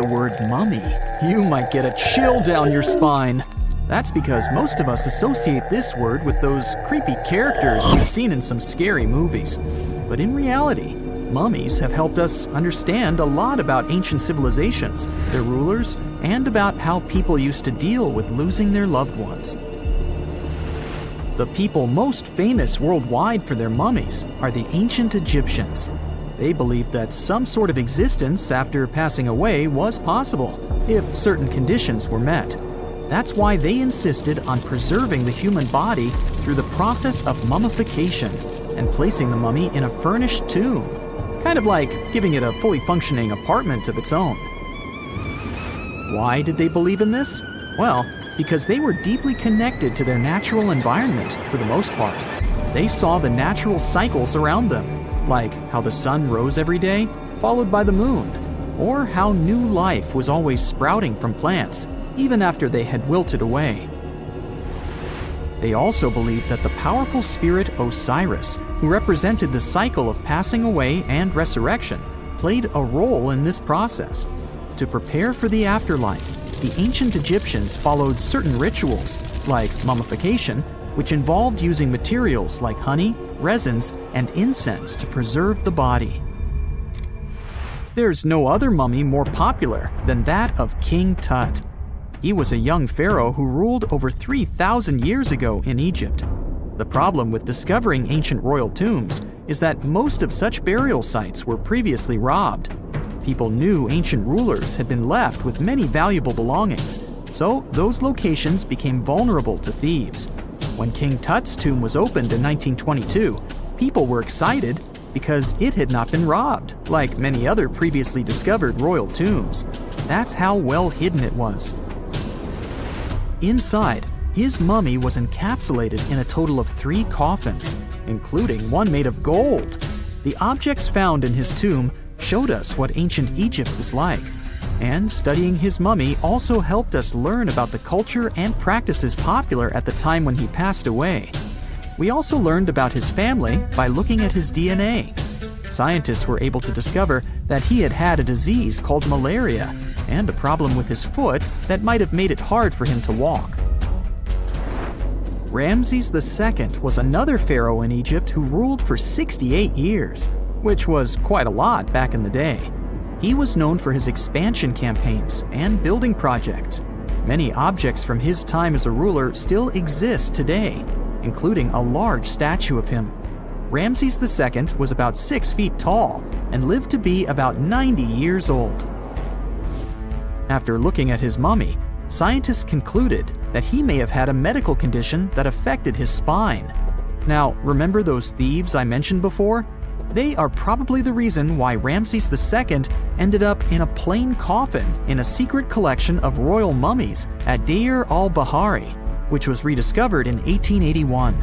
word mummy, you might get a chill down your spine. That's because most of us associate this word with those creepy characters we've seen in some scary movies. But in reality, mummies have helped us understand a lot about ancient civilizations, their rulers, and about how people used to deal with losing their loved ones. The people most famous worldwide for their mummies are the ancient Egyptians. They believed that some sort of existence after passing away was possible, if certain conditions were met. That's why they insisted on preserving the human body through the process of mummification and placing the mummy in a furnished tomb, kind of like giving it a fully functioning apartment of its own. Why did they believe in this? Well, because they were deeply connected to their natural environment for the most part. They saw the natural cycles around them, like how the sun rose every day, followed by the moon, or how new life was always sprouting from plants, even after they had wilted away. They also believed that the powerful spirit Osiris, who represented the cycle of passing away and resurrection, played a role in this process. To prepare for the afterlife, the ancient Egyptians followed certain rituals, like mummification, which involved using materials like honey, resins, and incense to preserve the body. There's no other mummy more popular than that of King Tut. He was a young pharaoh who ruled over 3,000 years ago in Egypt. The problem with discovering ancient royal tombs is that most of such burial sites were previously robbed. People knew ancient rulers had been left with many valuable belongings, so those locations became vulnerable to thieves. When King Tut's tomb was opened in 1922, people were excited because it had not been robbed, like many other previously discovered royal tombs. That's how well hidden it was. Inside, his mummy was encapsulated in a total of 3 coffins, including one made of gold. The objects found in his tomb showed us what ancient Egypt was like, and studying his mummy also helped us learn about the culture and practices popular at the time when he passed away. We also learned about his family by looking at his DNA. Scientists were able to discover that he had had a disease called malaria and a problem with his foot that might have made it hard for him to walk. Ramses II was another pharaoh in Egypt who ruled for 68 years, which was quite a lot back in the day. He was known for his expansion campaigns and building projects. Many objects from his time as a ruler still exist today, including a large statue of him. Ramses II was about 6 feet tall and lived to be about 90 years old. After looking at his mummy, scientists concluded that he may have had a medical condition that affected his spine. Now, remember those thieves I mentioned before? They are probably the reason why Ramses II ended up in a plain coffin in a secret collection of royal mummies at Deir al-Bahari, which was rediscovered in 1881.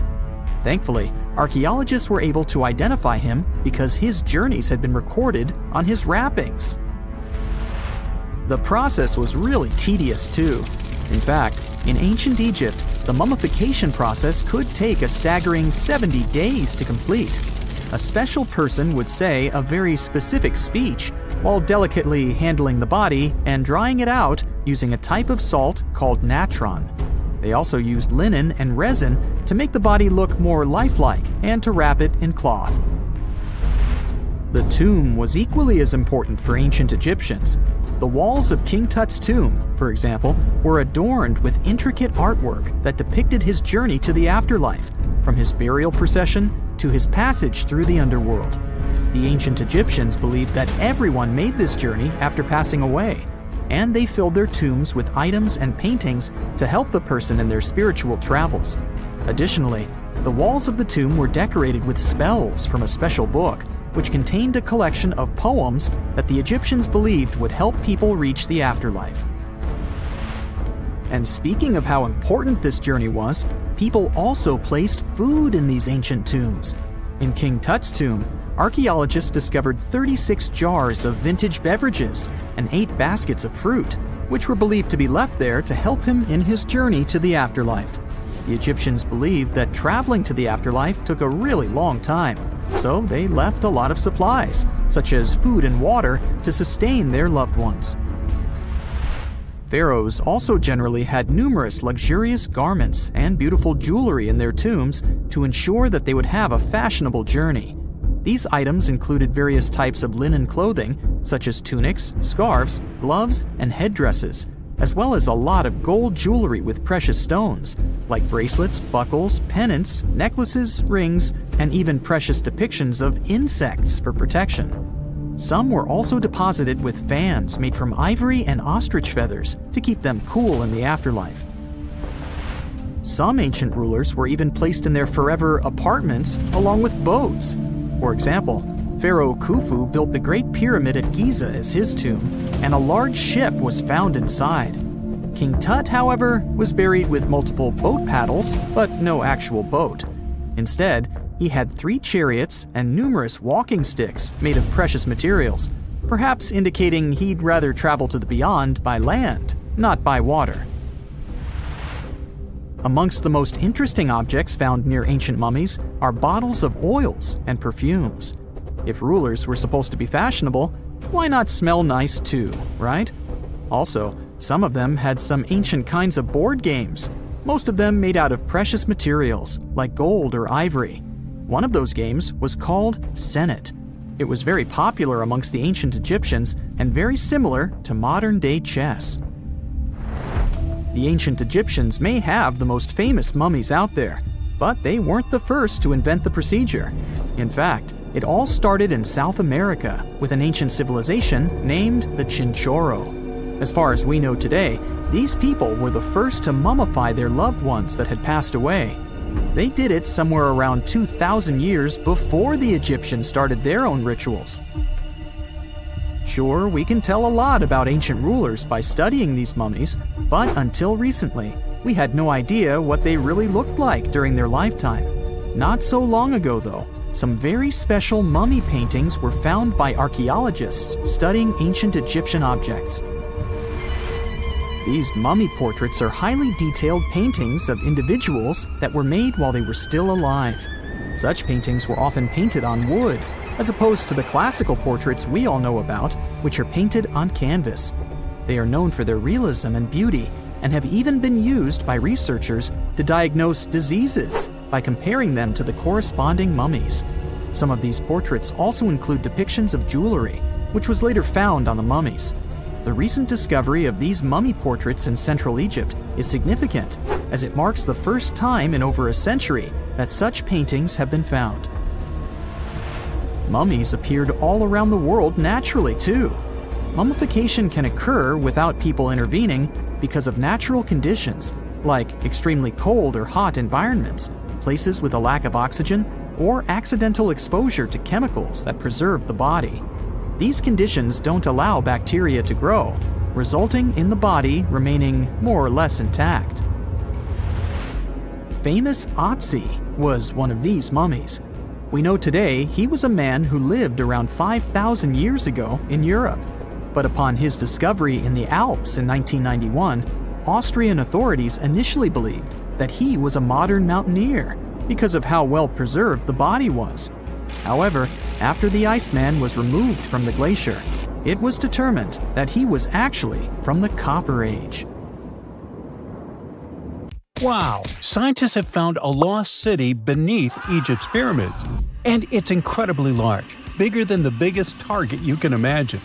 Thankfully, archaeologists were able to identify him because his journeys had been recorded on his wrappings. The process was really tedious too. In fact, in ancient Egypt, the mummification process could take a staggering 70 days to complete. A special person would say a very specific speech while delicately handling the body and drying it out using a type of salt called natron. They also used linen and resin to make the body look more lifelike and to wrap it in cloth. The tomb was equally as important for ancient Egyptians. The walls of King Tut's tomb, for example, were adorned with intricate artwork that depicted his journey to the afterlife, from his burial procession to his passage through the underworld. The ancient Egyptians believed that everyone made this journey after passing away, and they filled their tombs with items and paintings to help the person in their spiritual travels. Additionally, the walls of the tomb were decorated with spells from a special book, which contained a collection of poems that the Egyptians believed would help people reach the afterlife. And speaking of how important this journey was, people also placed food in these ancient tombs. In King Tut's tomb, archaeologists discovered 36 jars of vintage beverages and 8 baskets of fruit, which were believed to be left there to help him in his journey to the afterlife. The Egyptians believed that traveling to the afterlife took a really long time, so they left a lot of supplies, such as food and water, to sustain their loved ones. Pharaohs also generally had numerous luxurious garments and beautiful jewelry in their tombs to ensure that they would have a fashionable journey. These items included various types of linen clothing, such as tunics, scarves, gloves, and headdresses, as well as a lot of gold jewelry with precious stones, like bracelets, buckles, pendants, necklaces, rings, and even precious depictions of insects for protection. Some were also deposited with fans made from ivory and ostrich feathers to keep them cool in the afterlife. Some ancient rulers were even placed in their forever apartments along with boats. For example, Pharaoh Khufu built the Great Pyramid at Giza as his tomb, and a large ship was found inside. King Tut, however, was buried with multiple boat paddles, but no actual boat. Instead, he had 3 chariots and numerous walking sticks made of precious materials, perhaps indicating he'd rather travel to the beyond by land, not by water. Amongst the most interesting objects found near ancient mummies are bottles of oils and perfumes. If rulers were supposed to be fashionable, why not smell nice too, right? Also, some of them had some ancient kinds of board games, most of them made out of precious materials like gold or ivory. One of those games was called Senet. It was very popular amongst the ancient Egyptians and very similar to modern-day chess. The ancient Egyptians may have the most famous mummies out there, but they weren't the first to invent the procedure. In fact, it all started in South America with an ancient civilization named the Chinchorro. As far as we know today, these people were the first to mummify their loved ones that had passed away. They did it somewhere around 2,000 years before the Egyptians started their own rituals. Sure, we can tell a lot about ancient rulers by studying these mummies, but until recently, we had no idea what they really looked like during their lifetime. Not so long ago, though, some very special mummy paintings were found by archaeologists studying ancient Egyptian objects. These mummy portraits are highly detailed paintings of individuals that were made while they were still alive. Such paintings were often painted on wood, as opposed to the classical portraits we all know about, which are painted on canvas. They are known for their realism and beauty, and have even been used by researchers to diagnose diseases by comparing them to the corresponding mummies. Some of these portraits also include depictions of jewelry, which was later found on the mummies. The recent discovery of these mummy portraits in Central Egypt is significant, as it marks the first time in over a century that such paintings have been found. Mummies appeared all around the world naturally, too. Mummification can occur without people intervening because of natural conditions, like extremely cold or hot environments, places with a lack of oxygen, or accidental exposure to chemicals that preserve the body. These conditions don't allow bacteria to grow, resulting in the body remaining more or less intact. Famous Otzi was one of these mummies. We know today he was a man who lived around 5,000 years ago in Europe. But upon his discovery in the Alps in 1991, Austrian authorities initially believed that he was a modern mountaineer because of how well preserved the body was. However, after the Iceman was removed from the glacier, it was determined that he was actually from the Copper Age. Wow! Scientists have found a lost city beneath Egypt's pyramids. And it's incredibly large, bigger than the biggest target you can imagine.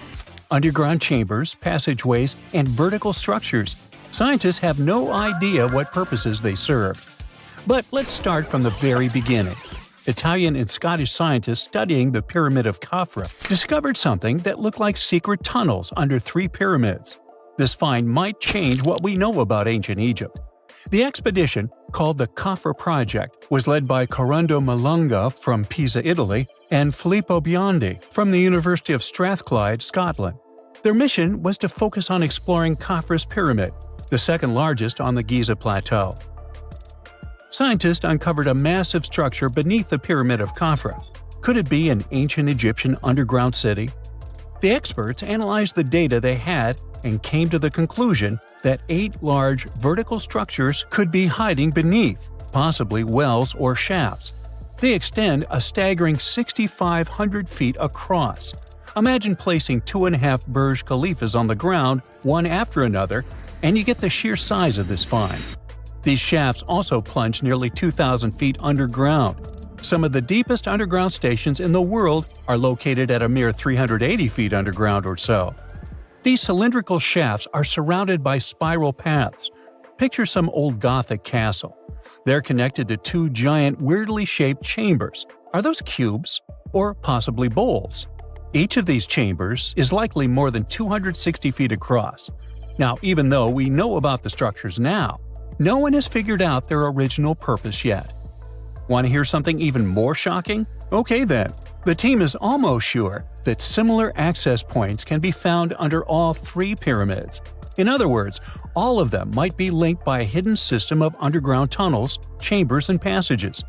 Underground chambers, passageways, and vertical structures. Scientists have no idea what purposes they serve. But let's start from the very beginning. Italian and Scottish scientists studying the Pyramid of Khafra discovered something that looked like secret tunnels under 3 pyramids. This find might change what we know about ancient Egypt. The expedition, called the Khafra Project, was led by Corrado Malunga from Pisa, Italy, and Filippo Biondi from the University of Strathclyde, Scotland. Their mission was to focus on exploring Khafra's pyramid, the second largest on the Giza Plateau. Scientists uncovered a massive structure beneath the Pyramid of Khafra. Could it be an ancient Egyptian underground city? The experts analyzed the data they had and came to the conclusion that 8 large vertical structures could be hiding beneath, possibly wells or shafts. They extend a staggering 6,500 feet across. Imagine placing 2.5 Burj Khalifas on the ground, one after another, and you get the sheer size of this find. These shafts also plunge nearly 2,000 feet underground. Some of the deepest underground stations in the world are located at a mere 380 feet underground or so. These cylindrical shafts are surrounded by spiral paths. Picture some old Gothic castle. They're connected to two giant, weirdly shaped chambers. Are those cubes? Or possibly bowls? Each of these chambers is likely more than 260 feet across. Now, even though we know about the structures now, no one has figured out their original purpose yet. Want to hear something even more shocking? Okay then, the team is almost sure that similar access points can be found under all three pyramids. In other words, all of them might be linked by a hidden system of underground tunnels, chambers, and passages.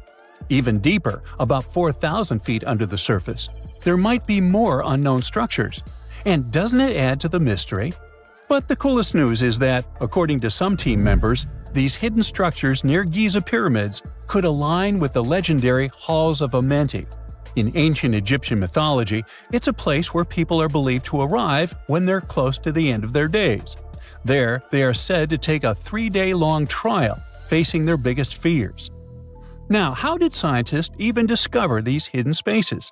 Even deeper, about 4,000 feet under the surface, there might be more unknown structures. And doesn't it add to the mystery? But the coolest news is that, according to some team members, these hidden structures near Giza pyramids could align with the legendary Halls of Amenti. In ancient Egyptian mythology, it's a place where people are believed to arrive when they're close to the end of their days. There, they are said to take a 3-day-long trial, facing their biggest fears. Now, how did scientists even discover these hidden spaces?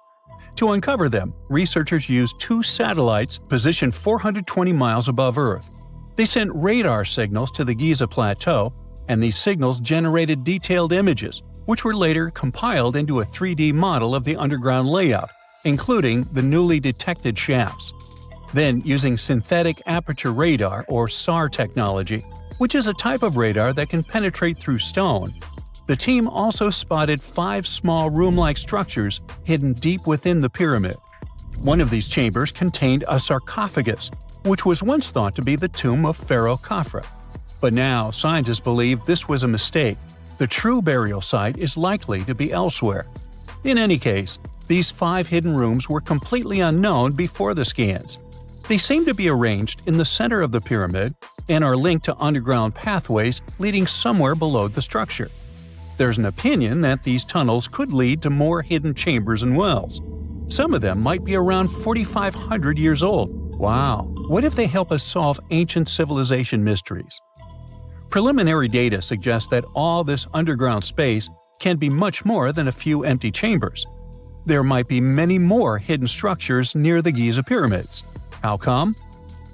To uncover them, researchers used 2 satellites positioned 420 miles above Earth. They sent radar signals to the Giza Plateau, and these signals generated detailed images, which were later compiled into a 3D model of the underground layout, including the newly detected shafts. Then, using synthetic aperture radar or SAR technology, which is a type of radar that can penetrate through stone, the team also spotted 5 small room-like structures hidden deep within the pyramid. One of these chambers contained a sarcophagus, which was once thought to be the tomb of Pharaoh Khafre. But now, scientists believe this was a mistake. The true burial site is likely to be elsewhere. In any case, these 5 hidden rooms were completely unknown before the scans. They seem to be arranged in the center of the pyramid and are linked to underground pathways leading somewhere below the structure. There's an opinion that these tunnels could lead to more hidden chambers and wells. Some of them might be around 4,500 years old. Wow, what if they help us solve ancient civilization mysteries? Preliminary data suggests that all this underground space can be much more than a few empty chambers. There might be many more hidden structures near the Giza pyramids. How come?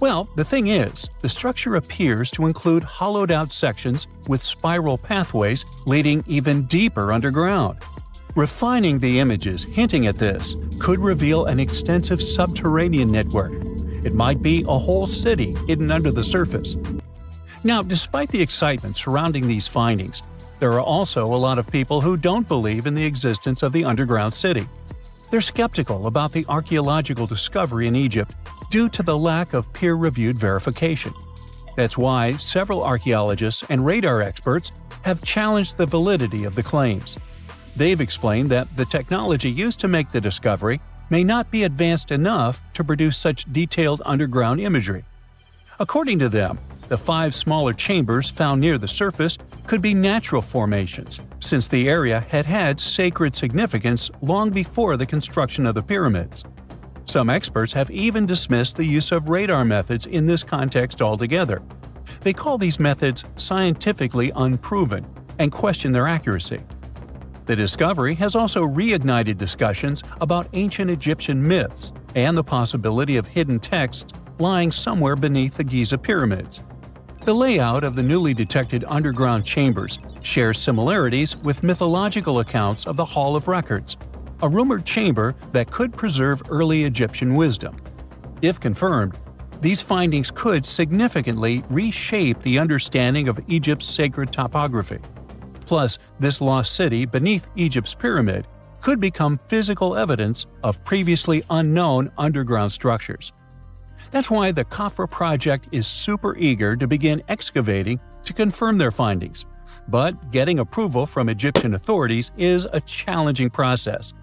Well, the thing is, the structure appears to include hollowed-out sections with spiral pathways leading even deeper underground. Refining the images hinting at this could reveal an extensive subterranean network. It might be a whole city hidden under the surface. Now, despite the excitement surrounding these findings, there are also a lot of people who don't believe in the existence of the underground city. They're skeptical about the archaeological discovery in Egypt due to the lack of peer-reviewed verification. That's why several archaeologists and radar experts have challenged the validity of the claims. They've explained that the technology used to make the discovery may not be advanced enough to produce such detailed underground imagery. According to them, the 5 smaller chambers found near the surface could be natural formations, since the area had had sacred significance long before the construction of the pyramids. Some experts have even dismissed the use of radar methods in this context altogether. They call these methods scientifically unproven and question their accuracy. The discovery has also reignited discussions about ancient Egyptian myths and the possibility of hidden texts lying somewhere beneath the Giza pyramids. The layout of the newly detected underground chambers shares similarities with mythological accounts of the Hall of Records, a rumored chamber that could preserve early Egyptian wisdom. If confirmed, these findings could significantly reshape the understanding of Egypt's sacred topography. Plus, this lost city beneath Egypt's pyramid could become physical evidence of previously unknown underground structures. That's why the Khafre project is super eager to begin excavating to confirm their findings. But getting approval from Egyptian authorities is a challenging process.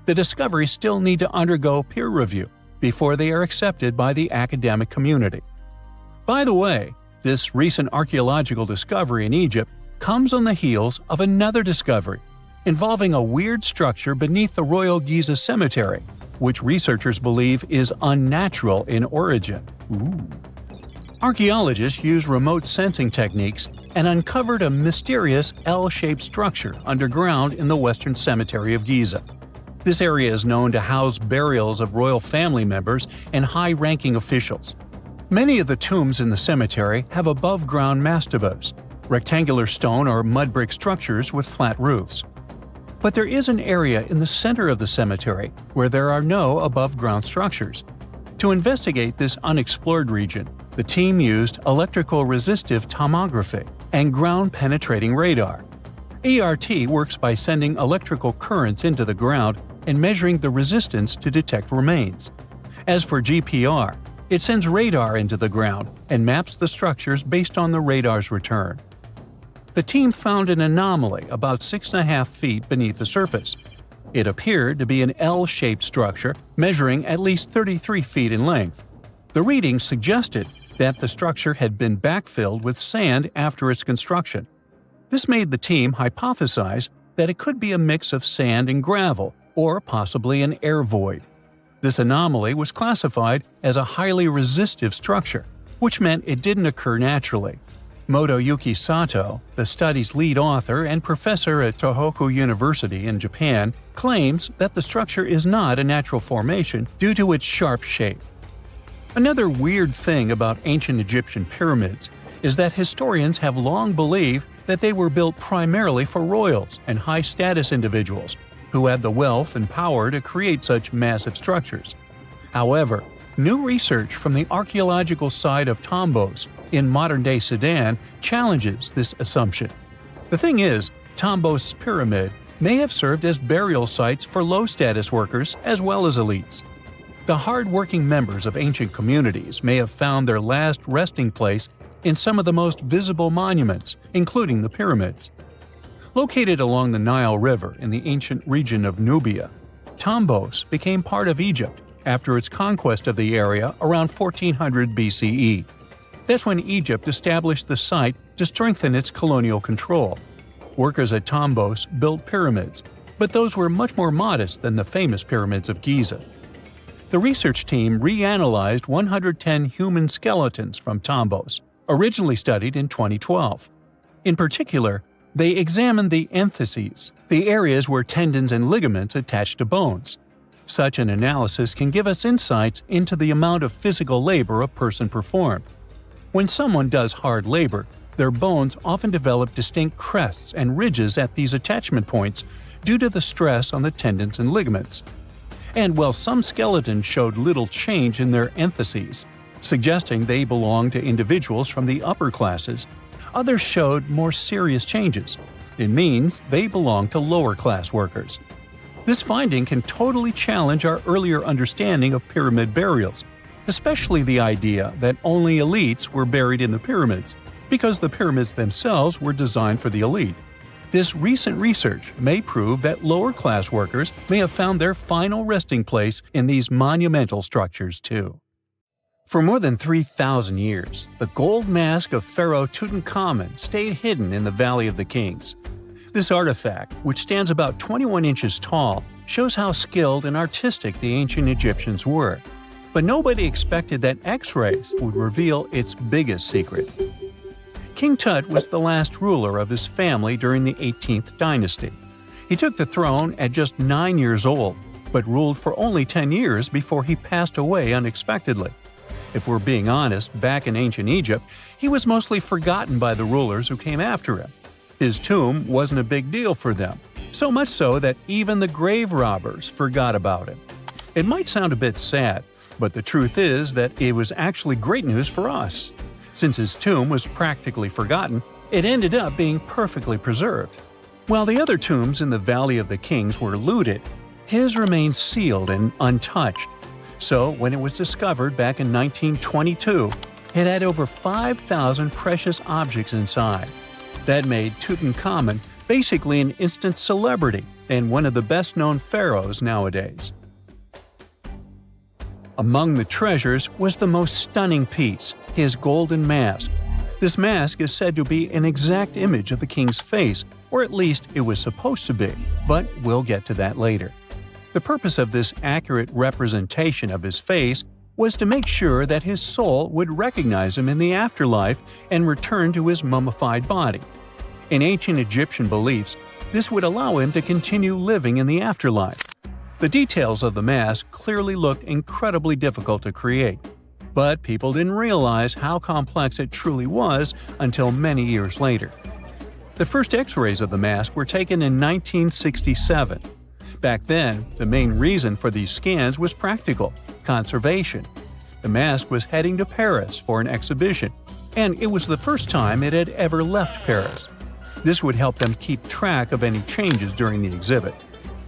The discoveries still need to undergo peer review before they are accepted by the academic community. By the way, this recent archaeological discovery in Egypt comes on the heels of another discovery involving a weird structure beneath the Royal Giza Cemetery, which researchers believe is unnatural in origin. Archaeologists used remote sensing techniques and uncovered a mysterious L-shaped structure underground in the Western Cemetery of Giza. This area is known to house burials of royal family members and high-ranking officials. Many of the tombs in the cemetery have above-ground mastabas, rectangular stone or mud brick structures with flat roofs. But there is an area in the center of the cemetery where there are no above-ground structures. To investigate this unexplored region, the team used electrical resistive tomography and ground-penetrating radar. ERT works by sending electrical currents into the ground and measuring the resistance to detect remains. As for GPR, it sends radar into the ground and maps the structures based on the radar's return. The team found an anomaly about 6.5 feet beneath the surface. It appeared to be an L-shaped structure measuring at least 33 feet in length. The readings suggested that the structure had been backfilled with sand after its construction. This made the team hypothesize that it could be a mix of sand and gravel, or possibly an air void. This anomaly was classified as a highly resistive structure, which meant it didn't occur naturally. Motoyuki Sato, the study's lead author and professor at Tohoku University in Japan, claims that the structure is not a natural formation due to its sharp shape. Another weird thing about ancient Egyptian pyramids is that historians have long believed that they were built primarily for royals and high-status individuals who had the wealth and power to create such massive structures. However, new research from the archaeological site of Tombos in modern-day Sudan challenges this assumption. The thing is, Tombos' pyramid may have served as burial sites for low-status workers as well as elites. The hard-working members of ancient communities may have found their last resting place in some of the most visible monuments, including the pyramids. Located along the Nile River in the ancient region of Nubia, Tombos became part of Egypt after its conquest of the area around 1400 BCE. That's when Egypt established the site to strengthen its colonial control. Workers at Tombos built pyramids, but those were much more modest than the famous pyramids of Giza. The research team reanalyzed 110 human skeletons from Tombos, originally studied in 2012. In particular, they examined the entheses, the areas where tendons and ligaments attach to bones. Such an analysis can give us insights into the amount of physical labor a person performed. When someone does hard labor, their bones often develop distinct crests and ridges at these attachment points due to the stress on the tendons and ligaments. And while some skeletons showed little change in their entheses, suggesting they belonged to individuals from the upper classes, others showed more serious changes. It means they belong to lower-class workers. This finding can totally challenge our earlier understanding of pyramid burials, especially the idea that only elites were buried in the pyramids, because the pyramids themselves were designed for the elite. This recent research may prove that lower-class workers may have found their final resting place in these monumental structures too. For more than 3,000 years, the gold mask of Pharaoh Tutankhamun stayed hidden in the Valley of the Kings. This artifact, which stands about 21 inches tall, shows how skilled and artistic the ancient Egyptians were. But nobody expected that X-rays would reveal its biggest secret. King Tut was the last ruler of his family during the 18th dynasty. He took the throne at just 9 years old, but ruled for only 10 years before he passed away unexpectedly. If we're being honest, back in ancient Egypt, he was mostly forgotten by the rulers who came after him. His tomb wasn't a big deal for them, so much so that even the grave robbers forgot about him. It might sound a bit sad, but the truth is that it was actually great news for us. Since his tomb was practically forgotten, it ended up being perfectly preserved. While the other tombs in the Valley of the Kings were looted, his remained sealed and untouched. So when it was discovered back in 1922, it had over 5,000 precious objects inside. That made Tutankhamun basically an instant celebrity and one of the best-known pharaohs nowadays. Among the treasures was the most stunning piece, his golden mask. This mask is said to be an exact image of the king's face, or at least it was supposed to be, but we'll get to that later. The purpose of this accurate representation of his face was to make sure that his soul would recognize him in the afterlife and return to his mummified body. In ancient Egyptian beliefs, this would allow him to continue living in the afterlife. The details of the mask clearly looked incredibly difficult to create, but people didn't realize how complex it truly was until many years later. The first X-rays of the mask were taken in 1967. Back then, the main reason for these scans was practical – conservation. The mask was heading to Paris for an exhibition, and it was the first time it had ever left Paris. This would help them keep track of any changes during the exhibit.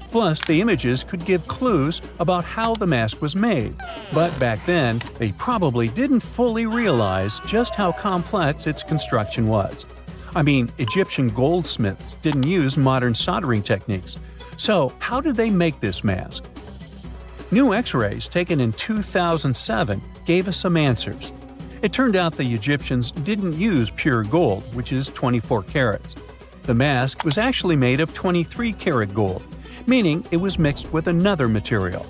Plus, the images could give clues about how the mask was made, but back then, they probably didn't fully realize just how complex its construction was. I mean, Egyptian goldsmiths didn't use modern soldering techniques, so how did they make this mask? New X-rays taken in 2007 gave us some answers. It turned out the Egyptians didn't use pure gold, which is 24 carats. The mask was actually made of 23-karat gold, meaning it was mixed with another material.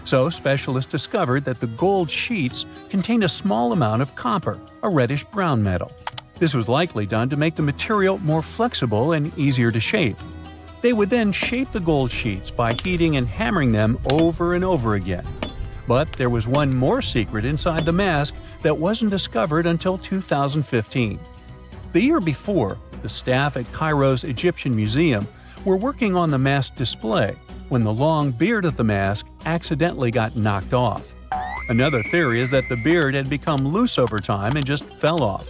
So specialists discovered that the gold sheets contained a small amount of copper, a reddish-brown metal. This was likely done to make the material more flexible and easier to shape. They would then shape the gold sheets by heating and hammering them over and over again. But there was one more secret inside the mask that wasn't discovered until 2015. The year before, the staff at Cairo's Egyptian Museum were working on the mask display when the long beard of the mask accidentally got knocked off. Another theory is that the beard had become loose over time and just fell off.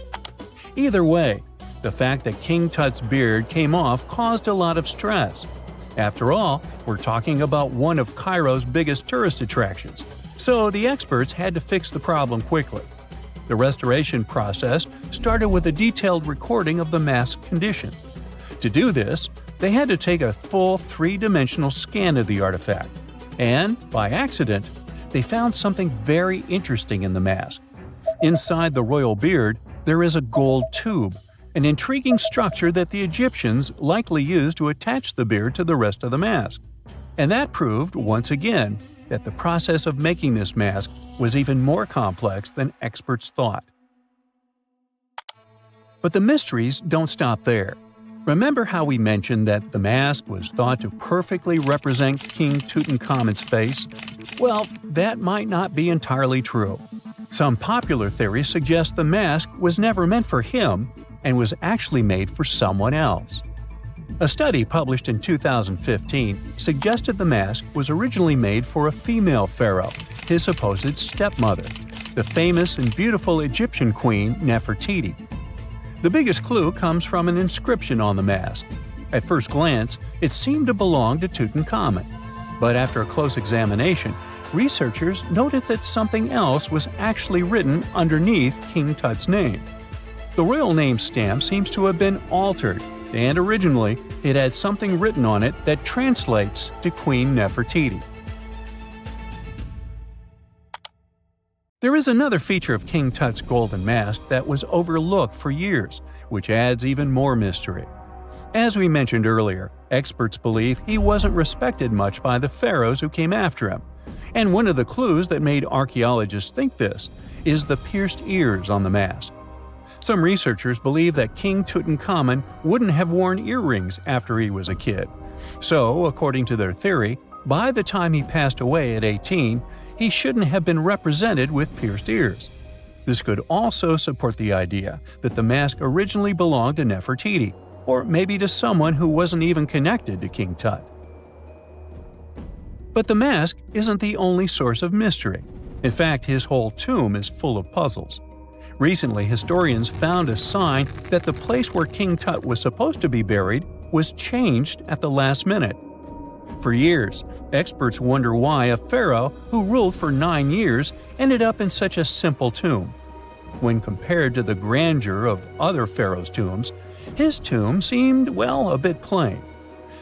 Either way, the fact that King Tut's beard came off caused a lot of stress. After all, we're talking about one of Cairo's biggest tourist attractions, so the experts had to fix the problem quickly. The restoration process started with a detailed recording of the mask's condition. To do this, they had to take a full three-dimensional scan of the artifact. And, by accident, they found something very interesting in the mask. Inside the royal beard, there is a gold tube, an intriguing structure that the Egyptians likely used to attach the beard to the rest of the mask. And that proved, once again, that the process of making this mask was even more complex than experts thought. But the mysteries don't stop there. Remember how we mentioned that the mask was thought to perfectly represent King Tutankhamun's face? Well, that might not be entirely true. Some popular theories suggest the mask was never meant for him and was actually made for someone else. A study published in 2015 suggested the mask was originally made for a female pharaoh, his supposed stepmother, the famous and beautiful Egyptian queen Nefertiti. The biggest clue comes from an inscription on the mask. At first glance, it seemed to belong to Tutankhamun, but after a close examination, researchers noted that something else was actually written underneath King Tut's name. The royal name stamp seems to have been altered, and originally it had something written on it that translates to Queen Nefertiti. There is another feature of King Tut's golden mask that was overlooked for years, which adds even more mystery. As we mentioned earlier, experts believe he wasn't respected much by the pharaohs who came after him. And one of the clues that made archaeologists think this is the pierced ears on the mask. Some researchers believe that King Tutankhamun wouldn't have worn earrings after he was a kid. So, according to their theory, by the time he passed away at 18, he shouldn't have been represented with pierced ears. This could also support the idea that the mask originally belonged to Nefertiti, or maybe to someone who wasn't even connected to King Tut. But the mask isn't the only source of mystery. In fact, his whole tomb is full of puzzles. Recently, historians found a sign that the place where King Tut was supposed to be buried was changed at the last minute. For years, experts wonder why a pharaoh who ruled for 9 years ended up in such a simple tomb. When compared to the grandeur of other pharaohs' tombs, his tomb seemed, well, a bit plain.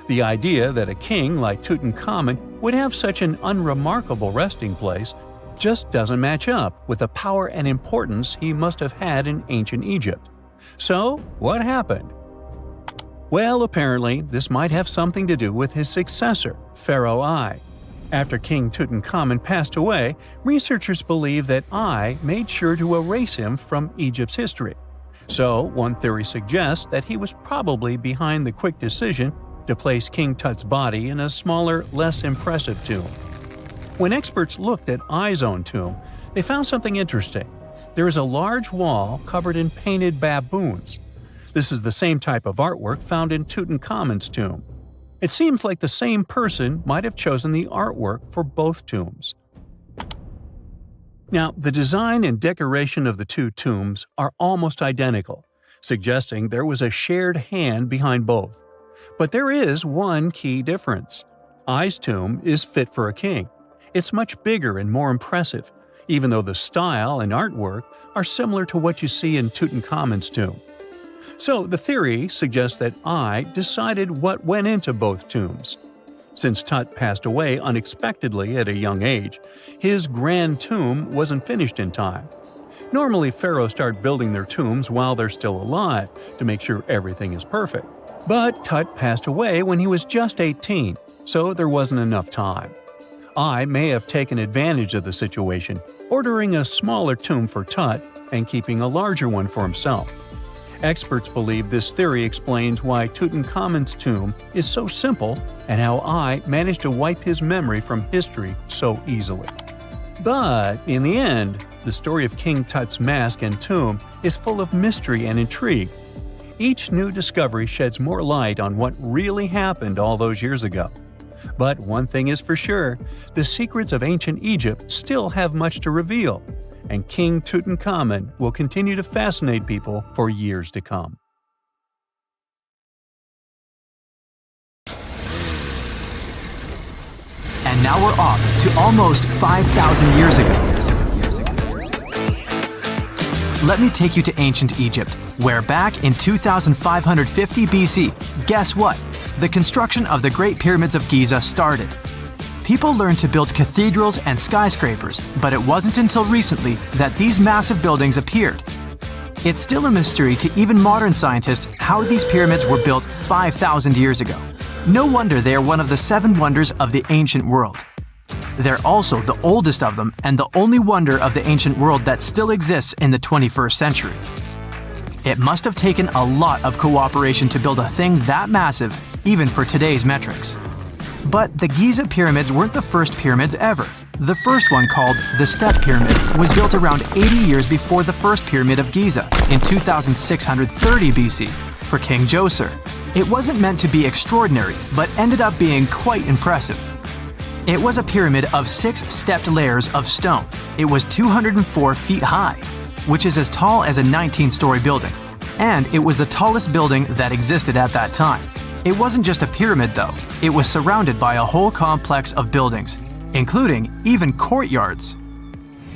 The idea that a king like Tutankhamun would have such an unremarkable resting place just doesn't match up with the power and importance he must have had in ancient Egypt. So, what happened? Well, apparently, this might have something to do with his successor, Pharaoh I. After King Tutankhamun passed away, researchers believe that Ai made sure to erase him from Egypt's history. So, one theory suggests that he was probably behind the quick decision to place King Tut's body in a smaller, less impressive tomb. When experts looked at Ai's own tomb, they found something interesting. There is a large wall covered in painted baboons. This is the same type of artwork found in Tutankhamun's tomb. It seems like the same person might have chosen the artwork for both tombs. Now, the design and decoration of the two tombs are almost identical, suggesting there was a shared hand behind both. But there is one key difference. Ai's tomb is fit for a king. It's much bigger and more impressive, even though the style and artwork are similar to what you see in Tutankhamun's tomb. So the theory suggests that Ai decided what went into both tombs. Since Tut passed away unexpectedly at a young age, his grand tomb wasn't finished in time. Normally, pharaohs start building their tombs while they're still alive to make sure everything is perfect. But Tut passed away when he was just 18, so there wasn't enough time. Ai may have taken advantage of the situation, ordering a smaller tomb for Tut and keeping a larger one for himself. Experts believe this theory explains why Tutankhamun's tomb is so simple and how Ai managed to wipe his memory from history so easily. But in the end, the story of King Tut's mask and tomb is full of mystery and intrigue. Each new discovery sheds more light on what really happened all those years ago. But one thing is for sure, the secrets of ancient Egypt still have much to reveal, and King Tutankhamun will continue to fascinate people for years to come. And now we're off to almost 5,000 years ago. Let me take you to ancient Egypt, where back in 2550 BC, guess what? The construction of the Great Pyramids of Giza started. People learned to build cathedrals and skyscrapers, but it wasn't until recently that these massive buildings appeared. It's still a mystery to even modern scientists how these pyramids were built 5,000 years ago. No wonder they are one of the 7 wonders of the ancient world. They're also the oldest of them and the only wonder of the ancient world that still exists in the 21st century. It must have taken a lot of cooperation to build a thing that massive, even for today's metrics. But the Giza pyramids weren't the first pyramids ever. The first one, called the Step Pyramid, was built around 80 years before the first Pyramid of Giza in 2630 BC for King Djoser. It wasn't meant to be extraordinary, but ended up being quite impressive. It was a pyramid of 6 stepped layers of stone. It was 204 feet high, which is as tall as a 19-story building. And it was the tallest building that existed at that time. It wasn't just a pyramid though, it was surrounded by a whole complex of buildings, including even courtyards.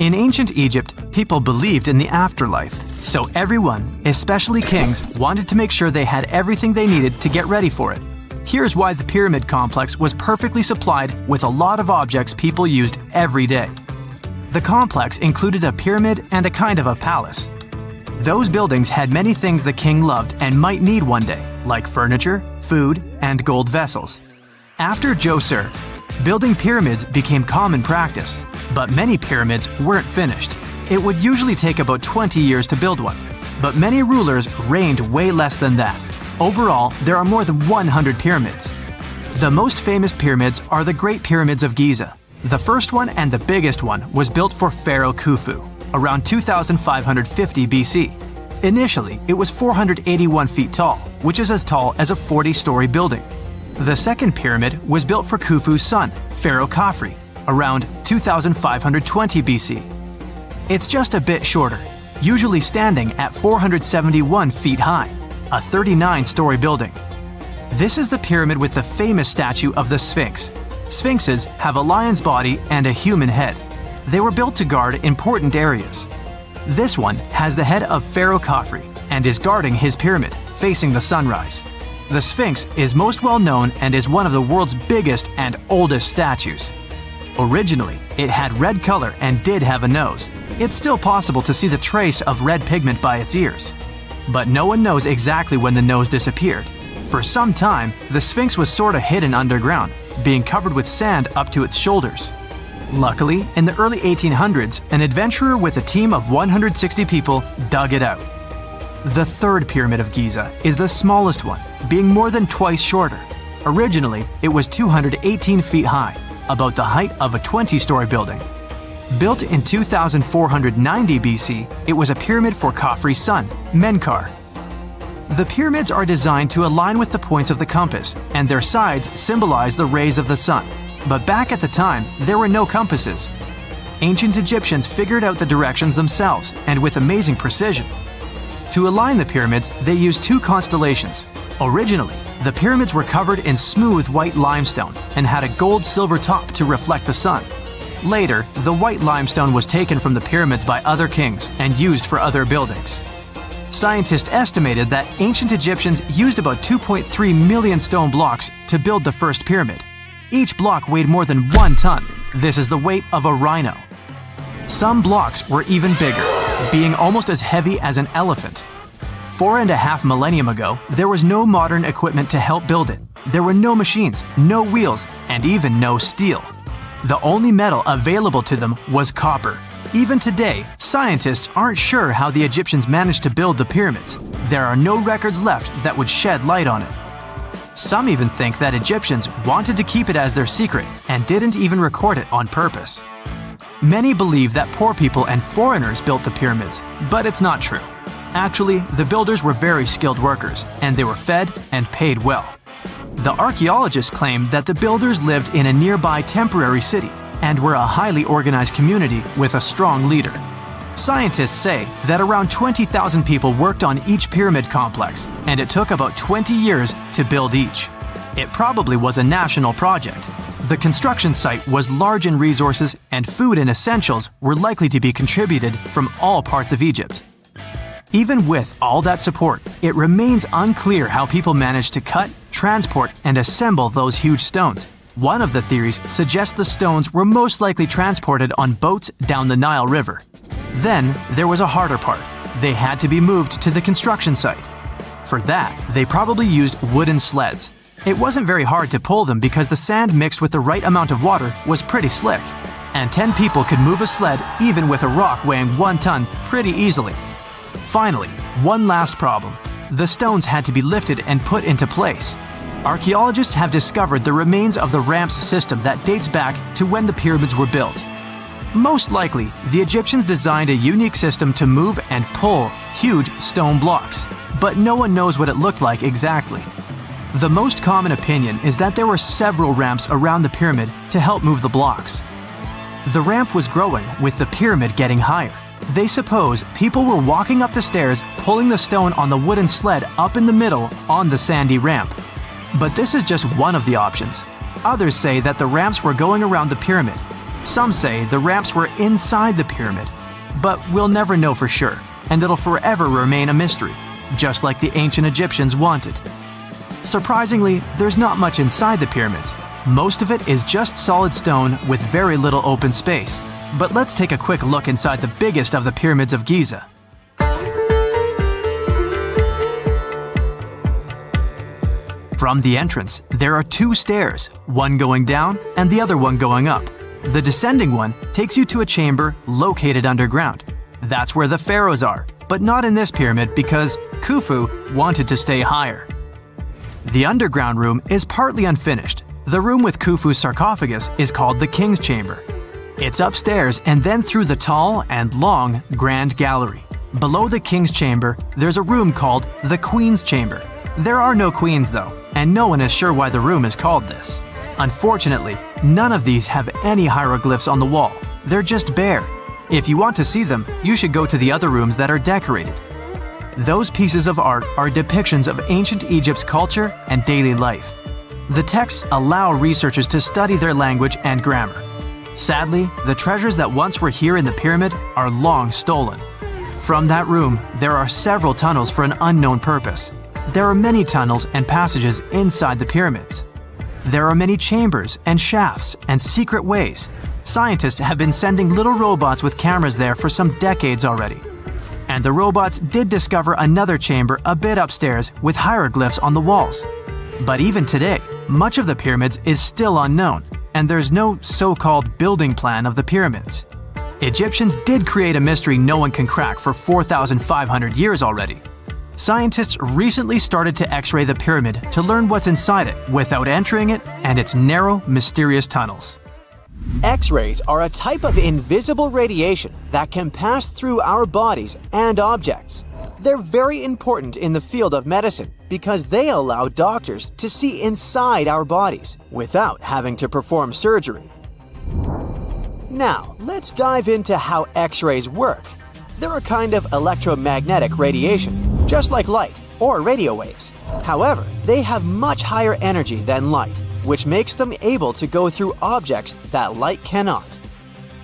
In ancient Egypt, people believed in the afterlife, so everyone, especially kings, wanted to make sure they had everything they needed to get ready for it. Here's why the pyramid complex was perfectly supplied with a lot of objects people used every day. The complex included a pyramid and a kind of a palace. Those buildings had many things the king loved and might need one day, like furniture, food, and gold vessels. After Djoser, building pyramids became common practice, but many pyramids weren't finished. It would usually take about 20 years to build one, but many rulers reigned way less than that. Overall, there are more than 100 pyramids. The most famous pyramids are the Great Pyramids of Giza. The first one and the biggest one was built for Pharaoh Khufu, around 2550 BC. Initially, it was 481 feet tall, which is as tall as a 40-story building. The second pyramid was built for Khufu's son, Pharaoh Khafre, around 2520 BC. It's just a bit shorter, usually standing at 471 feet high, a 39-story building. This is the pyramid with the famous statue of the Sphinx. Sphinxes have a lion's body and a human head. They were built to guard important areas. This one has the head of Pharaoh Khafre and is guarding his pyramid, facing the sunrise. The Sphinx is most well known and is one of the world's biggest and oldest statues. Originally, it had red color and did have a nose. It's still possible to see the trace of red pigment by its ears. But no one knows exactly when the nose disappeared. For some time, the Sphinx was sort of hidden underground, being covered with sand up to its shoulders. Luckily, in the early 1800s, an adventurer with a team of 160 people dug it out. The third pyramid of Giza is the smallest one, being more than twice shorter. Originally, it was 218 feet high, about the height of a 20-story building. Built in 2490 BC, it was a pyramid for Khafre's son, Menkaure. The pyramids are designed to align with the points of the compass, and their sides symbolize the rays of the sun. But back at the time, there were no compasses. Ancient Egyptians figured out the directions themselves, and with amazing precision. To align the pyramids, they used two constellations. Originally, the pyramids were covered in smooth white limestone and had a gold-silver top to reflect the sun. Later, the white limestone was taken from the pyramids by other kings and used for other buildings. Scientists estimated that ancient Egyptians used about 2.3 million stone blocks to build the first pyramid. Each block weighed more than 1 ton. This is the weight of a rhino. Some blocks were even bigger, being almost as heavy as an elephant. 4.5 millennia ago, there was no modern equipment to help build it. There were no machines, no wheels, and even no steel. The only metal available to them was copper. Even today, scientists aren't sure how the Egyptians managed to build the pyramids. There are no records left that would shed light on it. Some even think that Egyptians wanted to keep it as their secret and didn't even record it on purpose. Many believe that poor people and foreigners built the pyramids, but it's not true. Actually, the builders were very skilled workers, and they were fed and paid well. The archaeologists claim that the builders lived in a nearby temporary city and were a highly organized community with a strong leader. Scientists say that around 20,000 people worked on each pyramid complex, and it took about 20 years to build each. It probably was a national project. The construction site was large in resources, and food and essentials were likely to be contributed from all parts of Egypt. Even with all that support, it remains unclear how people managed to cut, transport, and assemble those huge stones. One of the theories suggests the stones were most likely transported on boats down the Nile River. Then, there was a harder part. They had to be moved to the construction site. For that, they probably used wooden sleds. It wasn't very hard to pull them because the sand mixed with the right amount of water was pretty slick. And 10 people could move a sled even with a rock weighing 1 ton pretty easily. Finally, one last problem. The stones had to be lifted and put into place. Archaeologists have discovered the remains of the ramps system that dates back to when the pyramids were built. Most likely, the Egyptians designed a unique system to move and pull huge stone blocks, but no one knows what it looked like exactly. The most common opinion is that there were several ramps around the pyramid to help move the blocks. The ramp was growing with the pyramid getting higher. They suppose people were walking up the stairs, pulling the stone on the wooden sled up in the middle on the sandy ramp. But this is just one of the options. Others say that the ramps were going around the pyramid. Some say the ramps were inside the pyramid. But we'll never know for sure, and it'll forever remain a mystery, just like the ancient Egyptians wanted. Surprisingly, there's not much inside the pyramids. Most of it is just solid stone with very little open space. But let's take a quick look inside the biggest of the pyramids of Giza. From the entrance, there are 2 stairs, one going down and the other one going up. The descending one takes you to a chamber located underground. That's where the pharaohs are, but not in this pyramid because Khufu wanted to stay higher. The underground room is partly unfinished. The room with Khufu's sarcophagus is called the King's Chamber. It's upstairs and then through the tall and long Grand Gallery. Below the King's Chamber, there's a room called the Queen's Chamber. There are no queens though, and no one is sure why the room is called this. Unfortunately, none of these have any hieroglyphs on the wall. They're just bare. If you want to see them, you should go to the other rooms that are decorated. Those pieces of art are depictions of ancient Egypt's culture and daily life. The texts allow researchers to study their language and grammar. Sadly, the treasures that once were here in the pyramid are long stolen. From that room, there are several tunnels for an unknown purpose. There are many tunnels and passages inside the pyramids. There are many chambers and shafts and secret ways. Scientists have been sending little robots with cameras there for some decades already. And the robots did discover another chamber a bit upstairs with hieroglyphs on the walls. But even today, much of the pyramids is still unknown, and there's no so-called building plan of the pyramids. Egyptians did create a mystery no one can crack for 4,500 years already. Scientists recently started to X-ray the pyramid to learn what's inside it without entering it and its narrow, mysterious tunnels. X-rays are a type of invisible radiation that can pass through our bodies and objects. They're very important in the field of medicine because they allow doctors to see inside our bodies without having to perform surgery. Now, let's dive into how X-rays work. They're a kind of electromagnetic radiation, just like light or radio waves. However, they have much higher energy than light, which makes them able to go through objects that light cannot.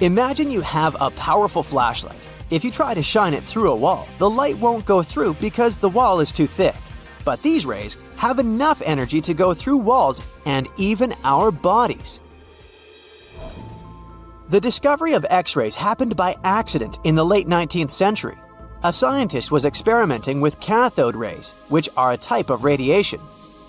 Imagine you have a powerful flashlight. If you try to shine it through a wall, the light won't go through because the wall is too thick. But these rays have enough energy to go through walls and even our bodies. The discovery of X-rays happened by accident in the late 19th century. A scientist was experimenting with cathode rays, which are a type of radiation.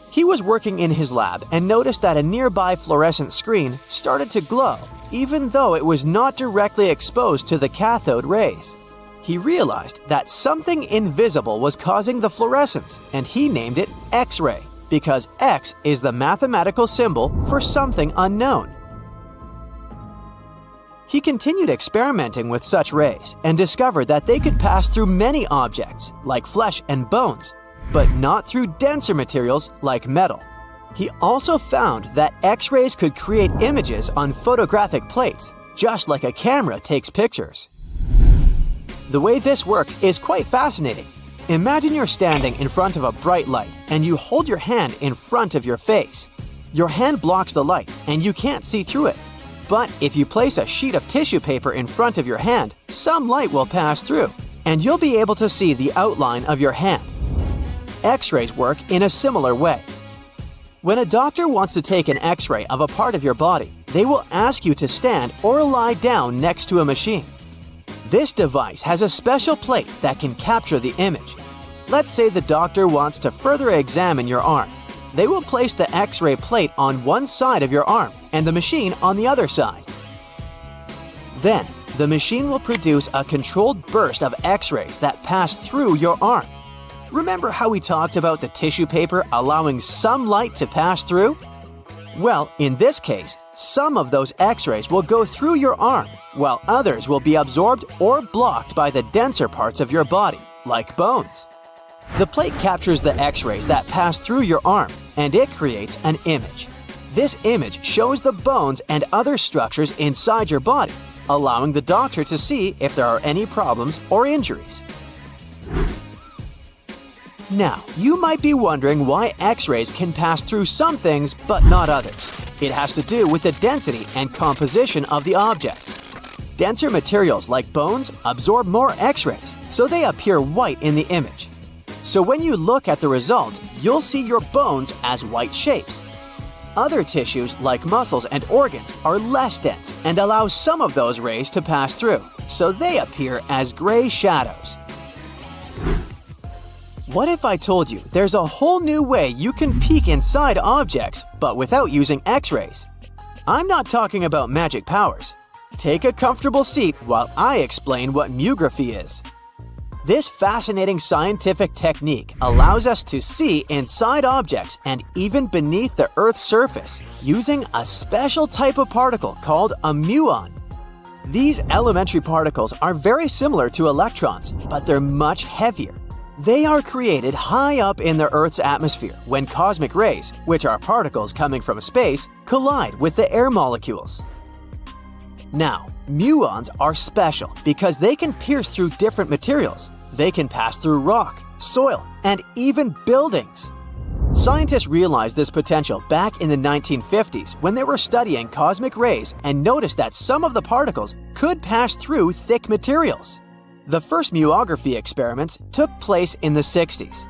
He was working in his lab and noticed that a nearby fluorescent screen started to glow, even though it was not directly exposed to the cathode rays. He realized that something invisible was causing the fluorescence, and he named it X-ray, because X is the mathematical symbol for something unknown. He continued experimenting with such rays and discovered that they could pass through many objects, like flesh and bones, but not through denser materials like metal. He also found that X-rays could create images on photographic plates, just like a camera takes pictures. The way this works is quite fascinating. Imagine you're standing in front of a bright light and you hold your hand in front of your face. Your hand blocks the light and you can't see through it. But if you place a sheet of tissue paper in front of your hand, some light will pass through, and you'll be able to see the outline of your hand. X-rays work in a similar way. When a doctor wants to take an X-ray of a part of your body, they will ask you to stand or lie down next to a machine. This device has a special plate that can capture the image. Let's say the doctor wants to further examine your arm. They will place the X-ray plate on one side of your arm and the machine on the other side. Then, the machine will produce a controlled burst of X-rays that pass through your arm. Remember how we talked about the tissue paper allowing some light to pass through? Well, in this case, some of those X-rays will go through your arm, while others will be absorbed or blocked by the denser parts of your body, like bones. The plate captures the X-rays that pass through your arm, and it creates an image. This image shows the bones and other structures inside your body, allowing the doctor to see if there are any problems or injuries. Now, you might be wondering why X-rays can pass through some things but not others. It has to do with the density and composition of the objects. Denser materials like bones absorb more X-rays, so they appear white in the image. So when you look at the result, you'll see your bones as white shapes. Other tissues like muscles and organs are less dense and allow some of those rays to pass through, so they appear as gray shadows. What if I told you there's a whole new way you can peek inside objects, but without using X-rays? I'm not talking about magic powers. Take a comfortable seat while I explain what mutography is. This fascinating scientific technique allows us to see inside objects and even beneath the Earth's surface using a special type of particle called a muon. These elementary particles are very similar to electrons, but they're much heavier. They are created high up in the Earth's atmosphere when cosmic rays, which are particles coming from space, collide with the air molecules. Now, muons are special because they can pierce through different materials. They can pass through rock, soil, and even buildings. Scientists realized this potential back in the 1950s when they were studying cosmic rays and noticed that some of the particles could pass through thick materials. The first muography experiments took place in the 60s.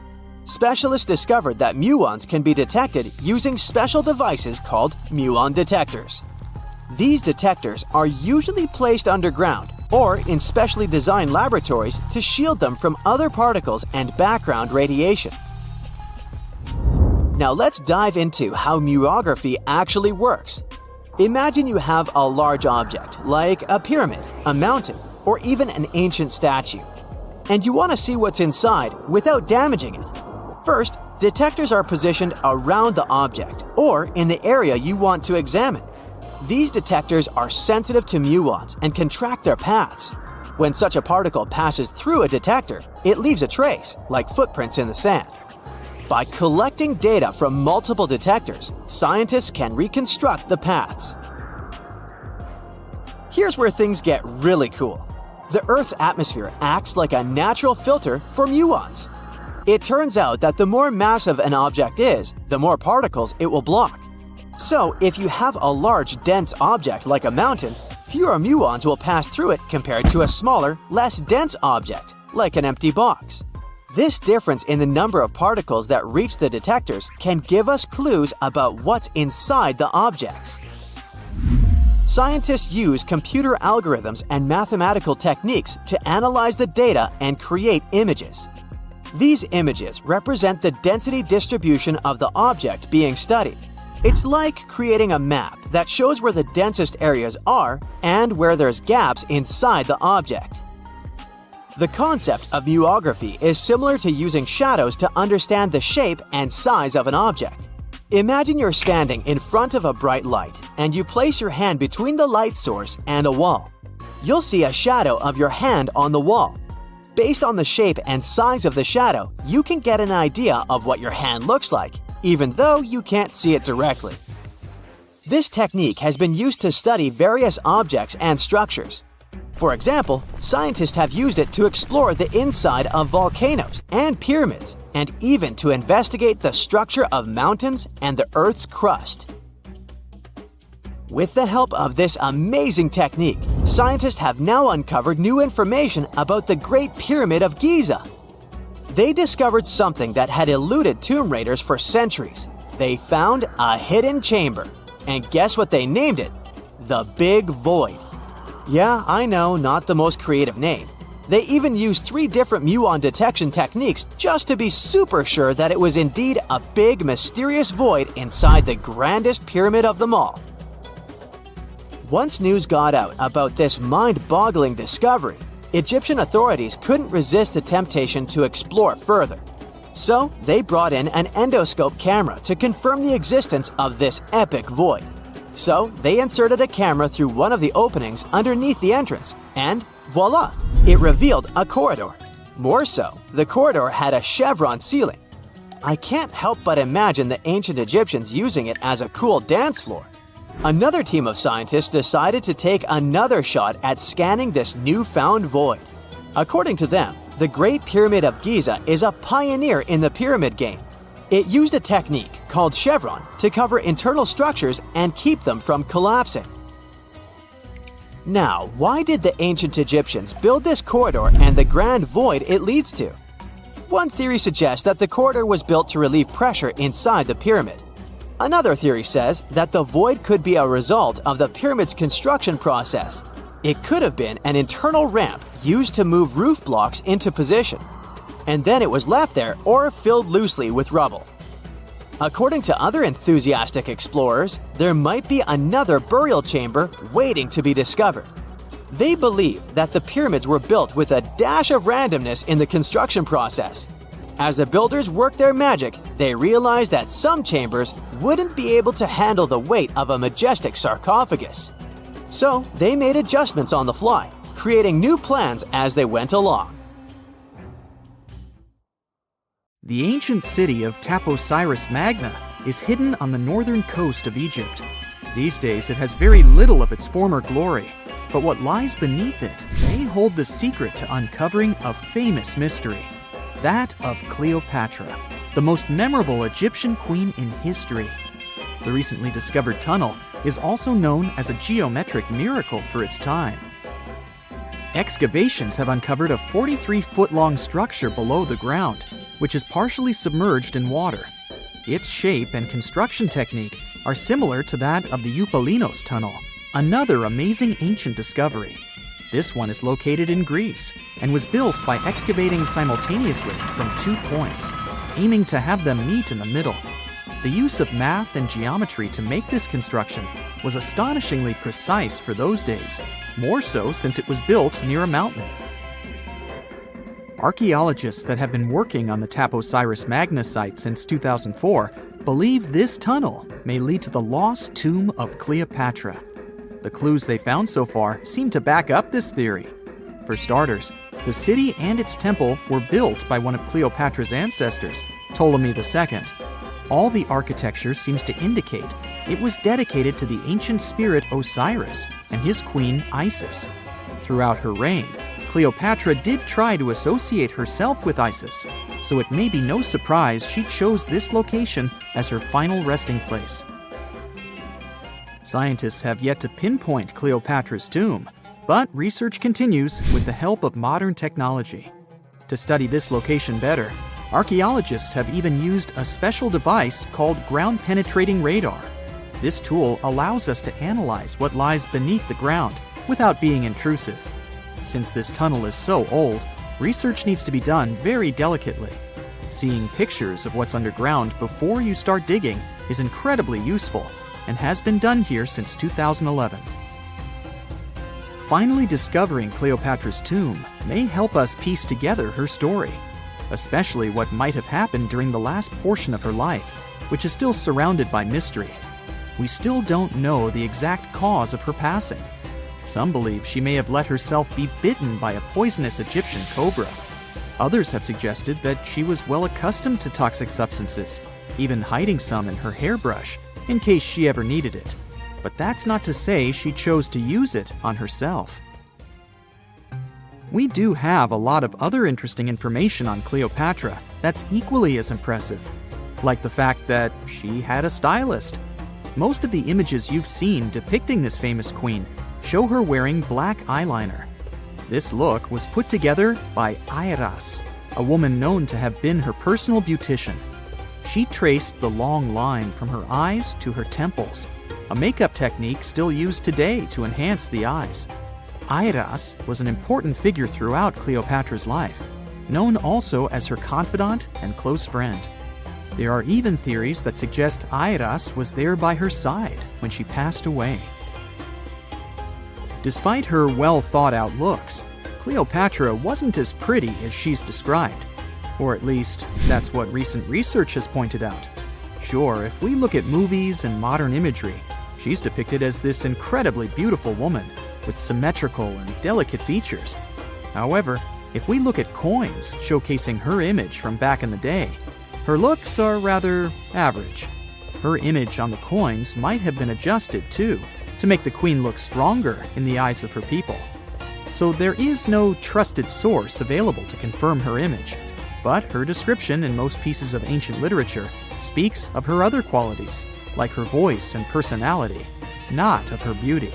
Specialists discovered that muons can be detected using special devices called muon detectors. These detectors are usually placed underground or in specially designed laboratories to shield them from other particles and background radiation. Now let's dive into how muography actually works. Imagine you have a large object, like a pyramid, a mountain, or even an ancient statue, and you want to see what's inside without damaging it. First, detectors are positioned around the object or in the area you want to examine. These detectors are sensitive to muons and can track their paths. When such a particle passes through a detector, it leaves a trace, like footprints in the sand. By collecting data from multiple detectors, scientists can reconstruct the paths. Here's where things get really cool. The Earth's atmosphere acts like a natural filter for muons. It turns out that the more massive an object is, the more particles it will block. So, if you have a large, dense object like a mountain, fewer muons will pass through it compared to a smaller, less dense object, like an empty box. This difference in the number of particles that reach the detectors can give us clues about what's inside the objects. Scientists use computer algorithms and mathematical techniques to analyze the data and create images. These images represent the density distribution of the object being studied. It's like creating a map that shows where the densest areas are and where there's gaps inside the object. The concept of muography is similar to using shadows to understand the shape and size of an object. Imagine you're standing in front of a bright light and you place your hand between the light source and a wall. You'll see a shadow of your hand on the wall. Based on the shape and size of the shadow, you can get an idea of what your hand looks like, even though you can't see it directly. This technique has been used to study various objects and structures. For example, scientists have used it to explore the inside of volcanoes and pyramids, and even to investigate the structure of mountains and the Earth's crust. With the help of this amazing technique, scientists have now uncovered new information about the Great Pyramid of Giza. They discovered something that had eluded tomb raiders for centuries. They found a hidden chamber. And guess what they named it? The Big Void. Yeah, I know, not the most creative name. They even used 3 different muon detection techniques just to be super sure that it was indeed a big, mysterious void inside the grandest pyramid of them all. Once news got out about this mind-boggling discovery, Egyptian authorities couldn't resist the temptation to explore further. So, they brought in an endoscope camera to confirm the existence of this epic void. So, they inserted a camera through one of the openings underneath the entrance, and voila! It revealed a corridor. More so, the corridor had a chevron ceiling. I can't help but imagine the ancient Egyptians using it as a cool dance floor. Another team of scientists decided to take another shot at scanning this newfound void. According to them, the Great Pyramid of Giza is a pioneer in the pyramid game. It used a technique called chevron to cover internal structures and keep them from collapsing. Now, why did the ancient Egyptians build this corridor and the grand void it leads to? One theory suggests that the corridor was built to relieve pressure inside the pyramid. Another theory says that the void could be a result of the pyramid's construction process. It could have been an internal ramp used to move roof blocks into position, and then it was left there or filled loosely with rubble. According to other enthusiastic explorers, there might be another burial chamber waiting to be discovered. They believe that the pyramids were built with a dash of randomness in the construction process. As the builders worked their magic, they realized that some chambers wouldn't be able to handle the weight of a majestic sarcophagus. So they made adjustments on the fly, creating new plans as they went along. The ancient city of Taposiris Magna is hidden on the northern coast of Egypt. These days it has very little of its former glory, but what lies beneath it may hold the secret to uncovering a famous mystery, that of Cleopatra, the most memorable Egyptian queen in history. The recently discovered tunnel is also known as a geometric miracle for its time. Excavations have uncovered a 43-foot-long structure below the ground, which is partially submerged in water. Its shape and construction technique are similar to that of the Eupalinos tunnel, another amazing ancient discovery. This one is located in Greece and was built by excavating simultaneously from 2 points, aiming to have them meet in the middle. The use of math and geometry to make this construction was astonishingly precise for those days, more so since it was built near a mountain. Archaeologists that have been working on the Taposiris Magna site since 2004 believe this tunnel may lead to the lost tomb of Cleopatra. The clues they found so far seem to back up this theory. For starters, the city and its temple were built by one of Cleopatra's ancestors, Ptolemy II. All the architecture seems to indicate it was dedicated to the ancient spirit Osiris and his queen Isis. Throughout her reign, Cleopatra did try to associate herself with Isis, so it may be no surprise she chose this location as her final resting place. Scientists have yet to pinpoint Cleopatra's tomb, but research continues with the help of modern technology. To study this location better, archaeologists have even used a special device called ground-penetrating radar. This tool allows us to analyze what lies beneath the ground without being intrusive. Since this tunnel is so old, research needs to be done very delicately. Seeing pictures of what's underground before you start digging is incredibly useful and has been done here since 2011. Finally discovering Cleopatra's tomb may help us piece together her story, especially what might have happened during the last portion of her life, which is still surrounded by mystery. We still don't know the exact cause of her passing. Some believe she may have let herself be bitten by a poisonous Egyptian cobra. Others have suggested that she was well accustomed to toxic substances, even hiding some in her hairbrush in case she ever needed it. But that's not to say she chose to use it on herself. We do have a lot of other interesting information on Cleopatra that's equally as impressive, like the fact that she had a stylist. Most of the images you've seen depicting this famous queen show her wearing black eyeliner. This look was put together by Airas, a woman known to have been her personal beautician. She traced the long line from her eyes to her temples, a makeup technique still used today to enhance the eyes. Airas was an important figure throughout Cleopatra's life, known also as her confidant and close friend. There are even theories that suggest Airas was there by her side when she passed away. Despite her well-thought-out looks, Cleopatra wasn't as pretty as she's described, or at least that's what recent research has pointed out. Sure, if we look at movies and modern imagery, she's depicted as this incredibly beautiful woman with symmetrical and delicate features. However, if we look at coins showcasing her image from back in the day, her looks are rather average. Her image on the coins might have been adjusted too, to make the queen look stronger in the eyes of her people. So there is no trusted source available to confirm her image, but her description in most pieces of ancient literature speaks of her other qualities, like her voice and personality, not of her beauty.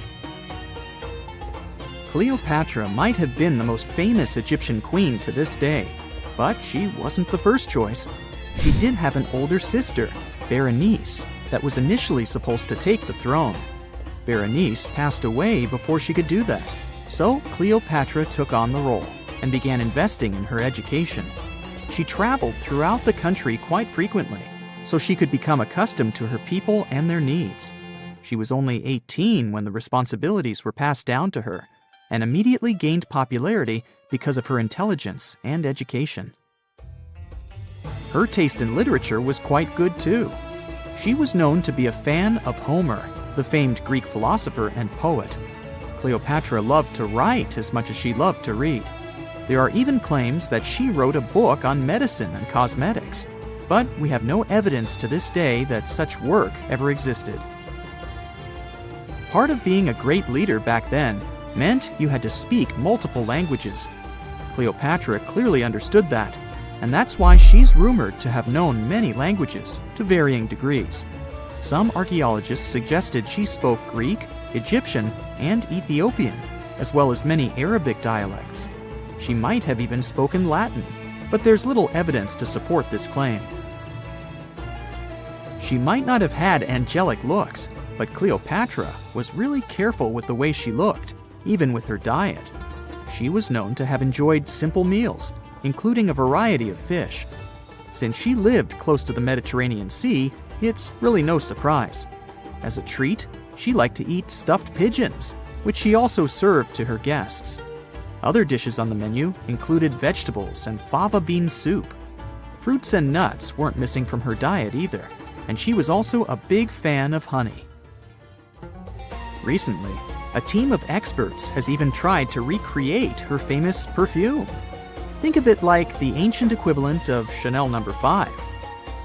Cleopatra might have been the most famous Egyptian queen to this day, but she wasn't the first choice. She did have an older sister, Berenice, that was initially supposed to take the throne. Berenice passed away before she could do that, so Cleopatra took on the role and began investing in her education. She traveled throughout the country quite frequently, so she could become accustomed to her people and their needs. She was only 18 when the responsibilities were passed down to her, and immediately gained popularity because of her intelligence and education. Her taste in literature was quite good too. She was known to be a fan of Homer, the famed Greek philosopher and poet. Cleopatra loved to write as much as she loved to read. There are even claims that she wrote a book on medicine and cosmetics, but we have no evidence to this day that such work ever existed. Part of being a great leader back then meant you had to speak multiple languages. Cleopatra clearly understood that, and that's why she's rumored to have known many languages to varying degrees. Some archaeologists suggested she spoke Greek, Egyptian, and Ethiopian, as well as many Arabic dialects. She might have even spoken Latin, but there's little evidence to support this claim. She might not have had angelic looks, but Cleopatra was really careful with the way she looked, even with her diet. She was known to have enjoyed simple meals, including a variety of fish. Since she lived close to the Mediterranean Sea, it's really no surprise. As a treat, she liked to eat stuffed pigeons, which she also served to her guests. Other dishes on the menu included vegetables and fava bean soup. Fruits and nuts weren't missing from her diet either, and she was also a big fan of honey. Recently, a team of experts has even tried to recreate her famous perfume. Think of it like the ancient equivalent of Chanel No. 5.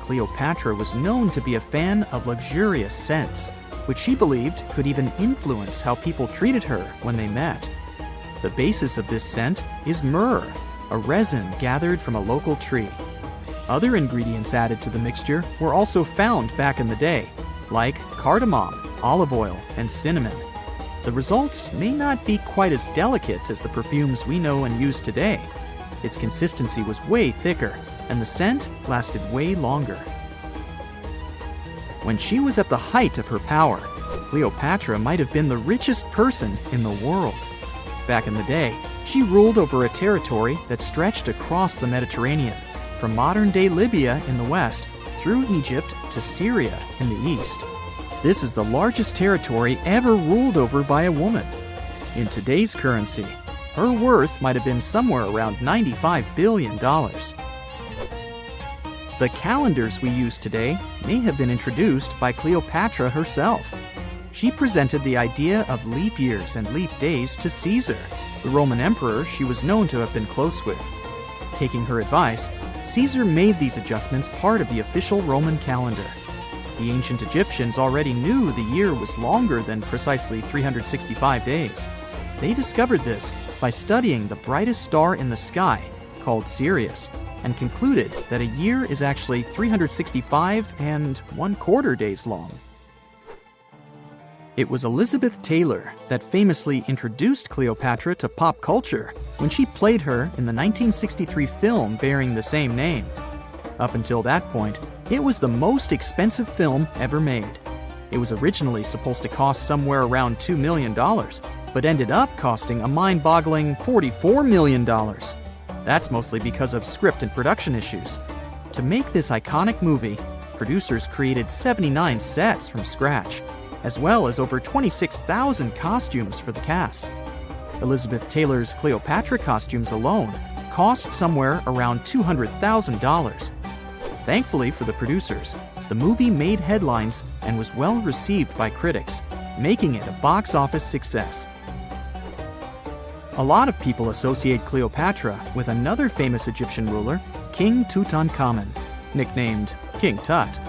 Cleopatra was known to be a fan of luxurious scents, which she believed could even influence how people treated her when they met. The basis of this scent is myrrh, a resin gathered from a local tree. Other ingredients added to the mixture were also found back in the day, like cardamom, olive oil, and cinnamon. The results may not be quite as delicate as the perfumes we know and use today. Its consistency was way thicker, and the scent lasted way longer. When she was at the height of her power, Cleopatra might have been the richest person in the world. Back in the day, she ruled over a territory that stretched across the Mediterranean, from modern-day Libya in the west through Egypt to Syria in the east. This is the largest territory ever ruled over by a woman. In today's currency, her worth might have been somewhere around $95 billion. The calendars we use today may have been introduced by Cleopatra herself. She presented the idea of leap years and leap days to Caesar, the Roman emperor she was known to have been close with. Taking her advice, Caesar made these adjustments part of the official Roman calendar. The ancient Egyptians already knew the year was longer than precisely 365 days. They discovered this by studying the brightest star in the sky, called Sirius, and concluded that a year is actually 365 1/4 days long. It was Elizabeth Taylor that famously introduced Cleopatra to pop culture when she played her in the 1963 film bearing the same name. Up until that point, it was the most expensive film ever made. It was originally supposed to cost somewhere around $2 million, but ended up costing a mind-boggling $44 million. That's mostly because of script and production issues. To make this iconic movie, producers created 79 sets from scratch, as well as over 26,000 costumes for the cast. Elizabeth Taylor's Cleopatra costumes alone cost somewhere around $200,000. Thankfully for the producers, the movie made headlines and was well received by critics, making it a box office success. A lot of people associate Cleopatra with another famous Egyptian ruler, King Tutankhamun, nicknamed King Tut.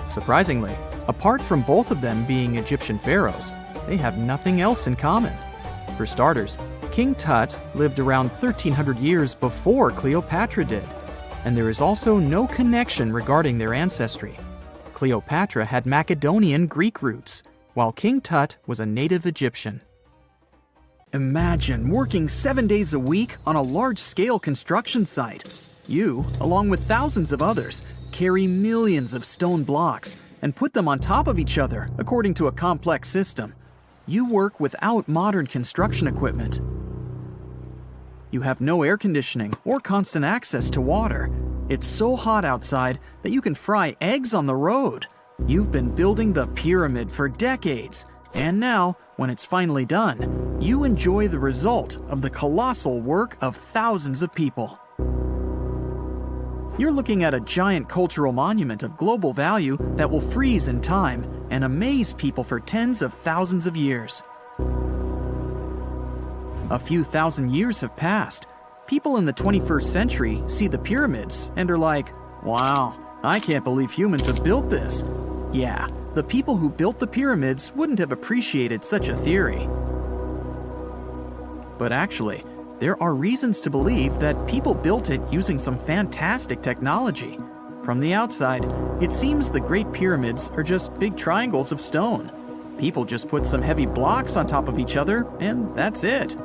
Surprisingly, apart from both of them being Egyptian pharaohs, they have nothing else in common. For starters, King Tut lived around 1,300 years before Cleopatra did, and there is also no connection regarding their ancestry. Cleopatra had Macedonian Greek roots, while King Tut was a native Egyptian. Imagine working 7 days a week on a large-scale construction site. You, along with thousands of others, carry millions of stone blocks and put them on top of each other according to a complex system. You work without modern construction equipment. You have no air conditioning or constant access to water. It's so hot outside that you can fry eggs on the road. You've been building the pyramid for decades, and now, when it's finally done, you enjoy the result of the colossal work of thousands of people. You're looking at a giant cultural monument of global value that will freeze in time and amaze people for tens of thousands of years. A few thousand years have passed. People in the 21st century see the pyramids and are like, wow, I can't believe humans have built this. Yeah, the people who built the pyramids wouldn't have appreciated such a theory. But actually, there are reasons to believe that people built it using some fantastic technology. From the outside, it seems the Great Pyramids are just big triangles of stone. People just put some heavy blocks on top of each other, and that's it.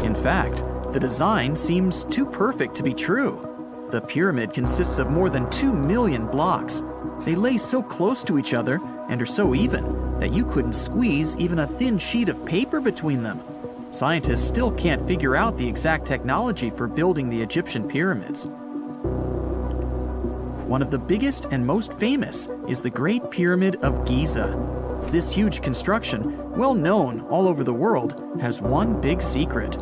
In fact, the design seems too perfect to be true. The pyramid consists of more than 2 million blocks. They lay so close to each other and are so even that you couldn't squeeze even a thin sheet of paper between them. Scientists still can't figure out the exact technology for building the Egyptian pyramids. One of the biggest and most famous is the Great Pyramid of Giza. This huge construction, well known all over the world, has one big secret.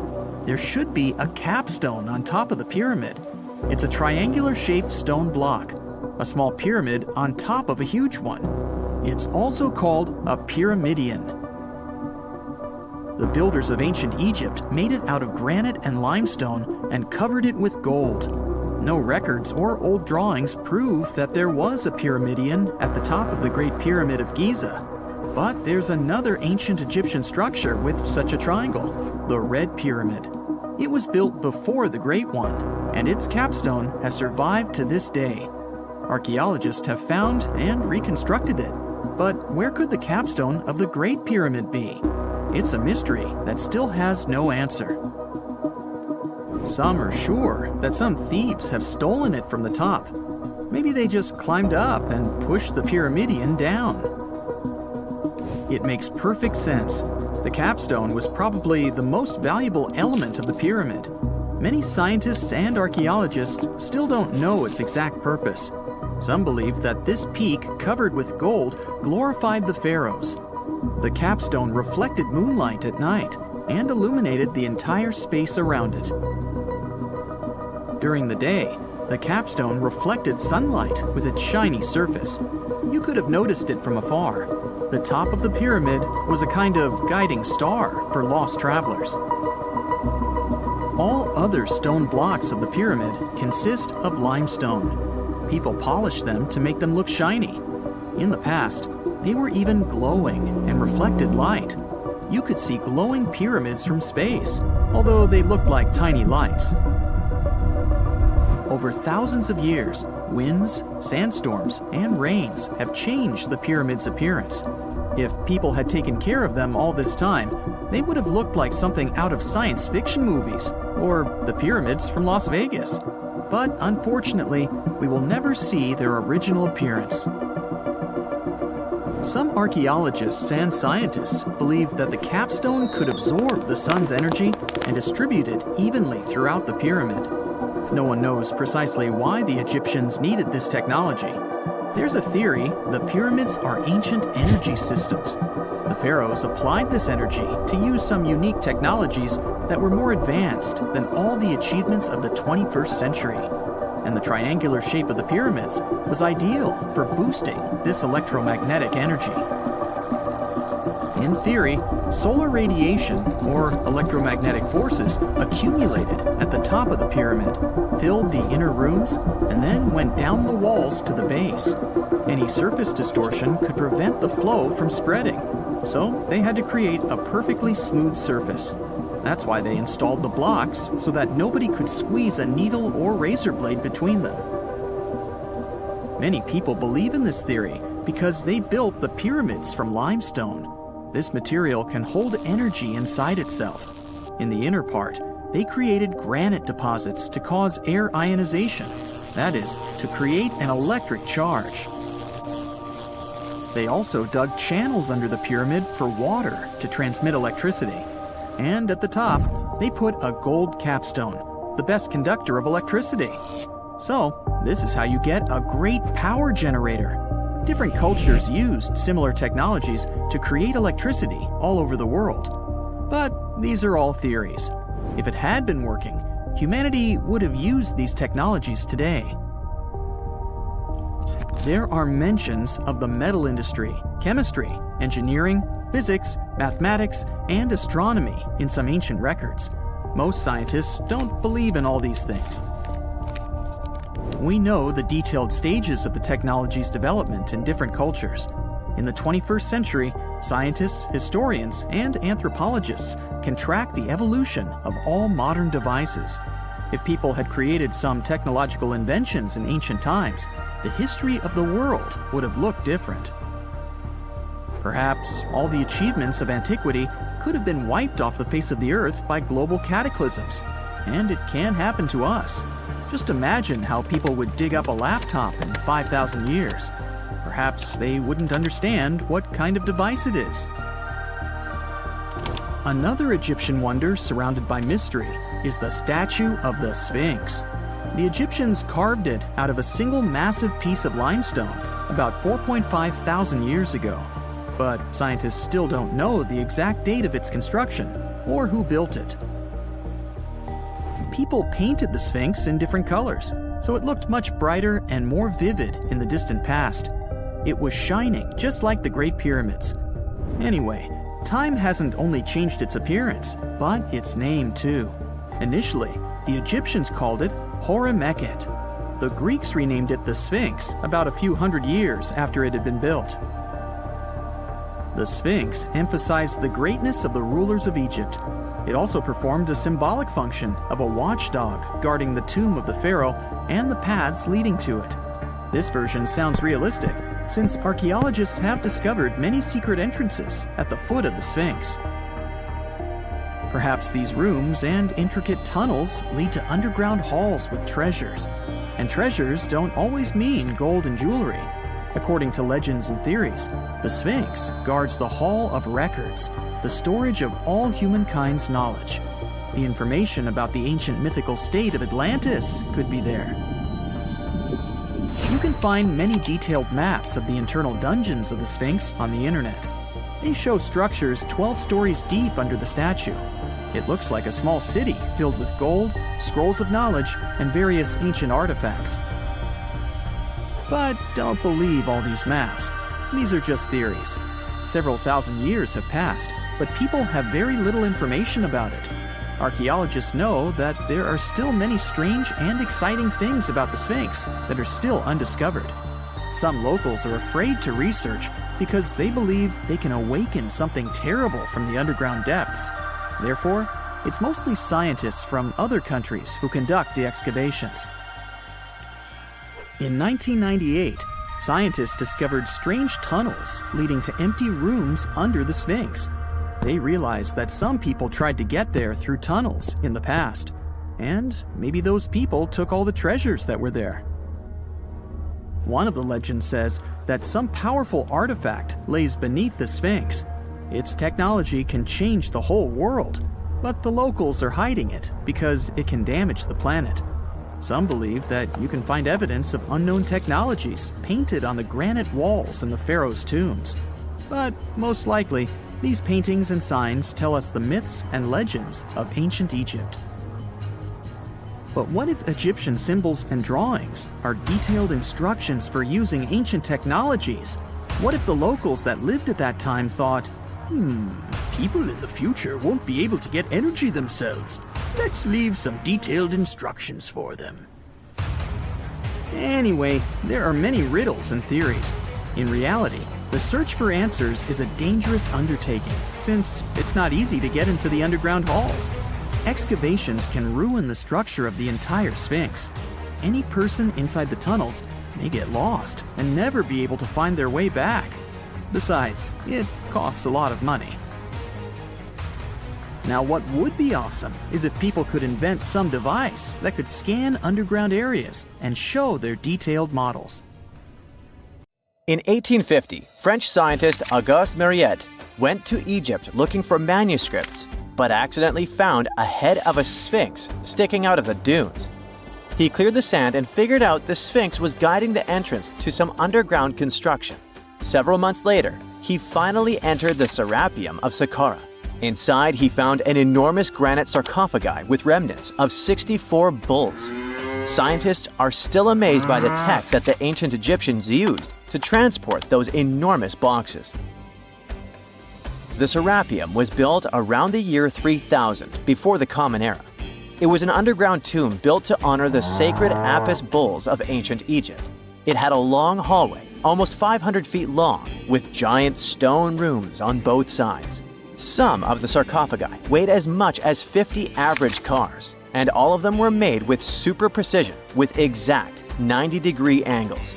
There should be a capstone on top of the pyramid. It's a triangular-shaped stone block, a small pyramid on top of a huge one. It's also called a pyramidion. The builders of ancient Egypt made it out of granite and limestone and covered it with gold. No records or old drawings prove that there was a pyramidion at the top of the Great Pyramid of Giza. But there's another ancient Egyptian structure with such a triangle, the Red Pyramid. It was built before the Great One, and its capstone has survived to this day. Archaeologists have found and reconstructed it. But where could the capstone of the Great Pyramid be? It's a mystery that still has no answer. Some are sure that some thieves have stolen it from the top. Maybe they just climbed up and pushed the pyramidion down. It makes perfect sense. The capstone was probably the most valuable element of the pyramid. Many scientists and archaeologists still don't know its exact purpose. Some believe that this peak covered with gold glorified the pharaohs. The capstone reflected moonlight at night and illuminated the entire space around it. During the day, the capstone reflected sunlight with its shiny surface. You could have noticed it from afar. The top of the pyramid was a kind of guiding star for lost travelers. All other stone blocks of the pyramid consist of limestone. People polished them to make them look shiny. In the past, they were even glowing and reflected light. You could see glowing pyramids from space, although they looked like tiny lights. Over thousands of years, winds, sandstorms, and rains have changed the pyramid's appearance. If people had taken care of them all this time, they would have looked like something out of science fiction movies, or the pyramids from Las Vegas. But unfortunately, we will never see their original appearance. Some archaeologists and scientists believe that the capstone could absorb the sun's energy and distribute it evenly throughout the pyramid. No one knows precisely why the Egyptians needed this technology. There's a theory the pyramids are ancient energy systems. The pharaohs applied this energy to use some unique technologies that were more advanced than all the achievements of the 21st century. And the triangular shape of the pyramids was ideal for boosting this electromagnetic energy. In theory, solar radiation, or electromagnetic forces, accumulated at the top of the pyramid, filled the inner rooms, and then went down the walls to the base. Any surface distortion could prevent the flow from spreading, so they had to create a perfectly smooth surface. That's why they installed the blocks so that nobody could squeeze a needle or razor blade between them. Many people believe in this theory because they built the pyramids from limestone. This material can hold energy inside itself. In the inner part, they created granite deposits to cause air ionization, that is, to create an electric charge. They also dug channels under the pyramid for water to transmit electricity. And at the top, they put a gold capstone, the best conductor of electricity. So, this is how you get a great power generator. Different cultures used similar technologies to create electricity all over the world. But these are all theories. If it had been working, humanity would have used these technologies today. There are mentions of the metal industry, chemistry, engineering, physics, mathematics, and astronomy in some ancient records. Most scientists don't believe in all these things. We know the detailed stages of the technology's development in different cultures. In the 21st century, scientists, historians, and anthropologists can track the evolution of all modern devices. If people had created some technological inventions in ancient times, the history of the world would have looked different. Perhaps all the achievements of antiquity could have been wiped off the face of the earth by global cataclysms, and it can happen to us. Just imagine how people would dig up a laptop in 5,000 years. Perhaps they wouldn't understand what kind of device it is. Another Egyptian wonder surrounded by mystery is the statue of the Sphinx. The Egyptians carved it out of a single massive piece of limestone about 4.5 thousand years ago. But scientists still don't know the exact date of its construction or who built it. People painted the Sphinx in different colors, so it looked much brighter and more vivid in the distant past. It was shining just like the Great Pyramids. Anyway, time hasn't only changed its appearance, but its name too. Initially, the Egyptians called it Hora-Mekhet. The Greeks renamed it the Sphinx about a few hundred years after it had been built. The Sphinx emphasized the greatness of the rulers of Egypt. It also performed a symbolic function of a watchdog guarding the tomb of the pharaoh and the paths leading to it. This version sounds realistic, since archaeologists have discovered many secret entrances at the foot of the Sphinx. Perhaps these rooms and intricate tunnels lead to underground halls with treasures. And treasures don't always mean gold and jewelry. According to legends and theories, the Sphinx guards the Hall of Records, the storage of all humankind's knowledge. The information about the ancient mythical state of Atlantis could be there. You can find many detailed maps of the internal dungeons of the Sphinx on the internet. They show structures 12 stories deep under the statue. It looks like a small city filled with gold, scrolls of knowledge, and various ancient artifacts. But don't believe all these maps. These are just theories. Several thousand years have passed, but people have very little information about it. Archaeologists know that there are still many strange and exciting things about the Sphinx that are still undiscovered. Some locals are afraid to research because they believe they can awaken something terrible from the underground depths. Therefore, it's mostly scientists from other countries who conduct the excavations. In 1998, scientists discovered strange tunnels leading to empty rooms under the Sphinx. They realized that some people tried to get there through tunnels in the past, and maybe those people took all the treasures that were there. One of the legends says that some powerful artifact lays beneath the Sphinx. Its technology can change the whole world, but the locals are hiding it because it can damage the planet. Some believe that you can find evidence of unknown technologies painted on the granite walls in the pharaoh's tombs. But most likely, these paintings and signs tell us the myths and legends of ancient Egypt. But what if Egyptian symbols and drawings are detailed instructions for using ancient technologies? What if the locals that lived at that time thought, people in the future won't be able to get energy themselves. Let's leave some detailed instructions for them. Anyway, there are many riddles and theories. In reality, the search for answers is a dangerous undertaking, since it's not easy to get into the underground halls. Excavations can ruin the structure of the entire Sphinx. Any person inside the tunnels may get lost and never be able to find their way back. Besides, it costs a lot of money. Now, what would be awesome is if people could invent some device that could scan underground areas and show their detailed models. In 1850, French scientist Auguste Mariette went to Egypt looking for manuscripts, but accidentally found a head of a sphinx sticking out of the dunes. He cleared the sand and figured out the sphinx was guiding the entrance to some underground construction. Several months later, he finally entered the Serapeum of Sahara. Inside, he found an enormous granite sarcophagi with remnants of 64 bulls. Scientists are still amazed by the tech that the ancient Egyptians used to transport those enormous boxes. The Serapeum was built around the year 3000 before the Common Era. It was an underground tomb built to honor the sacred Apis bulls of ancient Egypt. It had a long hallway, almost 500 feet long, with giant stone rooms on both sides. Some of the sarcophagi weighed as much as 50 average cars, and all of them were made with super precision with exact 90-degree angles.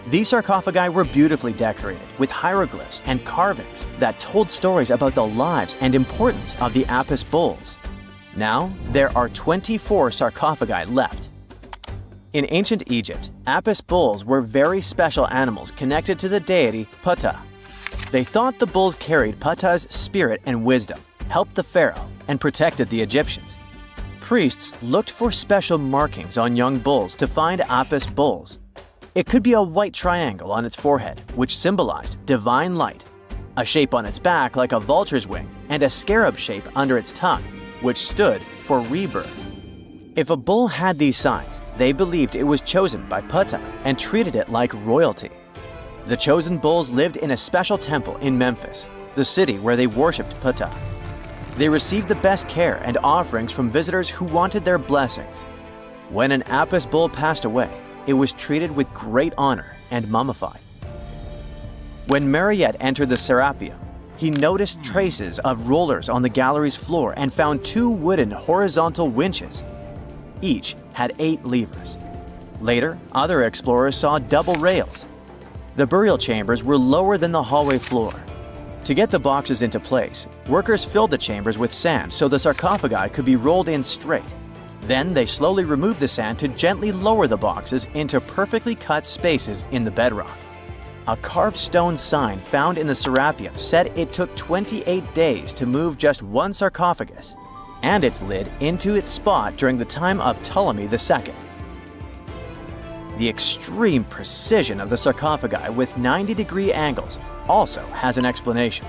These sarcophagi were beautifully decorated with hieroglyphs and carvings that told stories about the lives and importance of the Apis bulls. Now, there are 24 sarcophagi left. In ancient Egypt, Apis bulls were very special animals connected to the deity Ptah. They thought the bulls carried Ptah's spirit and wisdom, helped the pharaoh, and protected the Egyptians. Priests looked for special markings on young bulls to find Apis bulls. It could be a white triangle on its forehead, which symbolized divine light, a shape on its back like a vulture's wing, and a scarab shape under its tongue, which stood for rebirth. If a bull had these signs, they believed it was chosen by Ptah and treated it like royalty. The chosen bulls lived in a special temple in Memphis, the city where they worshipped Ptah. They received the best care and offerings from visitors who wanted their blessings. When an Apis bull passed away, it was treated with great honor and mummified. When Mariette entered the Serapeum, he noticed traces of rollers on the gallery's floor and found 2 wooden horizontal winches. Each had 8 levers. Later, other explorers saw double rails. The burial chambers were lower than the hallway floor. To get the boxes into place, workers filled the chambers with sand so the sarcophagi could be rolled in straight. Then they slowly removed the sand to gently lower the boxes into perfectly cut spaces in the bedrock. A carved stone sign found in the Serapeum said it took 28 days to move just one sarcophagus and its lid into its spot during the time of Ptolemy II. The extreme precision of the sarcophagi with 90-degree angles also has an explanation.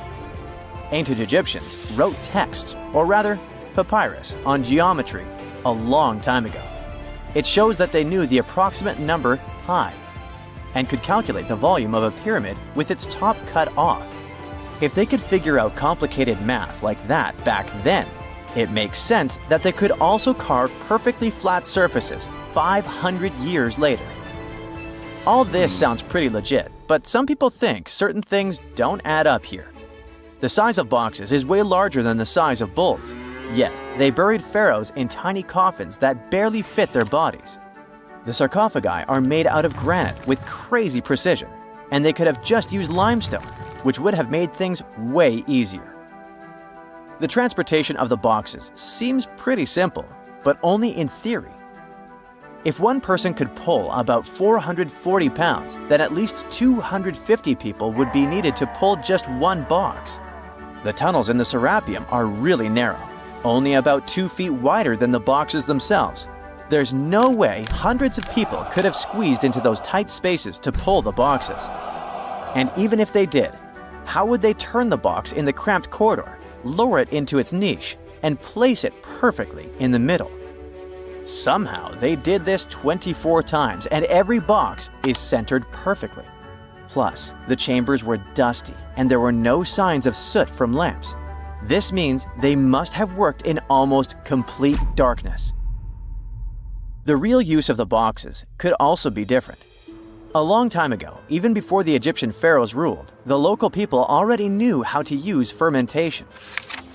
Ancient Egyptians wrote texts, or rather, papyrus, on geometry a long time ago. It shows that they knew the approximate number pi and could calculate the volume of a pyramid with its top cut off. If they could figure out complicated math like that back then, it makes sense that they could also carve perfectly flat surfaces 500 years later. All this sounds pretty legit, but some people think certain things don't add up here. The size of boxes is way larger than the size of bulls, yet they buried pharaohs in tiny coffins that barely fit their bodies. The sarcophagi are made out of granite with crazy precision, and they could have just used limestone, which would have made things way easier. The transportation of the boxes seems pretty simple, but only in theory. If one person could pull about 440 pounds, then at least 250 people would be needed to pull just one box. The tunnels in the Serapeum are really narrow, only about 2 feet wider than the boxes themselves. There's no way hundreds of people could have squeezed into those tight spaces to pull the boxes. And even if they did, how would they turn the box in the cramped corridor, lower it into its niche, and place it perfectly in the middle? Somehow, they did this 24 times, and every box is centered perfectly. Plus, the chambers were dusty, and there were no signs of soot from lamps. This means they must have worked in almost complete darkness. The real use of the boxes could also be different. A long time ago, even before the Egyptian pharaohs ruled, the local people already knew how to use fermentation.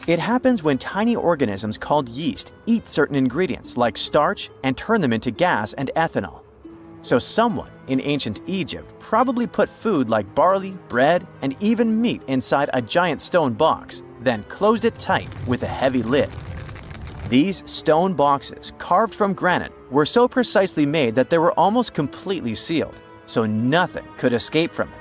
It happens when tiny organisms called yeast eat certain ingredients like starch and turn them into gas and ethanol. So someone in ancient Egypt probably put food like barley, bread, and even meat inside a giant stone box, then closed it tight with a heavy lid. These stone boxes, carved from granite, were so precisely made that they were almost completely sealed, so nothing could escape from it.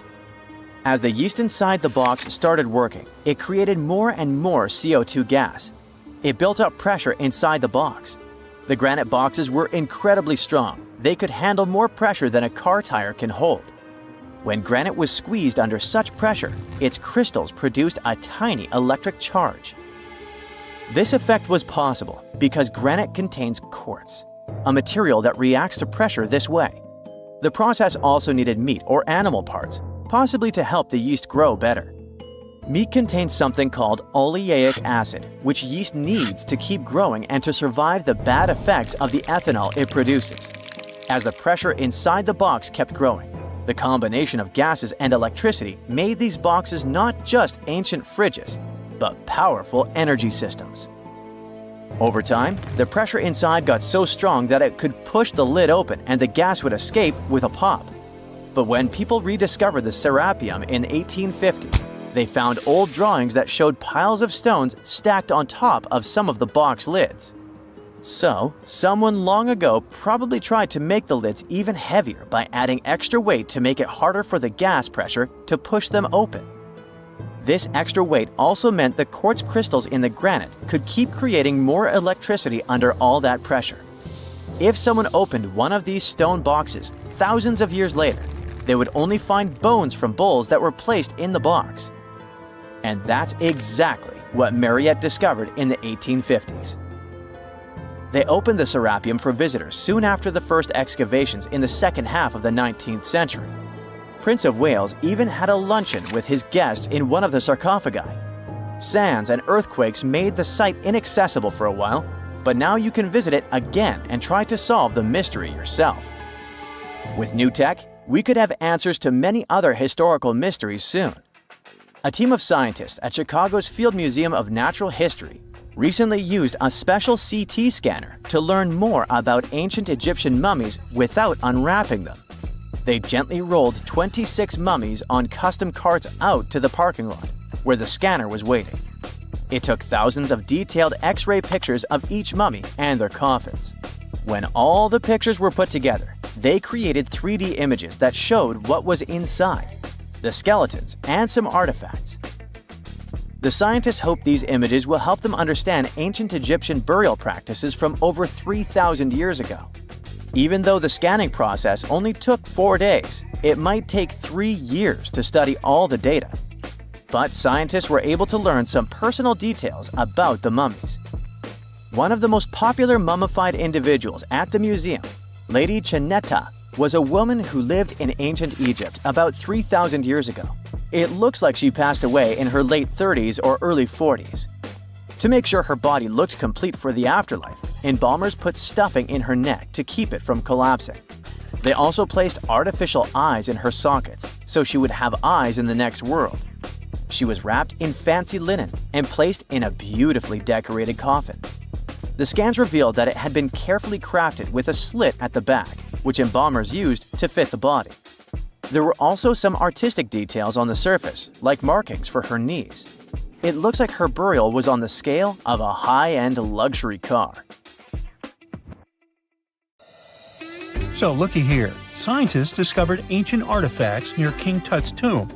As the yeast inside the box started working, it created more and more CO2 gas. It built up pressure inside the box. The granite boxes were incredibly strong. They could handle more pressure than a car tire can hold. When granite was squeezed under such pressure, its crystals produced a tiny electric charge. This effect was possible because granite contains quartz, a material that reacts to pressure this way. The process also needed meat or animal parts, possibly to help the yeast grow better. Meat contains something called oleic acid, which yeast needs to keep growing and to survive the bad effects of the ethanol it produces. As the pressure inside the box kept growing, the combination of gases and electricity made these boxes not just ancient fridges, but powerful energy systems. Over time, the pressure inside got so strong that it could push the lid open and the gas would escape with a pop. But when people rediscovered the Serapeum in 1850, they found old drawings that showed piles of stones stacked on top of some of the box lids. So, someone long ago probably tried to make the lids even heavier by adding extra weight to make it harder for the gas pressure to push them open. This extra weight also meant the quartz crystals in the granite could keep creating more electricity under all that pressure. If someone opened one of these stone boxes thousands of years later, they would only find bones from bulls that were placed in the box. And that's exactly what Mariette discovered in the 1850s. They opened the Serapeum for visitors soon after the first excavations in the second half of the 19th century. Prince of Wales even had a luncheon with his guests in one of the sarcophagi. Sands and earthquakes made the site inaccessible for a while, but now you can visit it again and try to solve the mystery yourself. With new tech, we could have answers to many other historical mysteries soon. A team of scientists at Chicago's Field Museum of Natural History recently used a special CT scanner to learn more about ancient Egyptian mummies without unwrapping them. They gently rolled 26 mummies on custom carts out to the parking lot, where the scanner was waiting. It took thousands of detailed X-ray pictures of each mummy and their coffins. When all the pictures were put together, they created 3D images that showed what was inside, the skeletons, and some artifacts. The scientists hope these images will help them understand ancient Egyptian burial practices from over 3,000 years ago. Even though the scanning process only took 4 days, it might take 3 years to study all the data. But scientists were able to learn some personal details about the mummies. One of the most popular mummified individuals at the museum, Lady Chineta, was a woman who lived in ancient Egypt about 3,000 years ago. It looks like she passed away in her late 30s or early 40s. To make sure her body looked complete for the afterlife, embalmers put stuffing in her neck to keep it from collapsing. They also placed artificial eyes in her sockets, so she would have eyes in the next world. She was wrapped in fancy linen and placed in a beautifully decorated coffin. The scans revealed that it had been carefully crafted with a slit at the back, which embalmers used to fit the body. There were also some artistic details on the surface, like markings for her knees. It looks like her burial was on the scale of a high-end luxury car. So looky here, scientists discovered ancient artifacts near King Tut's tomb.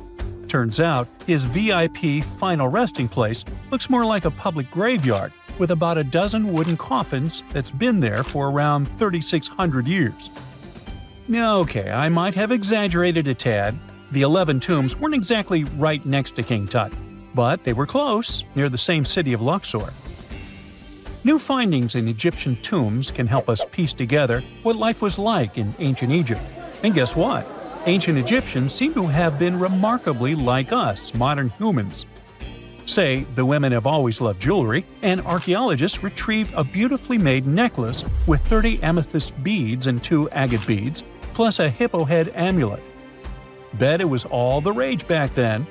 Turns out, his VIP final resting place looks more like a public graveyard with about a dozen wooden coffins that's been there for around 3,600 years. Okay, I might have exaggerated a tad. The 11 tombs weren't exactly right next to King Tut, but they were close, near the same city of Luxor. New findings in Egyptian tombs can help us piece together what life was like in ancient Egypt. And guess what? Ancient Egyptians seem to have been remarkably like us, modern humans. Say, the women have always loved jewelry, and archaeologists retrieved a beautifully made necklace with 30 amethyst beads and 2 agate beads, plus a hippo head amulet. Bet it was all the rage back then.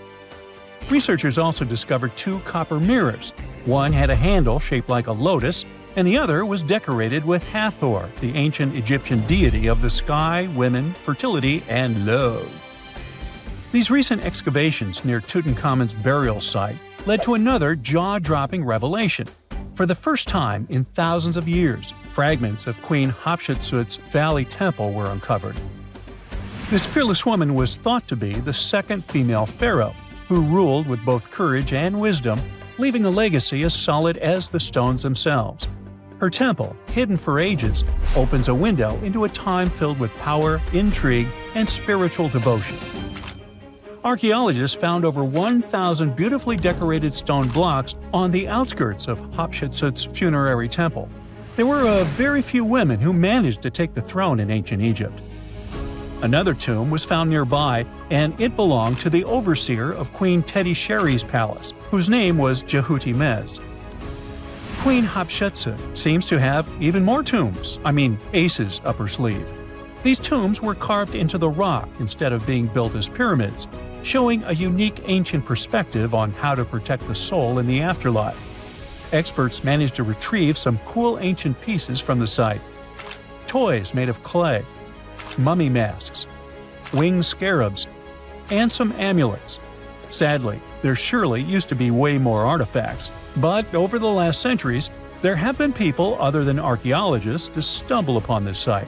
Researchers also discovered 2 copper mirrors. One had a handle shaped like a lotus, and the other was decorated with Hathor, the ancient Egyptian deity of the sky, women, fertility, and love. These recent excavations near Tutankhamun's burial site led to another jaw-dropping revelation. For the first time in thousands of years, fragments of Queen Hatshepsut's Valley Temple were uncovered. This fearless woman was thought to be the second female pharaoh, who ruled with both courage and wisdom, leaving a legacy as solid as the stones themselves. Her temple, hidden for ages, opens a window into a time filled with power, intrigue, and spiritual devotion. Archaeologists found over 1,000 beautifully decorated stone blocks on the outskirts of Hatshepsut's funerary temple. There were very few women who managed to take the throne in ancient Egypt. Another tomb was found nearby, and it belonged to the overseer of Queen Teti Sheri's palace, whose name was Jehuti-Mez. Queen Hatshepsut seems to have even more tombs, aces up her sleeve. These tombs were carved into the rock instead of being built as pyramids, showing a unique ancient perspective on how to protect the soul in the afterlife. Experts managed to retrieve some cool ancient pieces from the site. Toys made of clay, mummy masks, winged scarabs, and some amulets. Sadly, there surely used to be way more artifacts, but over the last centuries, there have been people other than archaeologists to stumble upon this site.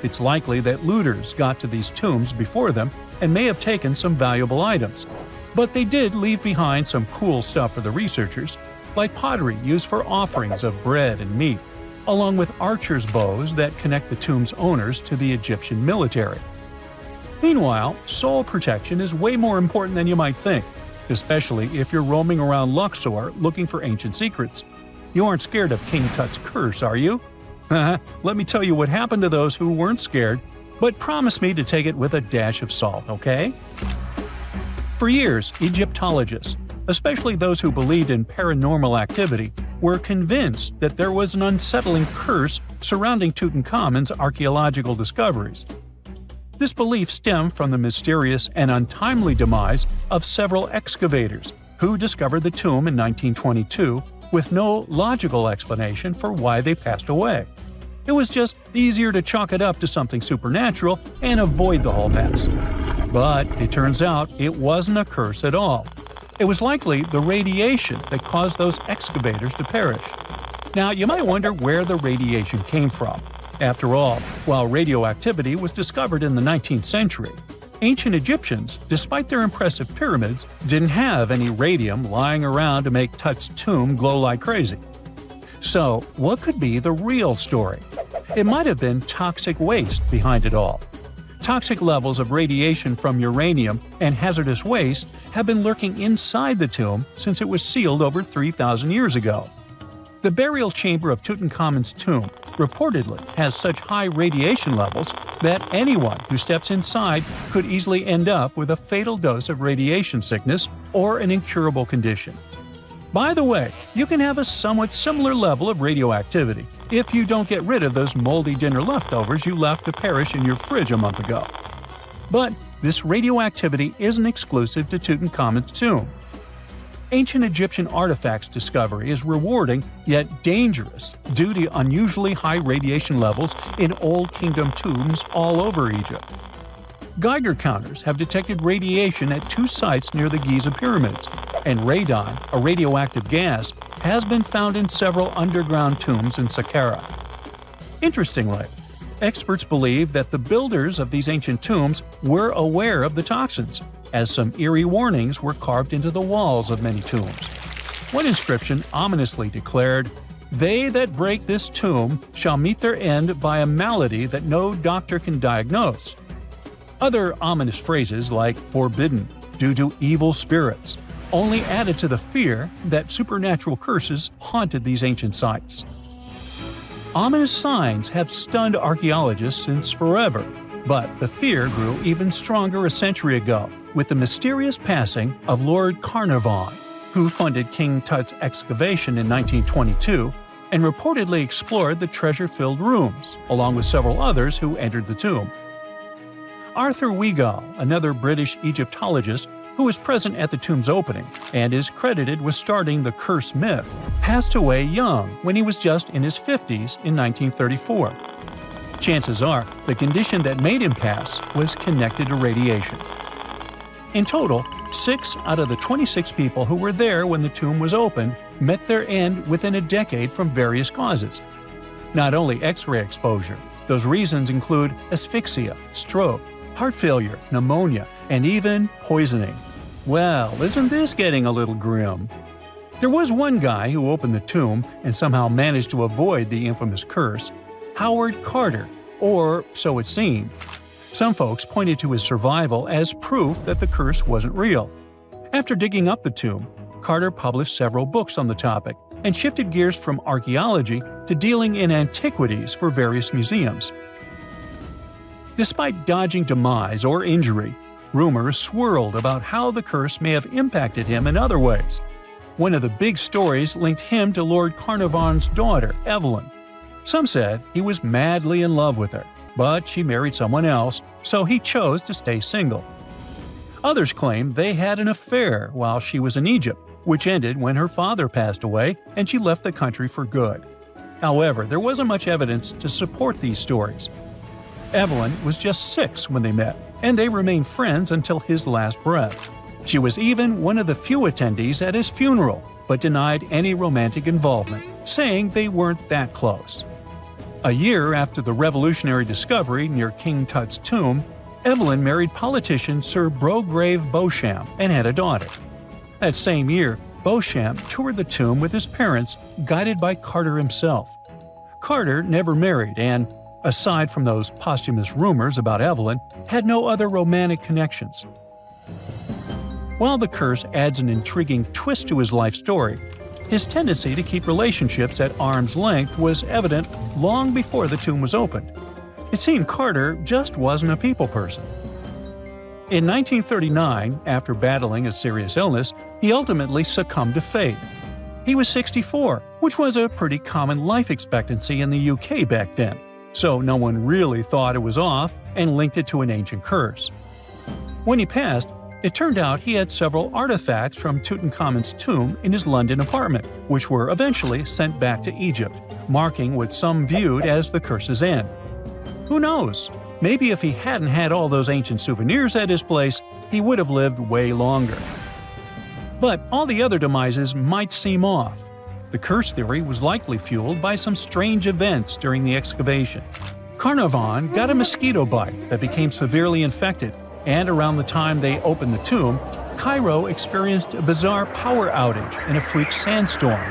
It's likely that looters got to these tombs before them and may have taken some valuable items. But they did leave behind some cool stuff for the researchers, like pottery used for offerings of bread and meat, along with archers' bows that connect the tomb's owners to the Egyptian military. Meanwhile, soul protection is way more important than you might think, especially if you're roaming around Luxor looking for ancient secrets. You aren't scared of King Tut's curse, are you? Let me tell you what happened to those who weren't scared, but promise me to take it with a dash of salt, okay? For years, Egyptologists, especially those who believed in paranormal activity, were convinced that there was an unsettling curse surrounding Tutankhamun's archaeological discoveries. This belief stemmed from the mysterious and untimely demise of several excavators who discovered the tomb in 1922 with no logical explanation for why they passed away. It was just easier to chalk it up to something supernatural and avoid the whole mess. But it turns out it wasn't a curse at all. It was likely the radiation that caused those excavators to perish. Now, you might wonder where the radiation came from. After all, while radioactivity was discovered in the 19th century, ancient Egyptians, despite their impressive pyramids, didn't have any radium lying around to make Tut's tomb glow like crazy. So, what could be the real story? It might have been toxic waste behind it all. Toxic levels of radiation from uranium and hazardous waste have been lurking inside the tomb since it was sealed over 3,000 years ago. The burial chamber of Tutankhamun's tomb reportedly has such high radiation levels that anyone who steps inside could easily end up with a fatal dose of radiation sickness or an incurable condition. By the way, you can have a somewhat similar level of radioactivity if you don't get rid of those moldy dinner leftovers you left to perish in your fridge a month ago. But this radioactivity isn't exclusive to Tutankhamun's tomb. Ancient Egyptian artifacts discovery is rewarding yet dangerous due to unusually high radiation levels in Old Kingdom tombs all over Egypt. Geiger counters have detected radiation at 2 sites near the Giza pyramids, and radon, a radioactive gas, has been found in several underground tombs in Sahara. Interestingly, experts believe that the builders of these ancient tombs were aware of the toxins, as some eerie warnings were carved into the walls of many tombs. One inscription ominously declared, "They that break this tomb shall meet their end by a malady that no doctor can diagnose." Other ominous phrases like "forbidden," "due to evil spirits," only added to the fear that supernatural curses haunted these ancient sites. Ominous signs have stunned archaeologists since forever, but the fear grew even stronger a century ago with the mysterious passing of Lord Carnarvon, who funded King Tut's excavation in 1922 and reportedly explored the treasure-filled rooms, along with several others who entered the tomb. Arthur Weigall, another British Egyptologist who was present at the tomb's opening and is credited with starting the curse myth, passed away young when he was just in his 50s in 1934. Chances are the condition that made him pass was connected to radiation. In total, 6 out of the 26 people who were there when the tomb was opened met their end within a decade from various causes. Not only X-ray exposure, those reasons include asphyxia, stroke, heart failure, pneumonia, and even poisoning. Well, isn't this getting a little grim? There was one guy who opened the tomb and somehow managed to avoid the infamous curse, Howard Carter, or so it seemed. Some folks pointed to his survival as proof that the curse wasn't real. After digging up the tomb, Carter published several books on the topic and shifted gears from archaeology to dealing in antiquities for various museums. Despite dodging demise or injury, rumors swirled about how the curse may have impacted him in other ways. One of the big stories linked him to Lord Carnarvon's daughter, Evelyn. Some said he was madly in love with her, but she married someone else, so he chose to stay single. Others claimed they had an affair while she was in Egypt, which ended when her father passed away and she left the country for good. However, there wasn't much evidence to support these stories. Evelyn was just 6 when they met, and they remained friends until his last breath. She was even one of the few attendees at his funeral, but denied any romantic involvement, saying they weren't that close. A year after the revolutionary discovery near King Tut's tomb, Evelyn married politician Sir Brograve Beauchamp and had a daughter. That same year, Beauchamp toured the tomb with his parents, guided by Carter himself. Carter never married and, aside from those posthumous rumors about Evelyn, had no other romantic connections. While the curse adds an intriguing twist to his life story, his tendency to keep relationships at arm's length was evident long before the tomb was opened. It seemed Carter just wasn't a people person. In 1939, after battling a serious illness, he ultimately succumbed to fate. He was 64, which was a pretty common life expectancy in the UK back then, so no one really thought it was off and linked it to an ancient curse. When he passed, it turned out he had several artifacts from Tutankhamun's tomb in his London apartment, which were eventually sent back to Egypt, marking what some viewed as the curse's end. Who knows? Maybe if he hadn't had all those ancient souvenirs at his place, he would have lived way longer. But all the other demises might seem off. The curse theory was likely fueled by some strange events during the excavation. Carnarvon got a mosquito bite that became severely infected, and around the time they opened the tomb, Cairo experienced a bizarre power outage and a freak sandstorm.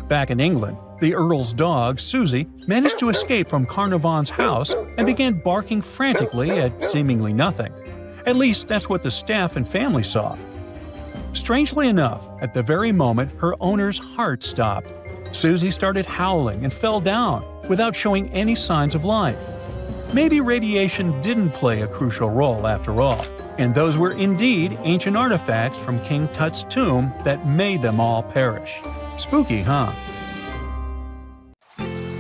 Back in England, the Earl's dog, Susie, managed to escape from Carnarvon's house and began barking frantically at seemingly nothing. At least that's what the staff and family saw. Strangely enough, at the very moment her owner's heart stopped, Susie started howling and fell down without showing any signs of life. Maybe radiation didn't play a crucial role after all, and those were indeed ancient artifacts from King Tut's tomb that made them all perish. Spooky, huh?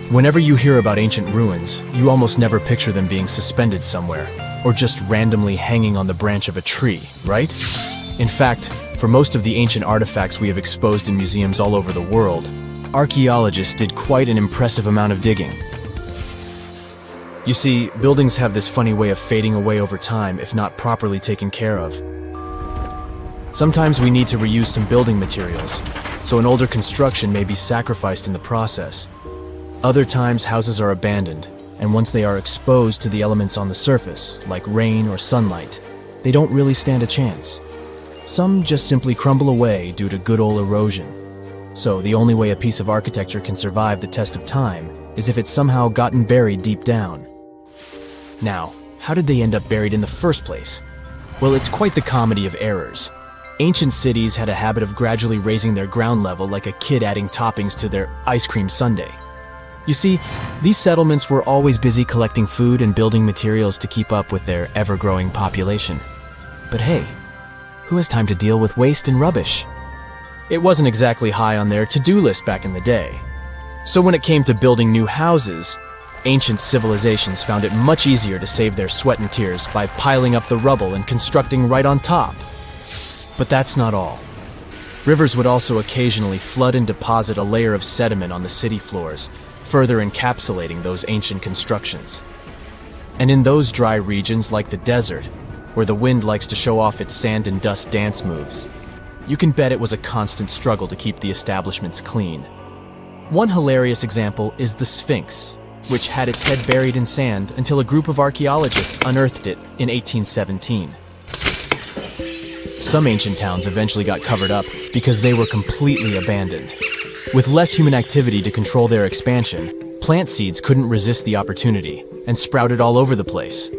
Whenever you hear about ancient ruins, you almost never picture them being suspended somewhere, or just randomly hanging on the branch of a tree, right? In fact, for most of the ancient artifacts we have exposed in museums all over the world, archaeologists did quite an impressive amount of digging. You see, buildings have this funny way of fading away over time if not properly taken care of. Sometimes we need to reuse some building materials, so an older construction may be sacrificed in the process. Other times houses are abandoned, and once they are exposed to the elements on the surface, like rain or sunlight, they don't really stand a chance. Some just simply crumble away due to good old erosion. So the only way a piece of architecture can survive the test of time is if it's somehow gotten buried deep down. Now, how did they end up buried in the first place? Well, it's quite the comedy of errors. Ancient cities had a habit of gradually raising their ground level like a kid adding toppings to their ice cream sundae. You see, these settlements were always busy collecting food and building materials to keep up with their ever-growing population. But hey, who has time to deal with waste and rubbish? It wasn't exactly high on their to-do list back in the day. So when it came to building new houses, ancient civilizations found it much easier to save their sweat and tears by piling up the rubble and constructing right on top. But that's not all. Rivers would also occasionally flood and deposit a layer of sediment on the city floors, further encapsulating those ancient constructions. And in those dry regions like the desert, where the wind likes to show off its sand and dust dance moves, you can bet it was a constant struggle to keep the establishments clean. One hilarious example is the Sphinx, which had its head buried in sand until a group of archaeologists unearthed it in 1817. Some ancient towns eventually got covered up because they were completely abandoned. With less human activity to control their expansion, plant seeds couldn't resist the opportunity and sprouted all over the place.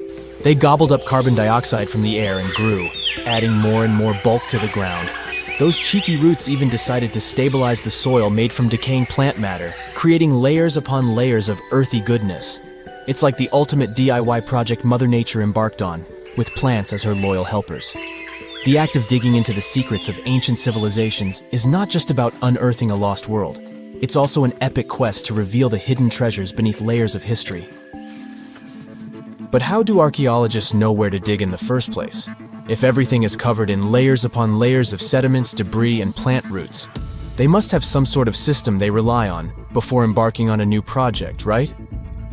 They gobbled up carbon dioxide from the air and grew, adding more and more bulk to the ground. Those cheeky roots even decided to stabilize the soil made from decaying plant matter, creating layers upon layers of earthy goodness. It's like the ultimate DIY project Mother Nature embarked on, with plants as her loyal helpers. The act of digging into the secrets of ancient civilizations is not just about unearthing a lost world. It's also an epic quest to reveal the hidden treasures beneath layers of history. But how do archaeologists know where to dig in the first place? If everything is covered in layers upon layers of sediments, debris, and plant roots, they must have some sort of system they rely on before embarking on a new project, right?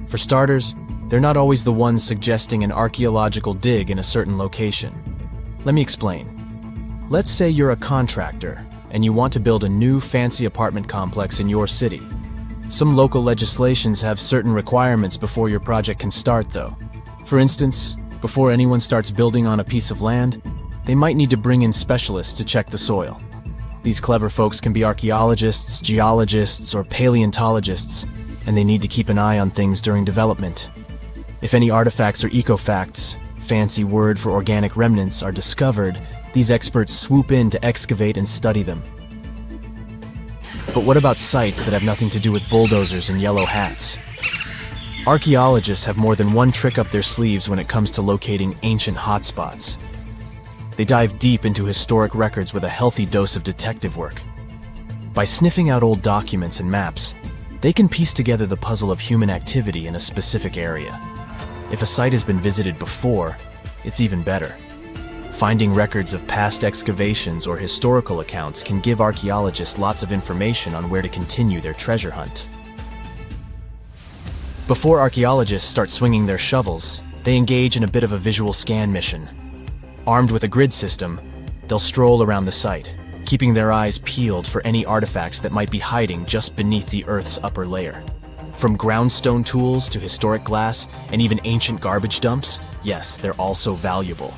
For starters, they're not always the ones suggesting an archaeological dig in a certain location. Let me explain. Let's say you're a contractor and you want to build a new fancy apartment complex in your city. Some local legislations have certain requirements before your project can start, though. For instance, Before anyone starts building on a piece of land, they might need to bring in specialists to check the soil. These clever folks can be archaeologists, geologists, or paleontologists, and they need to keep an eye on things during development. If any artifacts or ecofacts, fancy word for organic remnants, are discovered, these experts swoop in to excavate and study them. But what about sites that have nothing to do with bulldozers and yellow hats? Archaeologists have more than one trick up their sleeves when it comes to locating ancient hotspots. They dive deep into historic records with a healthy dose of detective work. By sniffing out old documents and maps, they can piece together the puzzle of human activity in a specific area. If a site has been visited before, it's even better. Finding records of past excavations or historical accounts can give archaeologists lots of information on where to continue their treasure hunt. Before archaeologists start swinging their shovels, they engage in a bit of a visual scan mission. Armed with a grid system, they'll stroll around the site, keeping their eyes peeled for any artifacts that might be hiding just beneath the Earth's upper layer. From groundstone tools to historic glass and even ancient garbage dumps, yes, they're also valuable.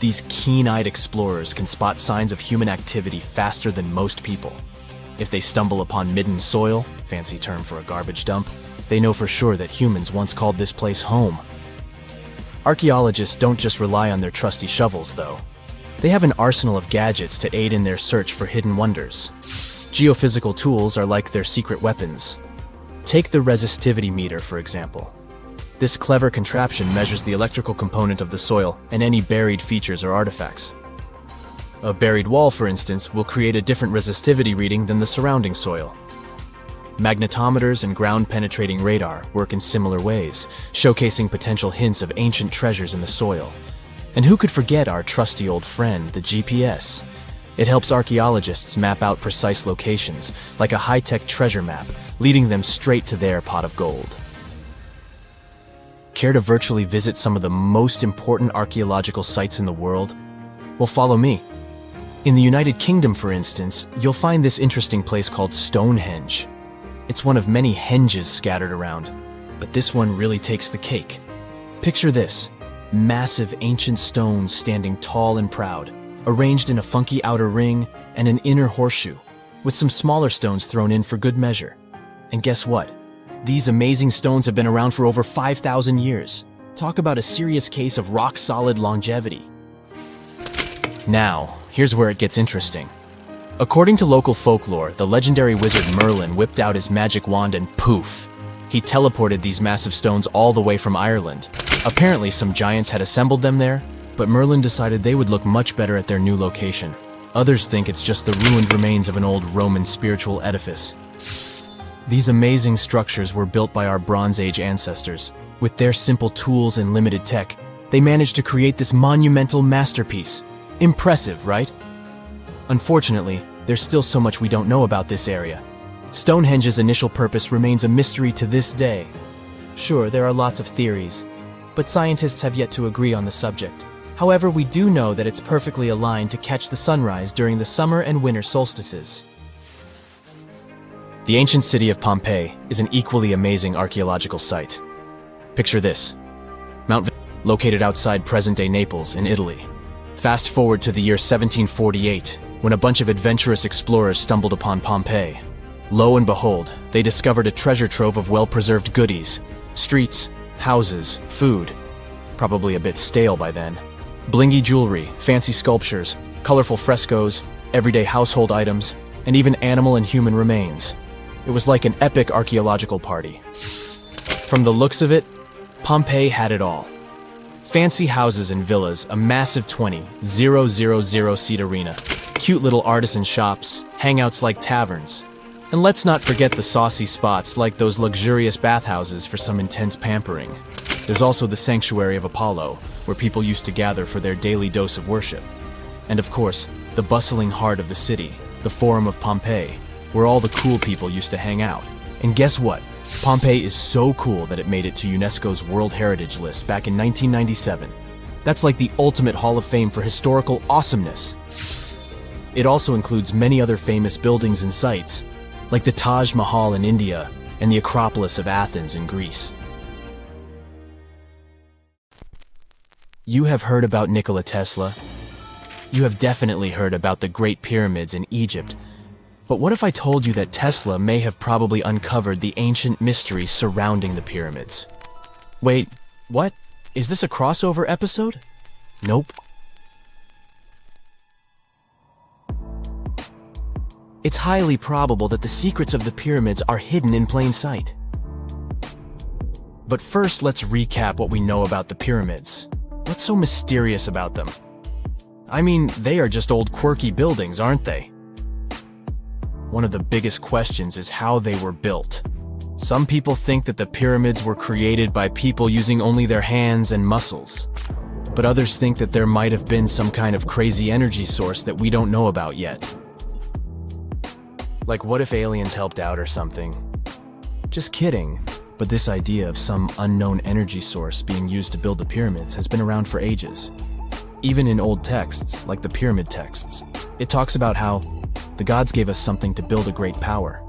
These keen-eyed explorers can spot signs of human activity faster than most people. If they stumble upon midden soil, fancy term for a garbage dump, they know for sure that humans once called this place home. Archaeologists don't just rely on their trusty shovels, though. They have an arsenal of gadgets to aid in their search for hidden wonders. Geophysical tools are like their secret weapons. Take the resistivity meter, for example. This clever contraption measures the electrical component of the soil and any buried features or artifacts. A buried wall, for instance, will create a different resistivity reading than the surrounding soil. Magnetometers and ground-penetrating radar work in similar ways, showcasing potential hints of ancient treasures in the soil. And who could forget our trusty old friend, the GPS? It helps archaeologists map out precise locations, like a high-tech treasure map, leading them straight to their pot of gold. Care to virtually visit some of the most important archaeological sites in the world? Well, follow me. In the United Kingdom, for instance, you'll find this interesting place called Stonehenge. It's one of many henges scattered around, but this one really takes the cake. Picture this: massive ancient stones standing tall and proud, arranged in a funky outer ring and an inner horseshoe, with some smaller stones thrown in for good measure. And guess what? These amazing stones have been around for over 5,000 years. Talk about a serious case of rock-solid longevity. Now, here's where it gets interesting. According to local folklore, the legendary wizard Merlin whipped out his magic wand and poof! He teleported these massive stones all the way from Ireland. Apparently, some giants had assembled them there, but Merlin decided they would look much better at their new location. Others think it's just the ruined remains of an old Roman spiritual edifice. These amazing structures were built by our Bronze Age ancestors. With their simple tools and limited tech, they managed to create this monumental masterpiece. Impressive, right? Unfortunately, there's still so much we don't know about this area. Stonehenge's initial purpose remains a mystery to this day. Sure, there are lots of theories, but scientists have yet to agree on the subject. However, we do know that it's perfectly aligned to catch the sunrise during the summer and winter solstices. The ancient city of Pompeii is an equally amazing archaeological site. Picture this: Mount located outside present-day Naples in Italy. Fast forward to the year 1748, when a bunch of adventurous explorers stumbled upon Pompeii. Lo and behold, they discovered a treasure trove of well-preserved goodies: streets, houses, food. Probably a bit stale by then. Blingy jewelry, fancy sculptures, colorful frescoes, everyday household items, and even animal and human remains. It was like an epic archaeological party. From the looks of it, Pompeii had it all. Fancy houses and villas, a massive 20,000-seat arena, cute little artisan shops, hangouts like taverns. And let's not forget the saucy spots like those luxurious bathhouses for some intense pampering. There's also the sanctuary of Apollo, where people used to gather for their daily dose of worship. And of course, the bustling heart of the city, the Forum of Pompeii, where all the cool people used to hang out. And guess what? Pompeii is so cool that it made it to UNESCO's World Heritage List back in 1997. That's like the ultimate Hall of Fame for historical awesomeness. It also includes many other famous buildings and sites, like the Taj Mahal in India and the Acropolis of Athens in Greece. You have heard about Nikola Tesla. You have definitely heard about the Great Pyramids in Egypt. But what if I told you that Tesla may have probably uncovered the ancient mysteries surrounding the pyramids? Wait, what? Is this a crossover episode? Nope. It's highly probable that the secrets of the pyramids are hidden in plain sight. But first, let's recap what we know about the pyramids. What's so mysterious about them? I mean, they are just old quirky buildings, aren't they? One of the biggest questions is how they were built. Some people think that the pyramids were created by people using only their hands and muscles. But others think that there might have been some kind of crazy energy source that we don't know about yet. Like, what if aliens helped out or something? Just kidding. But this idea of some unknown energy source being used to build the pyramids has been around for ages. Even in old texts, like the pyramid texts, it talks about how the gods gave us something to build a great power.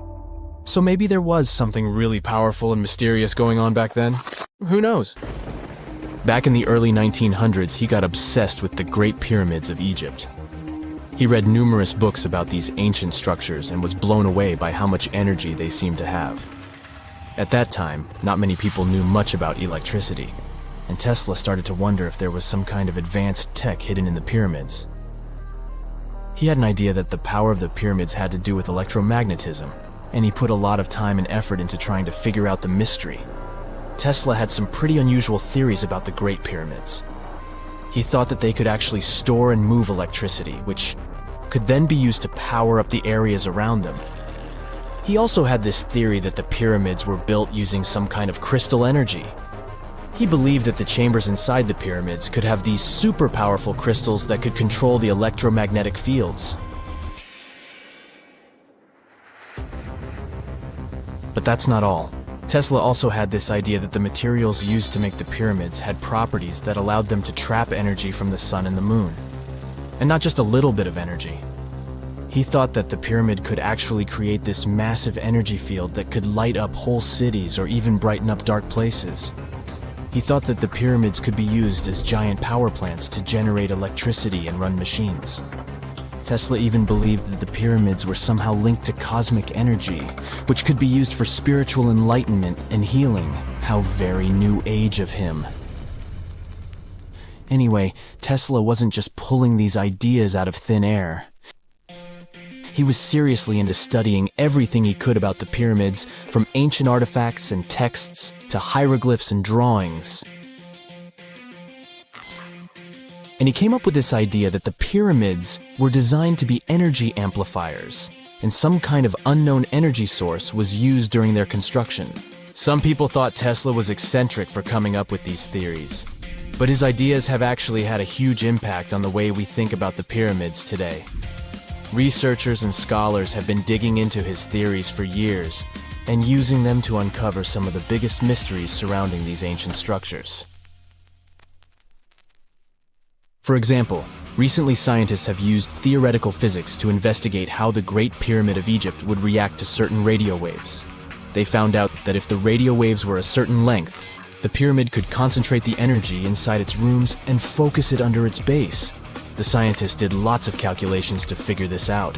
So maybe there was something really powerful and mysterious going on back then? Who knows? Back in the early 1900s, he got obsessed with the Great Pyramids of Egypt. He read numerous books about these ancient structures and was blown away by how much energy they seemed to have. At that time, not many people knew much about electricity, and Tesla started to wonder if there was some kind of advanced tech hidden in the pyramids. He had an idea that the power of the pyramids had to do with electromagnetism, and he put a lot of time and effort into trying to figure out the mystery. Tesla had some pretty unusual theories about the Great Pyramids. He thought that they could actually store and move electricity, which could then be used to power up the areas around them. He also had this theory that the pyramids were built using some kind of crystal energy. He believed that the chambers inside the pyramids could have these super powerful crystals that could control the electromagnetic fields. But that's not all. Tesla also had this idea that the materials used to make the pyramids had properties that allowed them to trap energy from the sun and the moon. And not just a little bit of energy. He thought that the pyramid could actually create this massive energy field that could light up whole cities or even brighten up dark places. He thought that the pyramids could be used as giant power plants to generate electricity and run machines. Tesla even believed that the pyramids were somehow linked to cosmic energy, which could be used for spiritual enlightenment and healing. How very new age of him. Anyway, Tesla wasn't just pulling these ideas out of thin air. He was seriously into studying everything he could about the pyramids, from ancient artifacts and texts to hieroglyphs and drawings. And he came up with this idea that the pyramids were designed to be energy amplifiers, and some kind of unknown energy source was used during their construction. Some people thought Tesla was eccentric for coming up with these theories, but his ideas have actually had a huge impact on the way we think about the pyramids today. Researchers and scholars have been digging into his theories for years and using them to uncover some of the biggest mysteries surrounding these ancient structures. For example, recently scientists have used theoretical physics to investigate how the Great Pyramid of Egypt would react to certain radio waves. They found out that if the radio waves were a certain length, the pyramid could concentrate the energy inside its rooms and focus it under its base. The scientists did lots of calculations to figure this out.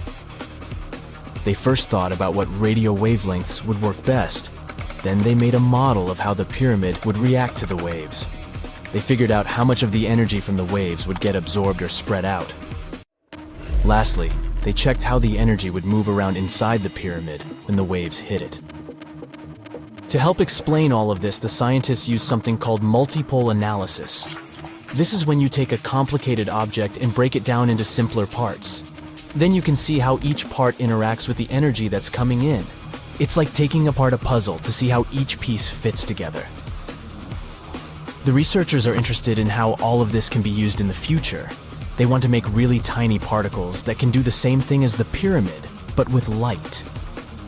They first thought about what radio wavelengths would work best. Then they made a model of how the pyramid would react to the waves. They figured out how much of the energy from the waves would get absorbed or spread out. Lastly, they checked how the energy would move around inside the pyramid when the waves hit it. To help explain all of this, the scientists used something called multipole analysis. This is when you take a complicated object and break it down into simpler parts. Then you can see how each part interacts with the energy that's coming in. It's like taking apart a puzzle to see how each piece fits together. The researchers are interested in how all of this can be used in the future. They want to make really tiny particles that can do the same thing as the pyramid, but with light.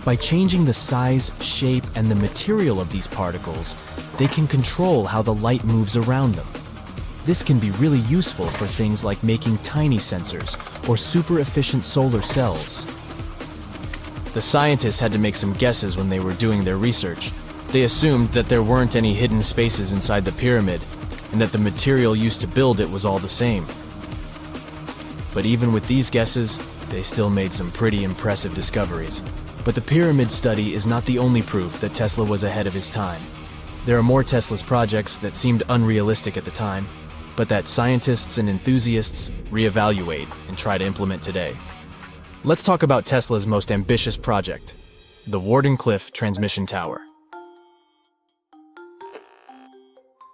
By changing the size, shape, and the material of these particles, they can control how the light moves around them. This can be really useful for things like making tiny sensors or super efficient solar cells. The scientists had to make some guesses when they were doing their research. They assumed that there weren't any hidden spaces inside the pyramid, and that the material used to build it was all the same. But even with these guesses, they still made some pretty impressive discoveries. But the pyramid study is not the only proof that Tesla was ahead of his time. There are more Tesla's projects that seemed unrealistic at the time, but that scientists and enthusiasts reevaluate and try to implement today. Let's talk about Tesla's most ambitious project, the Wardenclyffe Transmission Tower.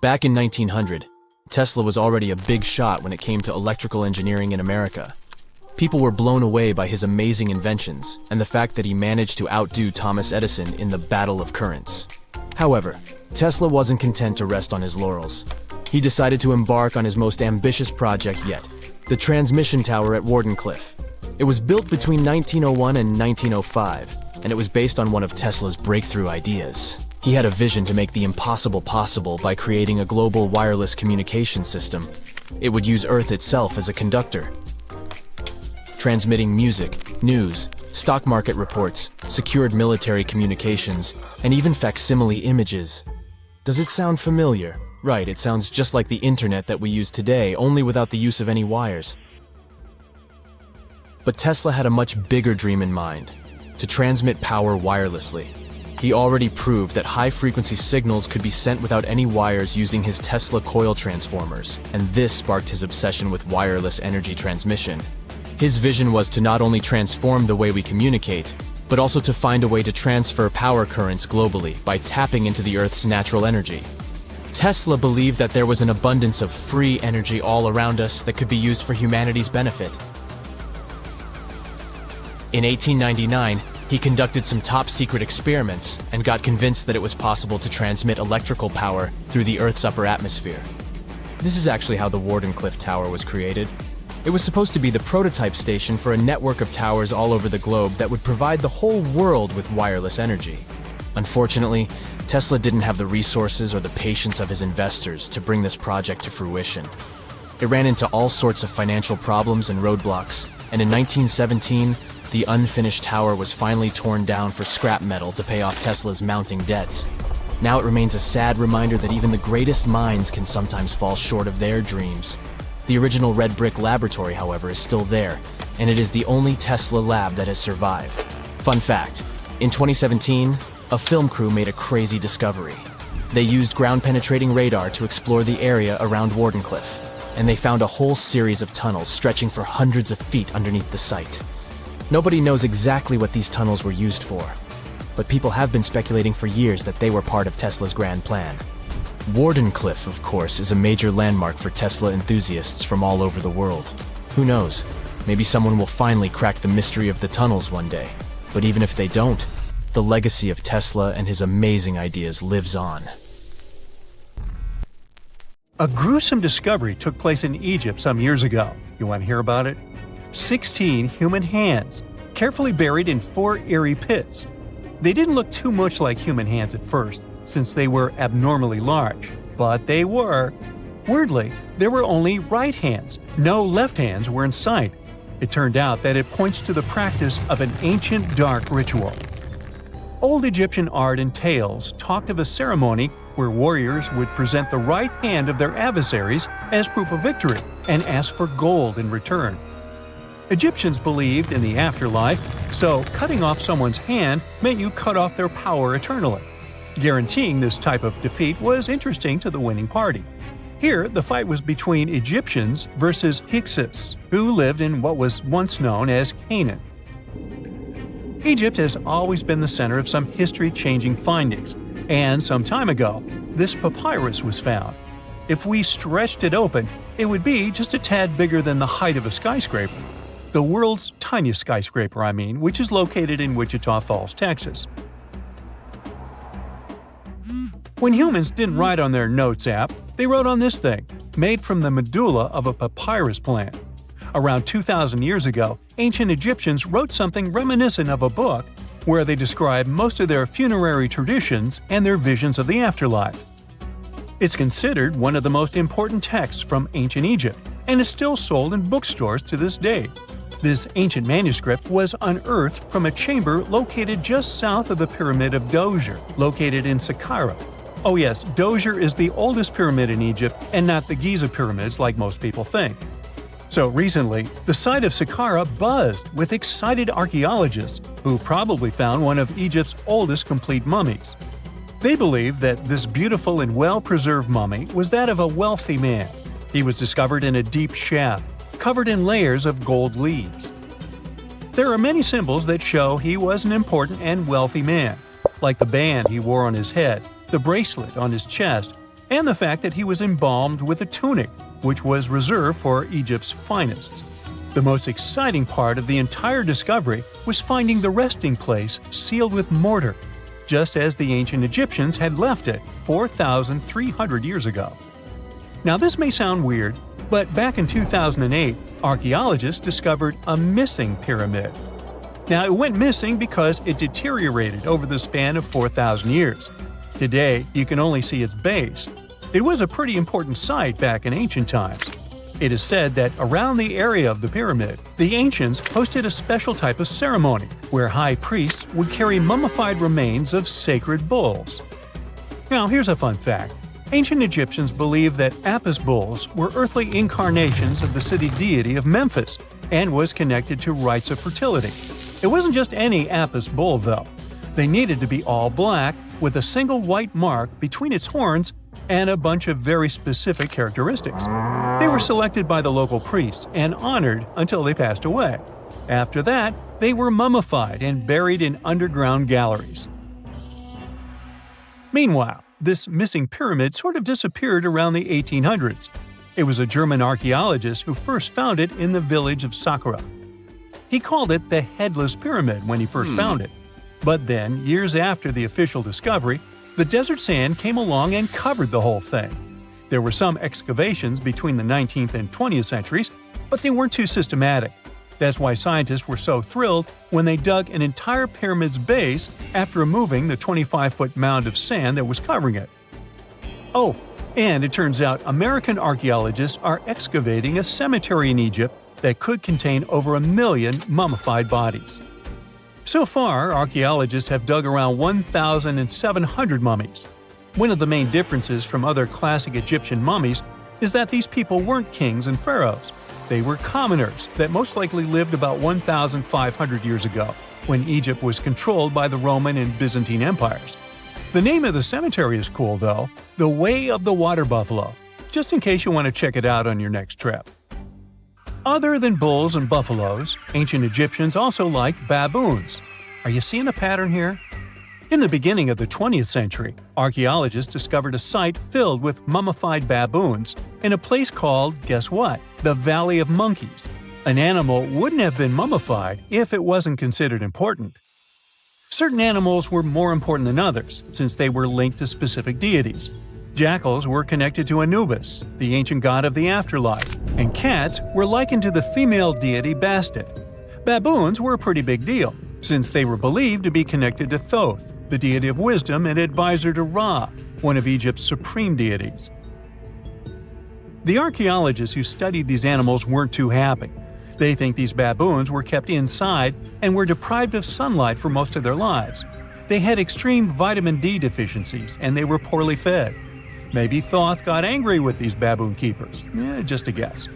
Back in 1900, Tesla was already a big shot when it came to electrical engineering in America. People were blown away by his amazing inventions and the fact that he managed to outdo Thomas Edison in the battle of currents. However, Tesla wasn't content to rest on his laurels. He decided to embark on his most ambitious project yet, the transmission tower at Wardenclyffe. It was built between 1901 and 1905, and it was based on one of Tesla's breakthrough ideas. He had a vision to make the impossible possible by creating a global wireless communication system. It would use Earth itself as a conductor, transmitting music, news, stock market reports, secured military communications, and even facsimile images. Does it sound familiar? Right, it sounds just like the internet that we use today, only without the use of any wires. But Tesla had a much bigger dream in mind: to transmit power wirelessly. He already proved that high-frequency signals could be sent without any wires using his Tesla coil transformers, and this sparked his obsession with wireless energy transmission. His vision was to not only transform the way we communicate, but also to find a way to transfer power currents globally by tapping into the Earth's natural energy. Tesla believed that there was an abundance of free energy all around us that could be used for humanity's benefit. In 1899, he conducted some top-secret experiments and got convinced that it was possible to transmit electrical power through the Earth's upper atmosphere. This is actually how the Wardenclyffe Tower was created. It was supposed to be the prototype station for a network of towers all over the globe that would provide the whole world with wireless energy. Unfortunately, Tesla didn't have the resources or the patience of his investors to bring this project to fruition. It ran into all sorts of financial problems and roadblocks, and in 1917, the unfinished tower was finally torn down for scrap metal to pay off Tesla's mounting debts. Now it remains a sad reminder that even the greatest minds can sometimes fall short of their dreams. The original red brick laboratory, however, is still there, and it is the only Tesla lab that has survived. Fun fact, in 2017, a film crew made a crazy discovery. They used ground-penetrating radar to explore the area around Wardenclyffe, and they found a whole series of tunnels stretching for hundreds of feet underneath the site. Nobody knows exactly what these tunnels were used for, but people have been speculating for years that they were part of Tesla's grand plan. Wardenclyffe, of course, is a major landmark for Tesla enthusiasts from all over the world. Who knows? Maybe someone will finally crack the mystery of the tunnels one day. But even if they don't, the legacy of Tesla and his amazing ideas lives on. A gruesome discovery took place in Egypt some years ago. You want to hear about it? 16 human hands, carefully buried in 4 eerie pits. They didn't look too much like human hands at first, since they were abnormally large, but they were. Weirdly, there were only right hands. No left hands were in sight. It turned out that it points to the practice of an ancient dark ritual. Old Egyptian art and tales talked of a ceremony where warriors would present the right hand of their adversaries as proof of victory and ask for gold in return. Egyptians believed in the afterlife, so cutting off someone's hand meant you cut off their power eternally. Guaranteeing this type of defeat was interesting to the winning party. Here, the fight was between Egyptians versus Hyksos, who lived in what was once known as Canaan. Egypt has always been the center of some history-changing findings, and some time ago, this papyrus was found. If we stretched it open, it would be just a tad bigger than the height of a skyscraper. The world's tiniest skyscraper, which is located in Wichita Falls, Texas. When humans didn't write on their notes app, they wrote on this thing, made from the medulla of a papyrus plant. Around 2,000 years ago, ancient Egyptians wrote something reminiscent of a book where they describe most of their funerary traditions and their visions of the afterlife. It's considered one of the most important texts from ancient Egypt and is still sold in bookstores to this day. This ancient manuscript was unearthed from a chamber located just south of the Pyramid of Djoser, located in Saqqara. Oh yes, Djoser is the oldest pyramid in Egypt and not the Giza pyramids like most people think. So recently, the site of Sahara buzzed with excited archaeologists who probably found one of Egypt's oldest complete mummies. They believe that this beautiful and well-preserved mummy was that of a wealthy man. He was discovered in a deep shaft, covered in layers of gold leaves. There are many symbols that show he was an important and wealthy man, like the band he wore on his head, the bracelet on his chest, and the fact that he was embalmed with a tunic, which was reserved for Egypt's finest. The most exciting part of the entire discovery was finding the resting place sealed with mortar, just as the ancient Egyptians had left it 4,300 years ago. Now this may sound weird, but back in 2008, archaeologists discovered a missing pyramid. Now it went missing because it deteriorated over the span of 4,000 years. Today, you can only see its base. It was a pretty important site back in ancient times. It is said that around the area of the pyramid, the ancients hosted a special type of ceremony where high priests would carry mummified remains of sacred bulls. Now, here's a fun fact. Ancient Egyptians believed that Apis bulls were earthly incarnations of the city deity of Memphis and was connected to rites of fertility. It wasn't just any Apis bull, though. They needed to be all black with a single white mark between its horns and a bunch of very specific characteristics. They were selected by the local priests and honored until they passed away. After that, they were mummified and buried in underground galleries. Meanwhile, this missing pyramid sort of disappeared around the 1800s. It was a German archaeologist who first found it in the village of Sahara. He called it the Headless Pyramid when he first found it. But then, years after the official discovery, the desert sand came along and covered the whole thing. There were some excavations between the 19th and 20th centuries, but they weren't too systematic. That's why scientists were so thrilled when they dug an entire pyramid's base after removing the 25-foot mound of sand that was covering it. Oh, and it turns out American archaeologists are excavating a cemetery in Egypt that could contain over 1 million mummified bodies. So far, archaeologists have dug around 1,700 mummies. One of the main differences from other classic Egyptian mummies is that these people weren't kings and pharaohs. They were commoners that most likely lived about 1,500 years ago, when Egypt was controlled by the Roman and Byzantine empires. The name of the cemetery is cool, though, the Way of the Water Buffalo, just in case you want to check it out on your next trip. Other than bulls and buffaloes, ancient Egyptians also liked baboons. Are you seeing a pattern here? In the beginning of the 20th century, archaeologists discovered a site filled with mummified baboons in a place called, guess what? The Valley of Monkeys. An animal wouldn't have been mummified if it wasn't considered important. Certain animals were more important than others, since they were linked to specific deities. Jackals were connected to Anubis, the ancient god of the afterlife, and cats were likened to the female deity Bastet. Baboons were a pretty big deal, since they were believed to be connected to Thoth, the deity of wisdom and advisor to Ra, one of Egypt's supreme deities. The archaeologists who studied these animals weren't too happy. They think these baboons were kept inside and were deprived of sunlight for most of their lives. They had extreme vitamin D deficiencies and they were poorly fed. Maybe Thoth got angry with these baboon keepers. Just a guess.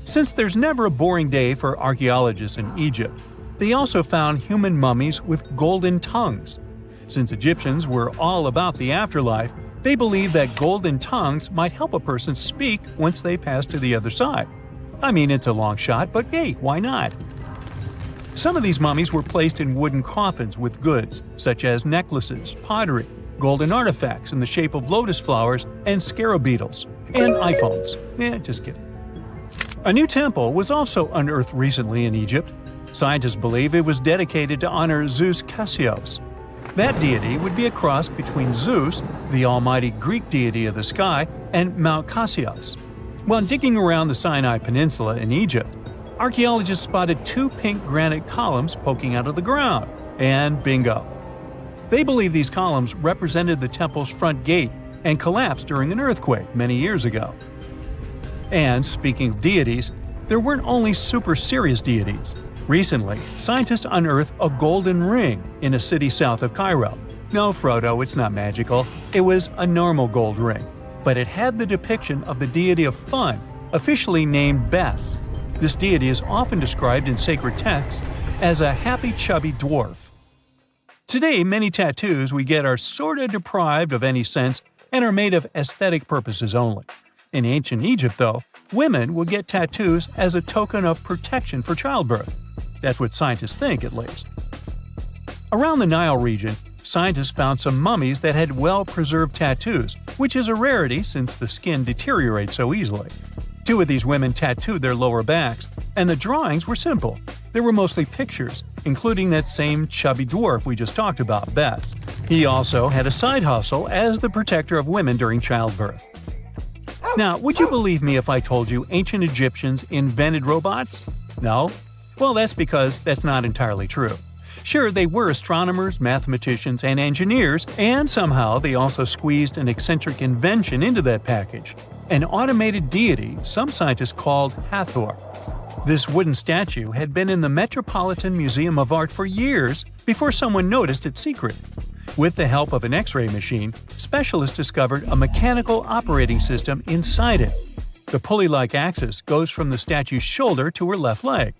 Since there's never a boring day for archaeologists in Egypt, they also found human mummies with golden tongues. Since Egyptians were all about the afterlife, they believed that golden tongues might help a person speak once they pass to the other side. I mean, it's a long shot, but hey, why not? Some of these mummies were placed in wooden coffins with goods, such as necklaces, pottery, golden artifacts in the shape of lotus flowers and scarab beetles, and iPhones. Just kidding. A new temple was also unearthed recently in Egypt. Scientists believe it was dedicated to honor Zeus Cassios. That deity would be a cross between Zeus, the almighty Greek deity of the sky, and Mount Cassios. While digging around the Sinai Peninsula in Egypt, archaeologists spotted 2 pink granite columns poking out of the ground, and bingo. They believe these columns represented the temple's front gate and collapsed during an earthquake many years ago. And speaking of deities, there weren't only super serious deities. Recently, scientists unearthed a golden ring in a city south of Cairo. No, Frodo, it's not magical. It was a normal gold ring, but it had the depiction of the deity of fun, officially named Bes. This deity is often described in sacred texts as a happy, chubby dwarf. Today, many tattoos we get are sorta deprived of any sense and are made of aesthetic purposes only. In ancient Egypt, though, women would get tattoos as a token of protection for childbirth. That's what scientists think, at least. Around the Nile region, scientists found some mummies that had well-preserved tattoos, which is a rarity since the skin deteriorates so easily. 2 of these women tattooed their lower backs, and the drawings were simple. They were mostly pictures, including that same chubby dwarf we just talked about, Bes. He also had a side hustle as the protector of women during childbirth. Now, would you believe me if I told you ancient Egyptians invented robots? No? Well, that's because that's not entirely true. Sure, they were astronomers, mathematicians, and engineers, and somehow they also squeezed an eccentric invention into that package: an automated deity some scientists called Hathor. This wooden statue had been in the Metropolitan Museum of Art for years before someone noticed its secret. With the help of an X-ray machine, specialists discovered a mechanical operating system inside it. The pulley-like axis goes from the statue's shoulder to her left leg.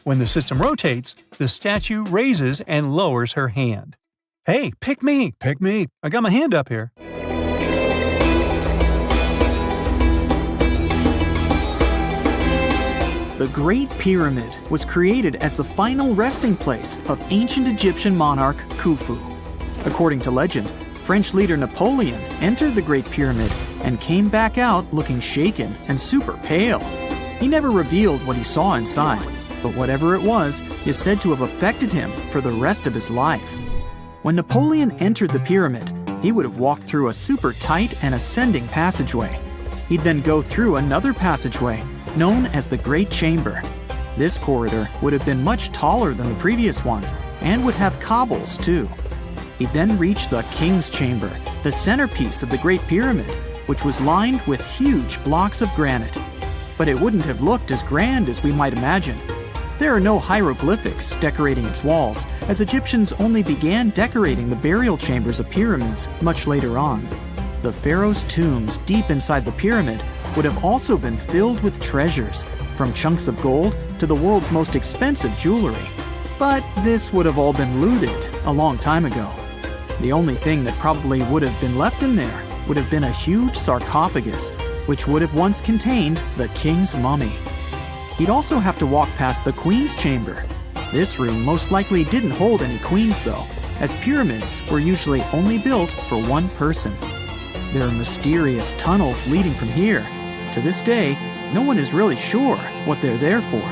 When the system rotates, the statue raises and lowers her hand. Hey, pick me! Pick me! I got my hand up here. The Great Pyramid was created as the final resting place of ancient Egyptian monarch Khufu. According to legend, French leader Napoleon entered the Great Pyramid and came back out looking shaken and super pale. He never revealed what he saw inside, but whatever it was is said to have affected him for the rest of his life. When Napoleon entered the pyramid, he would have walked through a super tight and ascending passageway. He'd then go through another passageway, known as the Great Chamber. This corridor would have been much taller than the previous one, and would have cobbles too. He'd then reach the King's Chamber, the centerpiece of the Great Pyramid, which was lined with huge blocks of granite. But it wouldn't have looked as grand as we might imagine. There are no hieroglyphics decorating its walls, as Egyptians only began decorating the burial chambers of pyramids much later on. The pharaoh's tombs deep inside the pyramid would have also been filled with treasures, from chunks of gold to the world's most expensive jewelry. But this would have all been looted a long time ago. The only thing that probably would have been left in there would have been a huge sarcophagus, which would have once contained the king's mummy. He'd also have to walk past the Queen's Chamber. This room most likely didn't hold any queens though, as pyramids were usually only built for one person. There are mysterious tunnels leading from here. To this day, no one is really sure what they're there for.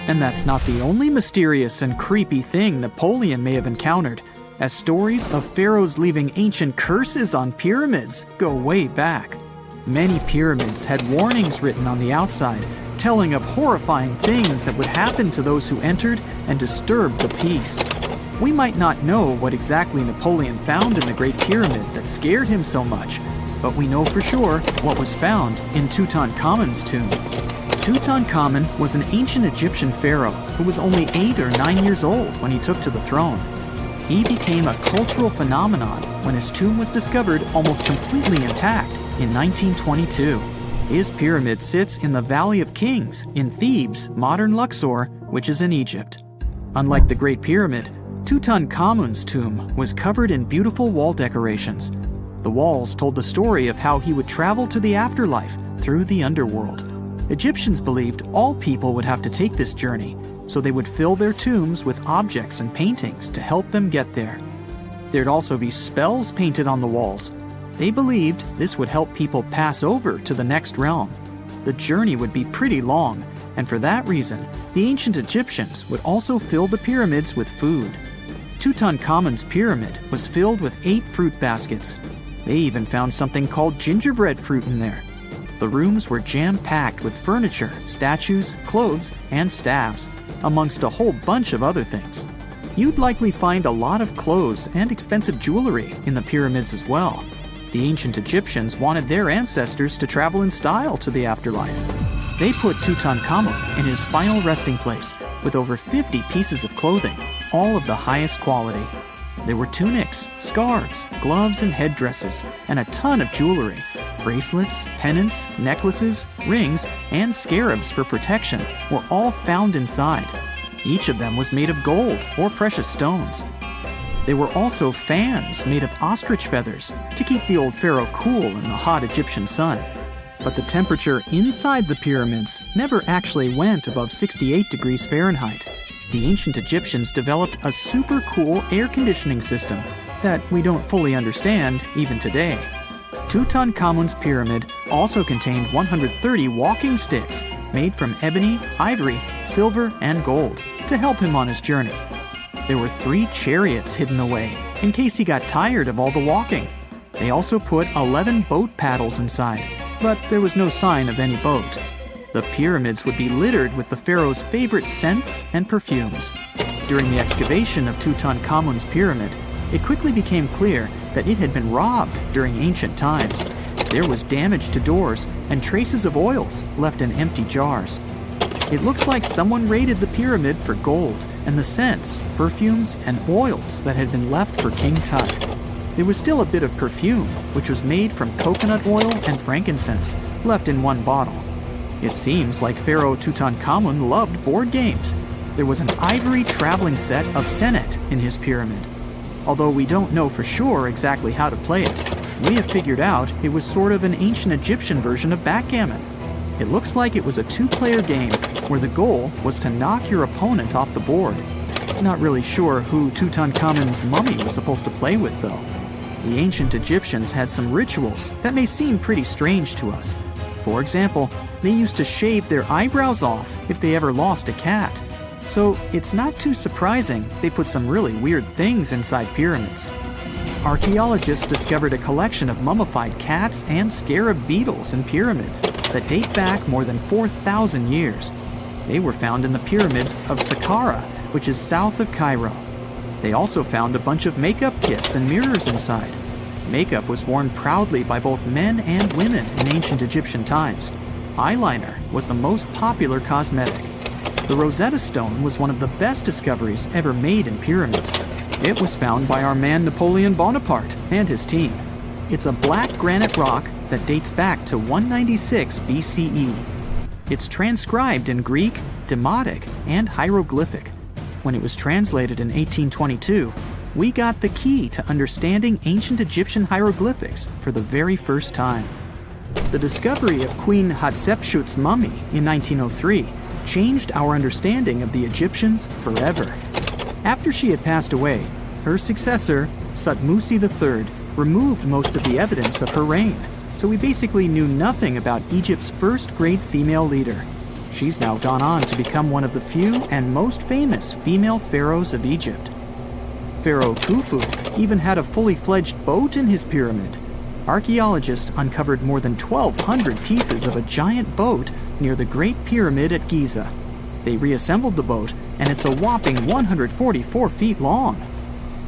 And that's not the only mysterious and creepy thing Napoleon may have encountered, as stories of pharaohs leaving ancient curses on pyramids go way back. Many pyramids had warnings written on the outside, telling of horrifying things that would happen to those who entered and disturbed the peace. We might not know what exactly Napoleon found in the Great Pyramid that scared him so much, but we know for sure what was found in Tutankhamun's tomb. Tutankhamun was an ancient Egyptian pharaoh who was only 8 or 9 years old when he took to the throne. He became a cultural phenomenon when his tomb was discovered almost completely intact in 1922. His pyramid sits in the Valley of Kings in Thebes, modern Luxor, which is in Egypt. Unlike the Great Pyramid, Tutankhamun's tomb was covered in beautiful wall decorations. The walls told the story of how he would travel to the afterlife through the underworld. Egyptians believed all people would have to take this journey, so they would fill their tombs with objects and paintings to help them get there. There'd also be spells painted on the walls. They believed this would help people pass over to the next realm. The journey would be pretty long, and for that reason, the ancient Egyptians would also fill the pyramids with food. Tutankhamun's pyramid was filled with 8 fruit baskets. They even found something called gingerbread fruit in there. The rooms were jam-packed with furniture, statues, clothes, and staffs, amongst a whole bunch of other things. You'd likely find a lot of clothes and expensive jewelry in the pyramids as well. The ancient Egyptians wanted their ancestors to travel in style to the afterlife. They put Tutankhamun in his final resting place with over 50 pieces of clothing, all of the highest quality. There were tunics, scarves, gloves, and headdresses, and a ton of jewelry. Bracelets, pendants, necklaces, rings, and scarabs for protection were all found inside. Each of them was made of gold or precious stones. There were also fans made of ostrich feathers to keep the old pharaoh cool in the hot Egyptian sun. But the temperature inside the pyramids never actually went above 68 degrees Fahrenheit. The ancient Egyptians developed a super cool air conditioning system that we don't fully understand even today. Tutankhamun's pyramid also contained 130 walking sticks made from ebony, ivory, silver, and gold to help him on his journey. There were 3 chariots hidden away in case he got tired of all the walking. They also put 11 boat paddles inside, but there was no sign of any boat. The pyramids would be littered with the pharaoh's favorite scents and perfumes. During the excavation of Tutankhamun's pyramid, it quickly became clear that it had been robbed during ancient times. There was damage to doors and traces of oils left in empty jars. It looks like someone raided the pyramid for gold and the scents, perfumes, and oils that had been left for King Tut. There was still a bit of perfume, which was made from coconut oil and frankincense, left in one bottle. It seems like Pharaoh Tutankhamun loved board games. There was an ivory traveling set of senet in his pyramid. Although we don't know for sure exactly how to play it, we have figured out it was sort of an ancient Egyptian version of backgammon. It looks like it was a 2-player game where the goal was to knock your opponent off the board. Not really sure who Tutankhamun's mummy was supposed to play with, though. The ancient Egyptians had some rituals that may seem pretty strange to us. For example, they used to shave their eyebrows off if they ever lost a cat. So it's not too surprising they put some really weird things inside pyramids. Archaeologists discovered a collection of mummified cats and scarab beetles in pyramids that date back more than 4,000 years. They were found in the pyramids of Sahara, which is south of Cairo. They also found a bunch of makeup kits and mirrors inside. Makeup was worn proudly by both men and women in ancient Egyptian times. Eyeliner was the most popular cosmetic. The Rosetta Stone was one of the best discoveries ever made in pyramids. It was found by our man Napoleon Bonaparte and his team. It's a black granite rock that dates back to 196 BCE. It's transcribed in Greek, Demotic, and hieroglyphic. When it was translated in 1822, we got the key to understanding ancient Egyptian hieroglyphics for the very first time. The discovery of Queen Hatshepsut's mummy in 1903 changed our understanding of the Egyptians forever. After she had passed away, her successor, Thutmose III, removed most of the evidence of her reign, so we basically knew nothing about Egypt's first great female leader. She's now gone on to become one of the few and most famous female pharaohs of Egypt. Pharaoh Khufu even had a fully fledged boat in his pyramid. Archaeologists uncovered more than 1,200 pieces of a giant boat near the Great Pyramid at Giza. They reassembled the boat, and it's a whopping 144 feet long.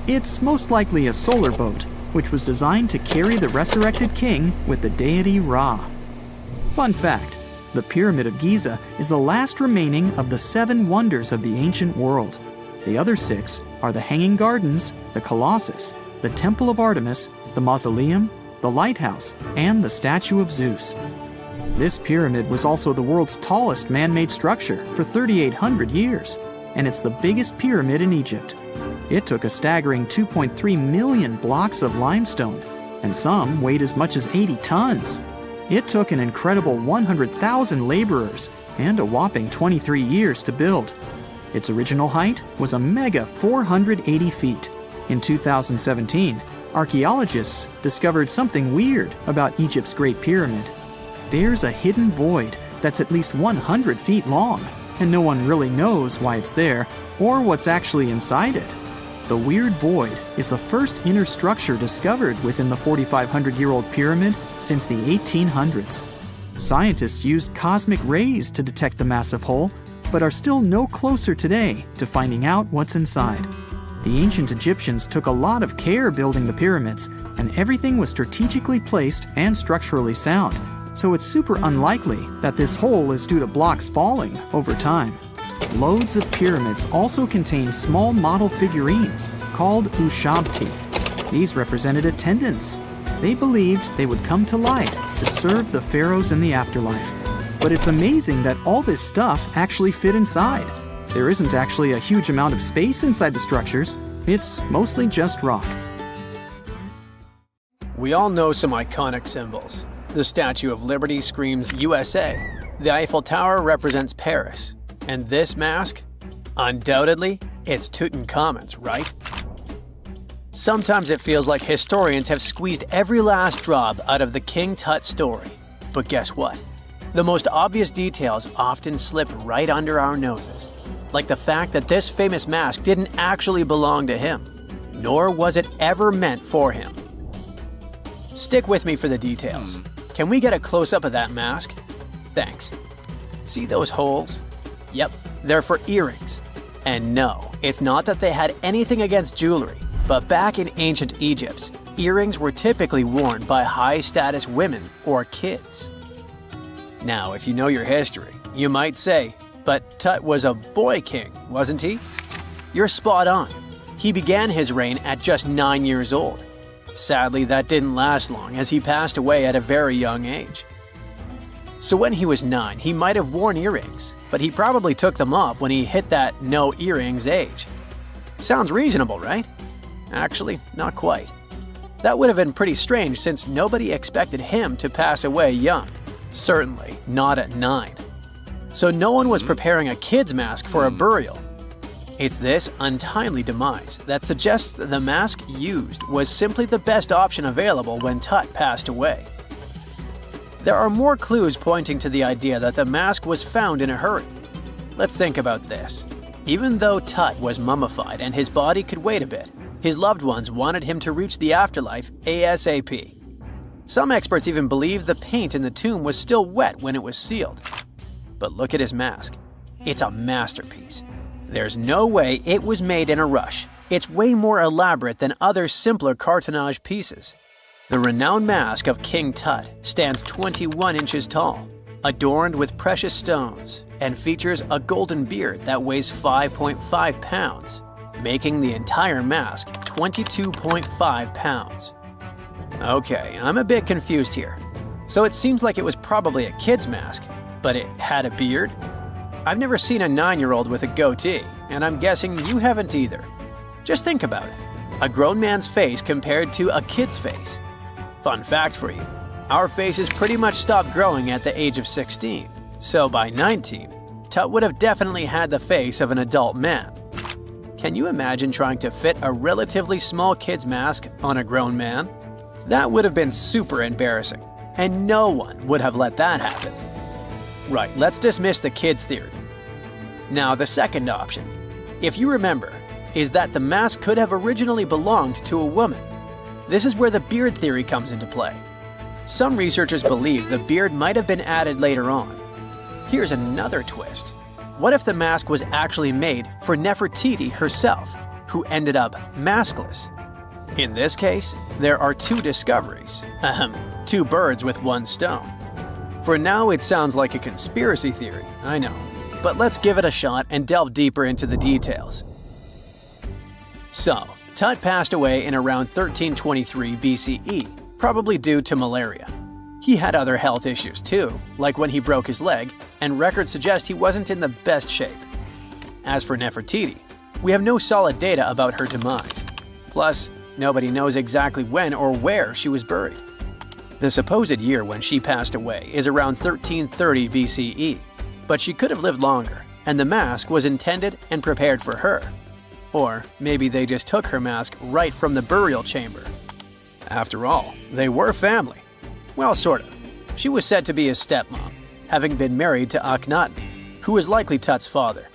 It's most likely a solar boat, which was designed to carry the resurrected king with the deity Ra. Fun fact, the Pyramid of Giza is the last remaining of the 7 wonders of the ancient world. The other 6 are the Hanging Gardens, the Colossus, the Temple of Artemis, the Mausoleum, the Lighthouse, and the Statue of Zeus. This pyramid was also the world's tallest man-made structure for 3,800 years, and it's the biggest pyramid in Egypt. It took a staggering 2.3 million blocks of limestone, and some weighed as much as 80 tons. It took an incredible 100,000 laborers and a whopping 23 years to build. Its original height was a mega 480 feet. In 2017, archaeologists discovered something weird about Egypt's Great Pyramid. There's a hidden void that's at least 100 feet long, and no one really knows why it's there or what's actually inside it. The weird void is the first inner structure discovered within the 4,500-year-old pyramid since the 1800s. Scientists used cosmic rays to detect the massive hole, but are still no closer today to finding out what's inside. The ancient Egyptians took a lot of care building the pyramids, and everything was strategically placed and structurally sound, so it's super unlikely that this hole is due to blocks falling over time. Loads of pyramids also contain small model figurines called ushabti. These represented attendants. They believed they would come to life to serve the pharaohs in the afterlife. But it's amazing that all this stuff actually fit inside. There isn't actually a huge amount of space inside the structures. It's mostly just rock. We all know some iconic symbols. The Statue of Liberty screams USA. The Eiffel Tower represents Paris. And this mask? Undoubtedly, it's Tutankhamun's, right? Sometimes it feels like historians have squeezed every last drop out of the King Tut story. But guess what? The most obvious details often slip right under our noses. Like the fact that this famous mask didn't actually belong to him, nor was it ever meant for him. Stick with me for the details. Can we get a close-up of that mask? Thanks. See those holes? Yep, they're for earrings. And no, it's not that they had anything against jewelry, but back in ancient Egypt, earrings were typically worn by high-status women or kids. Now, if you know your history, you might say, but Tut was a boy king, wasn't he? You're spot on. He began his reign at just 9 years old. Sadly, that didn't last long as he passed away at a very young age. So when he was 9, he might have worn earrings, but he probably took them off when he hit that no earrings age. Sounds reasonable, right? Actually, not quite. That would have been pretty strange since nobody expected him to pass away young. Certainly not at 9. So no one was preparing a kid's mask for a burial. It's this untimely demise that suggests the mask used was simply the best option available when Tut passed away. There are more clues pointing to the idea that the mask was found in a hurry. Let's think about this. Even though Tut was mummified and his body could wait a bit, his loved ones wanted him to reach the afterlife ASAP. Some experts even believe the paint in the tomb was still wet when it was sealed. But look at his mask. It's a masterpiece. There's no way it was made in a rush. It's way more elaborate than other simpler cartonnage pieces. The renowned mask of King Tut stands 21 inches tall, adorned with precious stones, and features a golden beard that weighs 5.5 pounds, making the entire mask 22.5 pounds. Okay, I'm a bit confused here. So it seems like it was probably a kid's mask, but it had a beard? I've never seen a 9-year-old with a goatee, and I'm guessing you haven't either. Just think about it. A grown man's face compared to a kid's face. Fun fact for you, our faces pretty much stopped growing at the age of 16, so by 19, Tut would have definitely had the face of an adult man. Can you imagine trying to fit a relatively small kid's mask on a grown man? That would have been super embarrassing, and no one would have let that happen. Right, let's dismiss the kids' theory. Now, the second option, if you remember, is that the mask could have originally belonged to a woman. This is where the beard theory comes into play. Some researchers believe the beard might have been added later on. Here's another twist. What if the mask was actually made for Nefertiti herself, who ended up maskless? In this case, there are two discoveries. Two birds with one stone. For now, it sounds like a conspiracy theory, I know. But let's give it a shot and delve deeper into the details. So, Tut passed away in around 1323 BCE, probably due to malaria. He had other health issues too, like when he broke his leg, and records suggest he wasn't in the best shape. As for Nefertiti, we have no solid data about her demise. Plus, nobody knows exactly when or where she was buried. The supposed year when she passed away is around 1330 BCE, but she could have lived longer, and the mask was intended and prepared for her. Or maybe they just took her mask right from the burial chamber. After all, they were family. Well, sort of. She was said to be his stepmom, having been married to Akhenaten, who was likely Tut's father.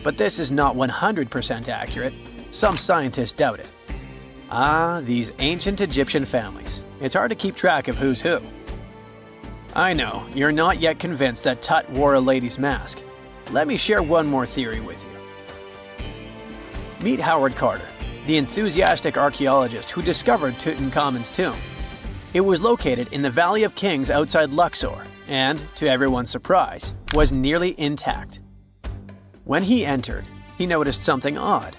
But this is not 100% accurate. Some scientists doubt it. Ah, these ancient Egyptian families. It's hard to keep track of who's who. I know, you're not yet convinced that Tut wore a lady's mask. Let me share one more theory with you. Meet Howard Carter, the enthusiastic archaeologist who discovered Tutankhamun's tomb. It was located in the Valley of Kings outside Luxor, and, to everyone's surprise, was nearly intact. When he entered, he noticed something odd.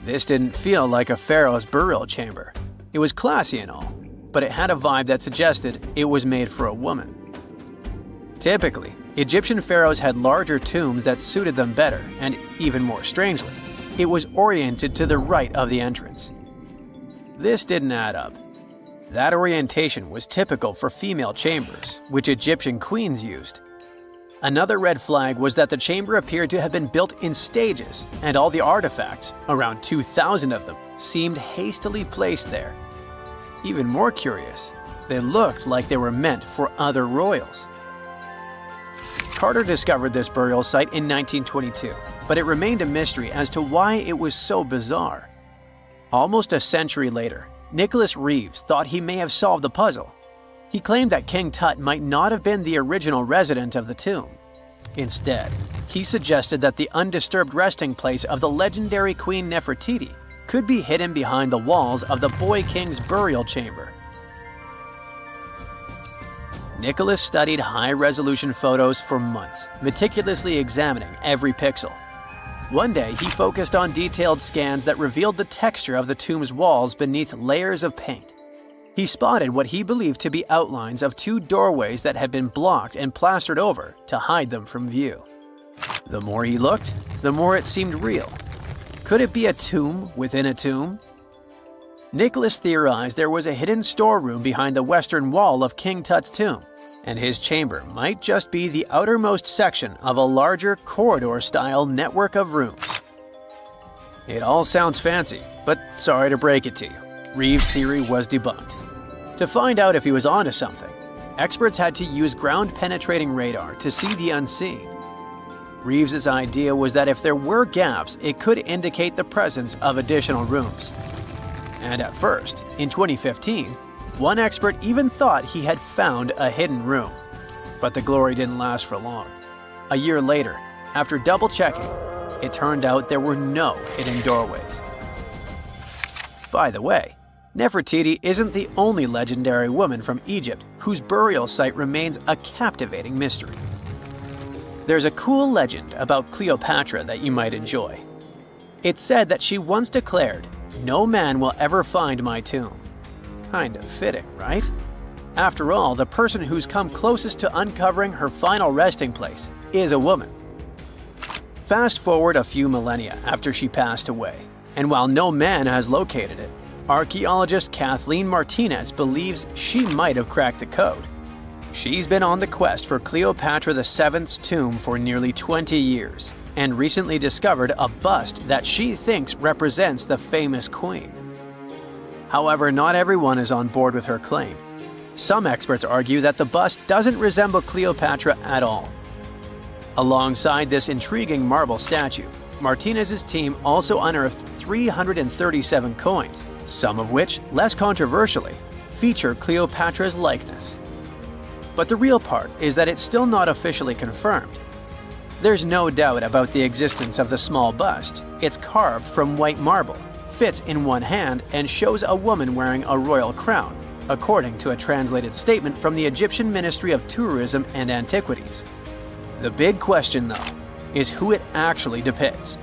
This didn't feel like a pharaoh's burial chamber. It was classy and all, but it had a vibe that suggested it was made for a woman. Typically, Egyptian pharaohs had larger tombs that suited them better, and even more strangely, it was oriented to the right of the entrance. This didn't add up. That orientation was typical for female chambers, which Egyptian queens used. Another red flag was that the chamber appeared to have been built in stages, and all the artifacts, around 2,000 of them, seemed hastily placed there. Even more curious, they looked like they were meant for other royals. Carter discovered this burial site in 1922, but it remained a mystery as to why it was so bizarre. Almost a century later, Nicholas Reeves thought he may have solved the puzzle. He claimed that King Tut might not have been the original resident of the tomb. Instead, he suggested that the undisturbed resting place of the legendary Queen Nefertiti could be hidden behind the walls of the boy king's burial chamber. Nicholas studied high-resolution photos for months, meticulously examining every pixel. One day, he focused on detailed scans that revealed the texture of the tomb's walls beneath layers of paint. He spotted what he believed to be outlines of two doorways that had been blocked and plastered over to hide them from view. The more he looked, the more it seemed real. Could it be a tomb within a tomb? Nicholas theorized there was a hidden storeroom behind the western wall of King Tut's tomb, and his chamber might just be the outermost section of a larger corridor-style network of rooms. It all sounds fancy, but sorry to break it to you, Reeves' theory was debunked. To find out if he was onto something, experts had to use ground-penetrating radar to see the unseen. Reeves' idea was that if there were gaps, it could indicate the presence of additional rooms. And at first, in 2015, one expert even thought he had found a hidden room. But the glory didn't last for long. A year later, after double-checking, it turned out there were no hidden doorways. By the way, Nefertiti isn't the only legendary woman from Egypt whose burial site remains a captivating mystery. There's a cool legend about Cleopatra that you might enjoy. It's said that she once declared, "No man will ever find my tomb." Kind of fitting, right? After all, the person who's come closest to uncovering her final resting place is a woman. Fast forward a few millennia after she passed away, and while no man has located it, archaeologist Kathleen Martinez believes she might have cracked the code. She's been on the quest for Cleopatra VII's tomb for nearly 20 years, and recently discovered a bust that she thinks represents the famous queen. However, not everyone is on board with her claim. Some experts argue that the bust doesn't resemble Cleopatra at all. Alongside this intriguing marble statue, Martinez's team also unearthed 337 coins, some of which, less controversially, feature Cleopatra's likeness. But the real part is that it's still not officially confirmed. There's no doubt about the existence of the small bust. It's carved from white marble, fits in one hand, and shows a woman wearing a royal crown, according to a translated statement from the Egyptian Ministry of Tourism and Antiquities. The big question, though, is who it actually depicts.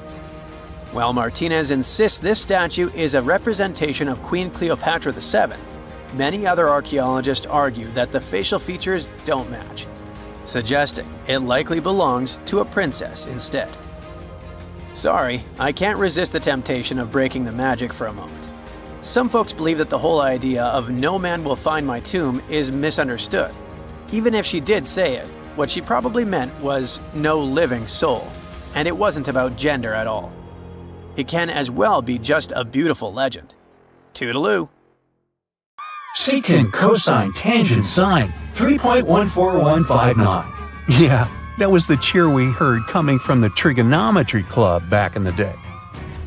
While Martinez insists this statue is a representation of Queen Cleopatra VII, many other archaeologists argue that the facial features don't match, suggesting it likely belongs to a princess instead. Sorry, I can't resist the temptation of breaking the magic for a moment. Some folks believe that the whole idea of "no man will find my tomb" is misunderstood. Even if she did say it, what she probably meant was "no living soul," and it wasn't about gender at all. It can as well be just a beautiful legend. Toodaloo! Secant, cosine, tangent, sine, 3.14159. Yeah, that was the cheer we heard coming from the trigonometry club back in the day.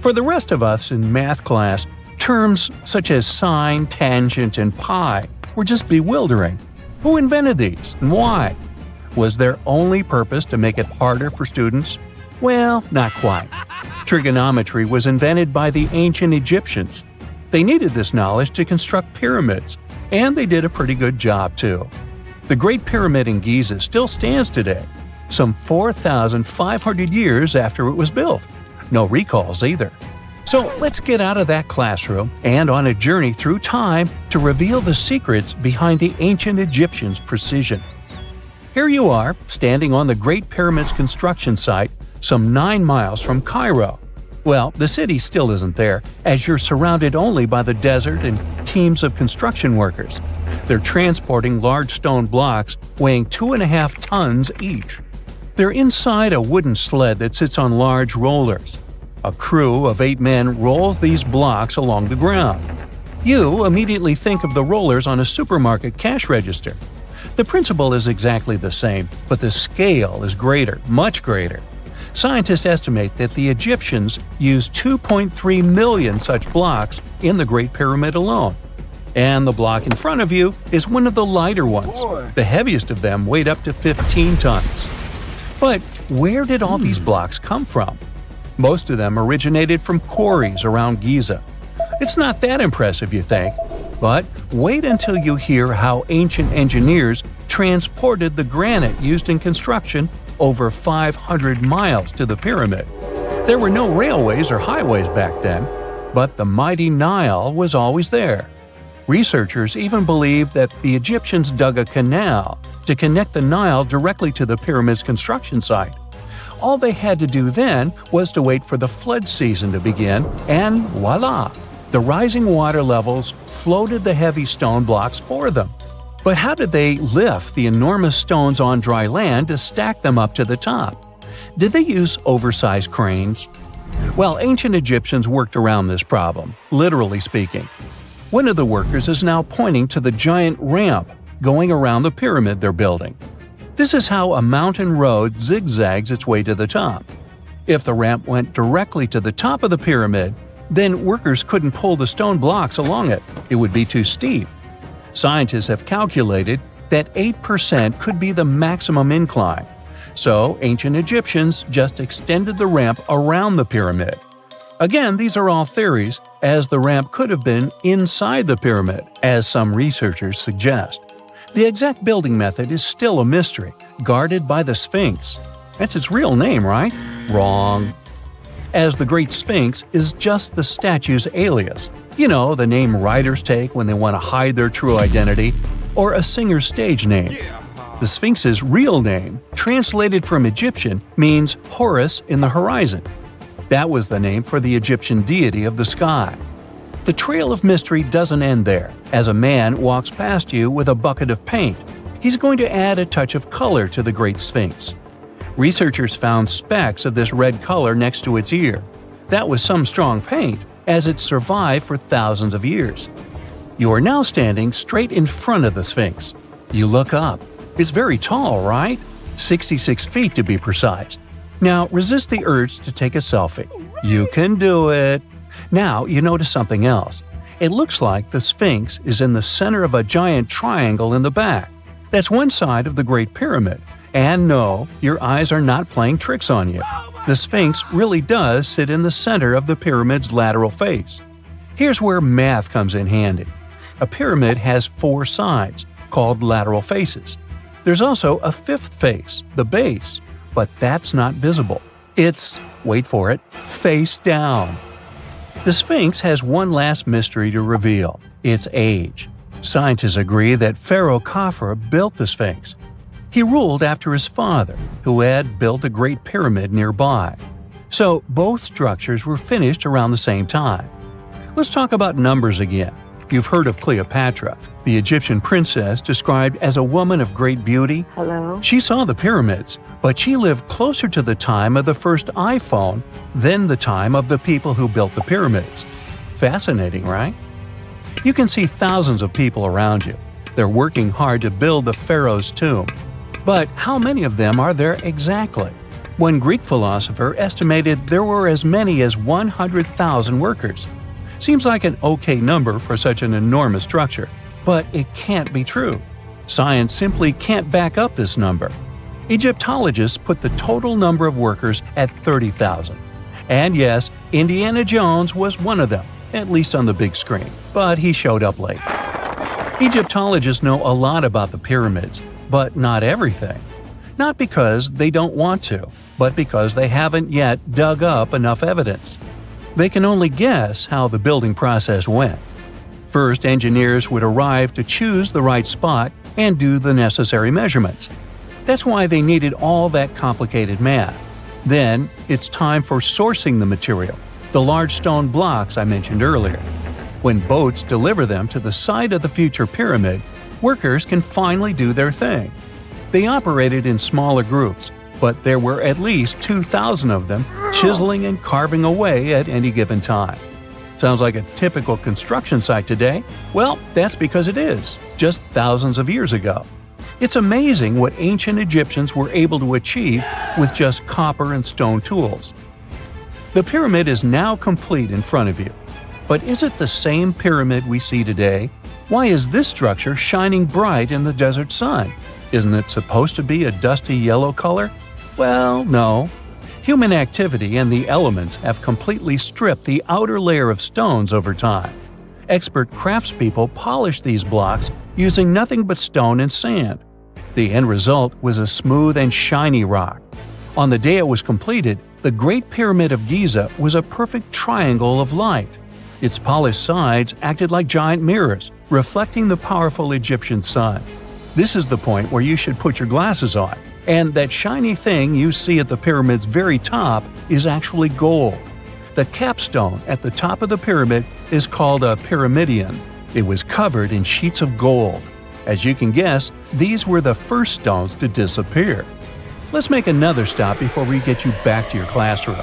For the rest of us in math class, terms such as sine, tangent, and pi were just bewildering. Who invented these and why? Was their only purpose to make it harder for students? Well, not quite. Trigonometry was invented by the ancient Egyptians. They needed this knowledge to construct pyramids, and they did a pretty good job too. The Great Pyramid in Giza still stands today. some 4,500 years after it was built. No recalls either. So let's get out of that classroom and on a journey through time to reveal the secrets behind the ancient Egyptians' precision. Here you are, standing on the Great Pyramid's construction site, some 9 miles from Cairo. Well, the city still isn't there, as you're surrounded only by the desert and teams of construction workers. They're transporting large stone blocks weighing 2.5 tons each. They're inside a wooden sled that sits on large rollers. A crew of 8 men rolls these blocks along the ground. You immediately think of the rollers on a supermarket cash register. The principle is exactly the same, but the scale is greater, much greater. Scientists estimate that the Egyptians used 2.3 million such blocks in the Great Pyramid alone. And the block in front of you is one of the lighter ones. The heaviest of them weighed up to 15 tons. But where did all these blocks come from? Most of them originated from quarries around Giza. It's not that impressive, you think, but wait until you hear how ancient engineers transported the granite used in construction over 500 miles to the pyramid. There were no railways or highways back then, but the mighty Nile was always there. Researchers even believe that the Egyptians dug a canal to connect the Nile directly to the pyramid's construction site. All they had to do then was to wait for the flood season to begin, and voila! The rising water levels floated the heavy stone blocks for them. But how did they lift the enormous stones on dry land to stack them up to the top? Did they use oversized cranes? Well, ancient Egyptians worked around this problem, literally speaking. One of the workers is now pointing to the giant ramp going around the pyramid they're building. This is how a mountain road zigzags its way to the top. If the ramp went directly to the top of the pyramid, then workers couldn't pull the stone blocks along it. It would be too steep. Scientists have calculated that 8% could be the maximum incline. So ancient Egyptians just extended the ramp around the pyramid. Again, these are all theories, as the ramp could have been inside the pyramid, as some researchers suggest. The exact building method is still a mystery, guarded by the Sphinx. That's its real name, right? Wrong. As the Great Sphinx is just the statue's alias. You know, the name writers take when they want to hide their true identity, or a singer's stage name. The Sphinx's real name, translated from Egyptian, means Horus in the horizon. That was the name for the Egyptian deity of the sky. The trail of mystery doesn't end there. As a man walks past you with a bucket of paint, he's going to add a touch of color to the Great Sphinx. Researchers found specks of this red color next to its ear. That was some strong paint, as it survived for thousands of years. You are now standing straight in front of the Sphinx. You look up. It's very tall, right? 66 feet to be precise. Now resist the urge to take a selfie. You can do it. Now you notice something else. It looks like the Sphinx is in the center of a giant triangle in the back. That's one side of the Great Pyramid. And no, your eyes are not playing tricks on you. The Sphinx really does sit in the center of the pyramid's lateral face. Here's where math comes in handy. A pyramid has 4 sides, called lateral faces. There's also a 5th face, the base, but that's not visible. It's, wait for it, face down. The Sphinx has one last mystery to reveal: its age. Scientists agree that Pharaoh Khafre built the Sphinx. He ruled after his father, who had built a great pyramid nearby. So both structures were finished around the same time. Let's talk about numbers again. You've heard of Cleopatra, the Egyptian princess described as a woman of great beauty. Hello? She saw the pyramids, but she lived closer to the time of the first iPhone than the time of the people who built the pyramids. Fascinating, right? You can see thousands of people around you. They're working hard to build the pharaoh's tomb. But how many of them are there exactly? One Greek philosopher estimated there were as many as 100,000 workers. Seems like an okay number for such an enormous structure, but it can't be true. Science simply can't back up this number. Egyptologists put the total number of workers at 30,000. And yes, Indiana Jones was one of them, at least on the big screen, but he showed up late. Egyptologists know a lot about the pyramids, but not everything. Not because they don't want to, but because they haven't yet dug up enough evidence. They can only guess how the building process went. First, engineers would arrive to choose the right spot and do the necessary measurements. That's why they needed all that complicated math. Then, it's time for sourcing the material, the large stone blocks I mentioned earlier. When boats deliver them to the site of the future pyramid, workers can finally do their thing. They operated in smaller groups, but there were at least 2,000 of them chiseling and carving away at any given time. Sounds like a typical construction site today? Well, that's because it is, just thousands of years ago. It's amazing what ancient Egyptians were able to achieve with just copper and stone tools. The pyramid is now complete in front of you. But is it the same pyramid we see today? Why is this structure shining bright in the desert sun? Isn't it supposed to be a dusty yellow color? Well, no. Human activity and the elements have completely stripped the outer layer of stones over time. Expert craftspeople polished these blocks using nothing but stone and sand. The end result was a smooth and shiny rock. On the day it was completed, the Great Pyramid of Giza was a perfect triangle of light. Its polished sides acted like giant mirrors, reflecting the powerful Egyptian sun. This is the point where you should put your glasses on, and that shiny thing you see at the pyramid's very top is actually gold. The capstone at the top of the pyramid is called a pyramidion. It was covered in sheets of gold. As you can guess, these were the first stones to disappear. Let's make another stop before we get you back to your classroom.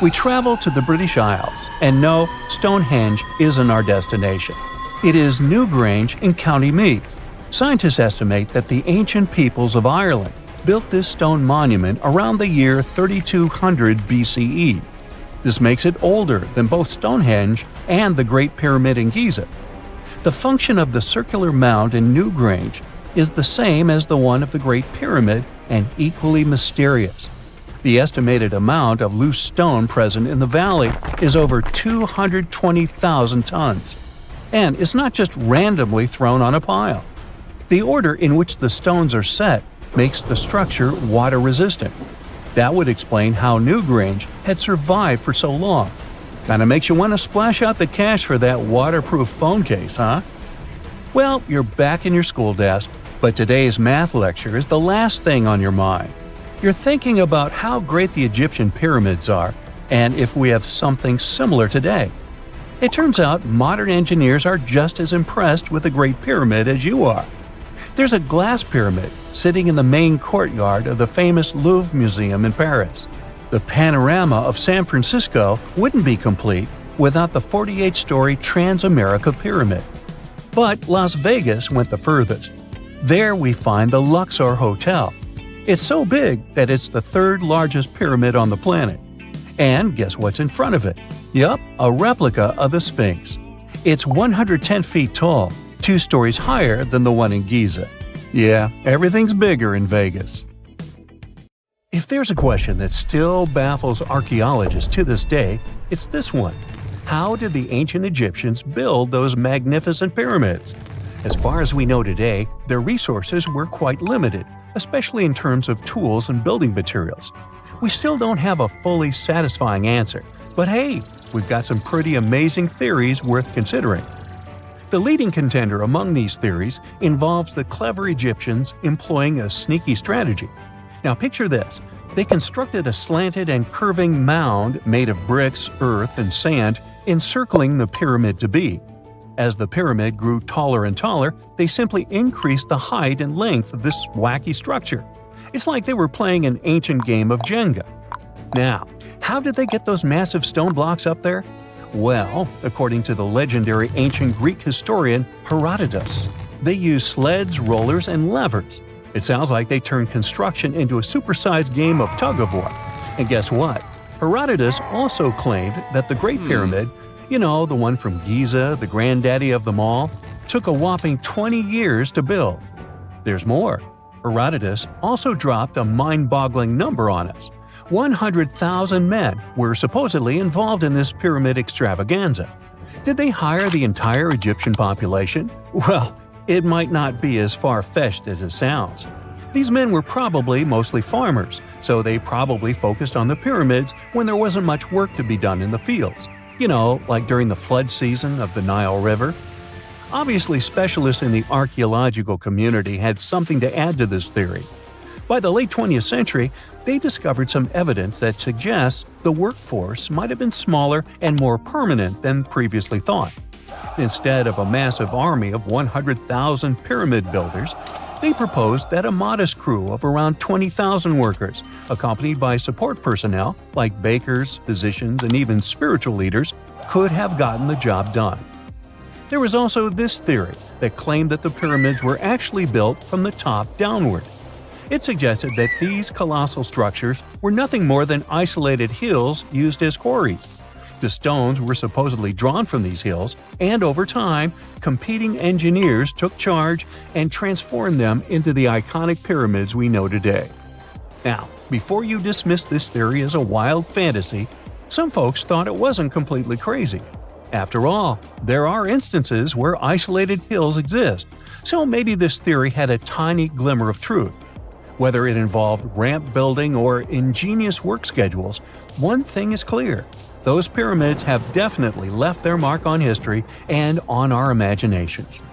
We travel to the British Isles, and no, Stonehenge isn't our destination. It is Newgrange in County Meath. Scientists estimate that the ancient peoples of Ireland built this stone monument around the year 3200 BCE. This makes it older than both Stonehenge and the Great Pyramid in Giza. The function of the circular mound in Newgrange is the same as the one of the Great Pyramid and equally mysterious. The estimated amount of loose stone present in the valley is over 220,000 tons. And it's not just randomly thrown on a pile. The order in which the stones are set makes the structure water-resistant. That would explain how Newgrange had survived for so long. Kinda makes you want to splash out the cash for that waterproof phone case, huh? Well, you're back in your school desk, but today's math lecture is the last thing on your mind. You're thinking about how great the Egyptian pyramids are, and if we have something similar today. It turns out modern engineers are just as impressed with the Great Pyramid as you are. There's a glass pyramid sitting in the main courtyard of the famous Louvre Museum in Paris. The panorama of San Francisco wouldn't be complete without the 48-story Transamerica Pyramid. But Las Vegas went the furthest. There we find the Luxor Hotel. It's so big that it's the third largest pyramid on the planet. And guess what's in front of it? Yup, a replica of the Sphinx. It's 110 feet tall, 2 stories higher than the one in Giza. Yeah, everything's bigger in Vegas. If there's a question that still baffles archaeologists to this day, it's this one. How did the ancient Egyptians build those magnificent pyramids? As far as we know today, their resources were quite limited, especially in terms of tools and building materials. We still don't have a fully satisfying answer, but hey, we've got some pretty amazing theories worth considering. The leading contender among these theories involves the clever Egyptians employing a sneaky strategy. Now picture this. They constructed a slanted and curving mound made of bricks, earth, and sand encircling the pyramid to be. As the pyramid grew taller and taller, they simply increased the height and length of this wacky structure. It's like they were playing an ancient game of Jenga. Now, how did they get those massive stone blocks up there? Well, according to the legendary ancient Greek historian Herodotus, they used sleds, rollers, and levers. It sounds like they turned construction into a supersized game of tug-of-war. And guess what? Herodotus also claimed that the Great Pyramid, you know, the one from Giza, the granddaddy of them all, took a whopping 20 years to build. There's more. Herodotus also dropped a mind-boggling number on us. 100,000 men were supposedly involved in this pyramid extravaganza. Did they hire the entire Egyptian population? Well, it might not be as far-fetched as it sounds. These men were probably mostly farmers, so they probably focused on the pyramids when there wasn't much work to be done in the fields. You know, like during the flood season of the Nile River. Obviously, specialists in the archaeological community had something to add to this theory. By the late 20th century, they discovered some evidence that suggests the workforce might have been smaller and more permanent than previously thought. Instead of a massive army of 100,000 pyramid builders, they proposed that a modest crew of around 20,000 workers, accompanied by support personnel like bakers, physicians, and even spiritual leaders, could have gotten the job done. There was also this theory that claimed that the pyramids were actually built from the top downward. It suggested that these colossal structures were nothing more than isolated hills used as quarries. The stones were supposedly drawn from these hills, and over time, competing engineers took charge and transformed them into the iconic pyramids we know today. Now, before you dismiss this theory as a wild fantasy, some folks thought it wasn't completely crazy. After all, there are instances where isolated hills exist, so maybe this theory had a tiny glimmer of truth. Whether it involved ramp building or ingenious work schedules, one thing is clear. Those pyramids have definitely left their mark on history and on our imaginations.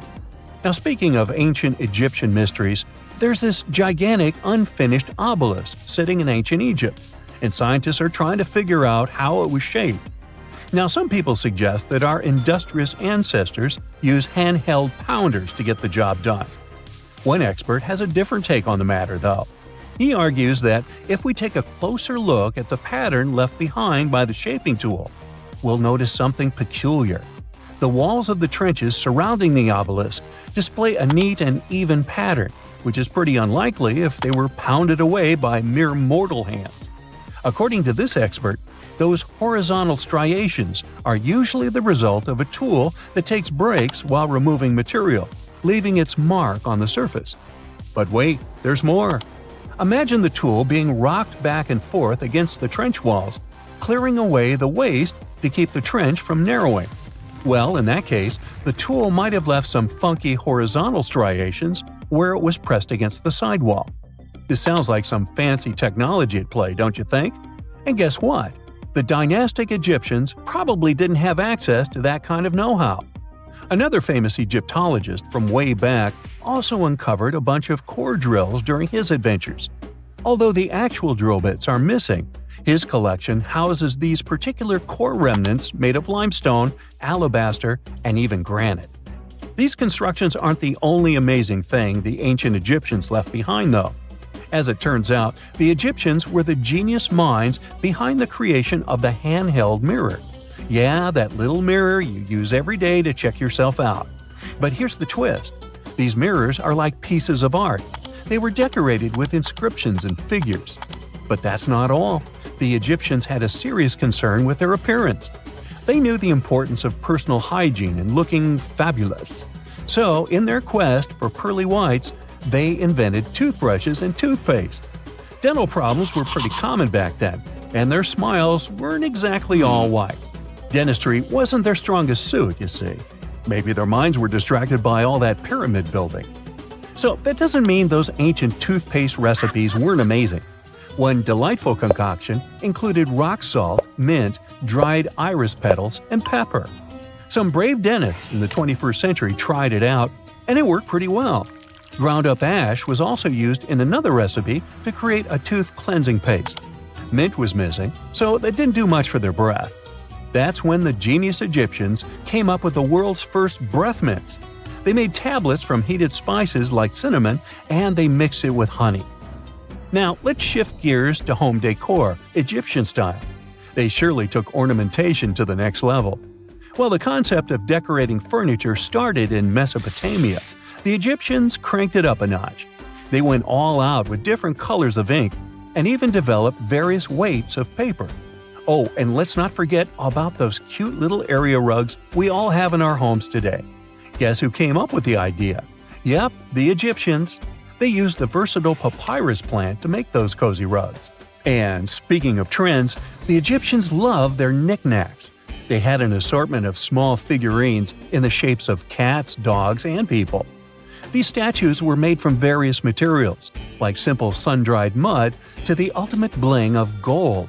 Now, speaking of ancient Egyptian mysteries, there's this gigantic unfinished obelisk sitting in ancient Egypt, and scientists are trying to figure out how it was shaped. Now, some people suggest that our industrious ancestors used handheld pounders to get the job done. One expert has a different take on the matter, though. He argues that if we take a closer look at the pattern left behind by the shaping tool, we'll notice something peculiar. The walls of the trenches surrounding the obelisk display a neat and even pattern, which is pretty unlikely if they were pounded away by mere mortal hands. According to this expert, those horizontal striations are usually the result of a tool that takes breaks while removing material, leaving its mark on the surface. But wait, there's more. Imagine the tool being rocked back and forth against the trench walls, clearing away the waste to keep the trench from narrowing. Well, in that case, the tool might have left some funky horizontal striations where it was pressed against the sidewall. This sounds like some fancy technology at play, don't you think? And guess what? The dynastic Egyptians probably didn't have access to that kind of know-how. Another famous Egyptologist from way back also uncovered a bunch of core drills during his adventures. Although the actual drill bits are missing, his collection houses these particular core remnants made of limestone, alabaster, and even granite. These constructions aren't the only amazing thing the ancient Egyptians left behind, though. As it turns out, the Egyptians were the genius minds behind the creation of the handheld mirror. Yeah, that little mirror you use every day to check yourself out. But here's the twist. These mirrors are like pieces of art. They were decorated with inscriptions and figures. But that's not all. The Egyptians had a serious concern with their appearance. They knew the importance of personal hygiene and looking fabulous. So, in their quest for pearly whites, they invented toothbrushes and toothpaste. Dental problems were pretty common back then, and their smiles weren't exactly all white. Dentistry wasn't their strongest suit, you see. Maybe their minds were distracted by all that pyramid building. So that doesn't mean those ancient toothpaste recipes weren't amazing. One delightful concoction included rock salt, mint, dried iris petals, and pepper. Some brave dentists in the 21st century tried it out, and it worked pretty well. Ground-up ash was also used in another recipe to create a tooth cleansing paste. Mint was missing, so that didn't do much for their breath. That's when the genius Egyptians came up with the world's first breath mints. They made tablets from heated spices like cinnamon, and they mixed it with honey. Now, let's shift gears to home decor, Egyptian style. They surely took ornamentation to the next level. While the concept of decorating furniture started in Mesopotamia, the Egyptians cranked it up a notch. They went all out with different colors of ink and even developed various weights of paper. Oh, and let's not forget about those cute little area rugs we all have in our homes today. Guess who came up with the idea? Yep, the Egyptians. They used the versatile papyrus plant to make those cozy rugs. And speaking of trends, the Egyptians loved their knickknacks. They had an assortment of small figurines in the shapes of cats, dogs, and people. These statues were made from various materials, like simple sun-dried mud to the ultimate bling of gold.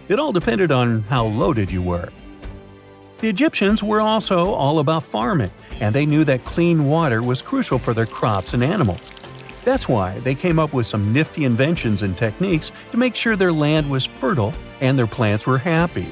It all depended on how loaded you were. The Egyptians were also all about farming, and they knew that clean water was crucial for their crops and animals. That's why they came up with some nifty inventions and techniques to make sure their land was fertile and their plants were happy.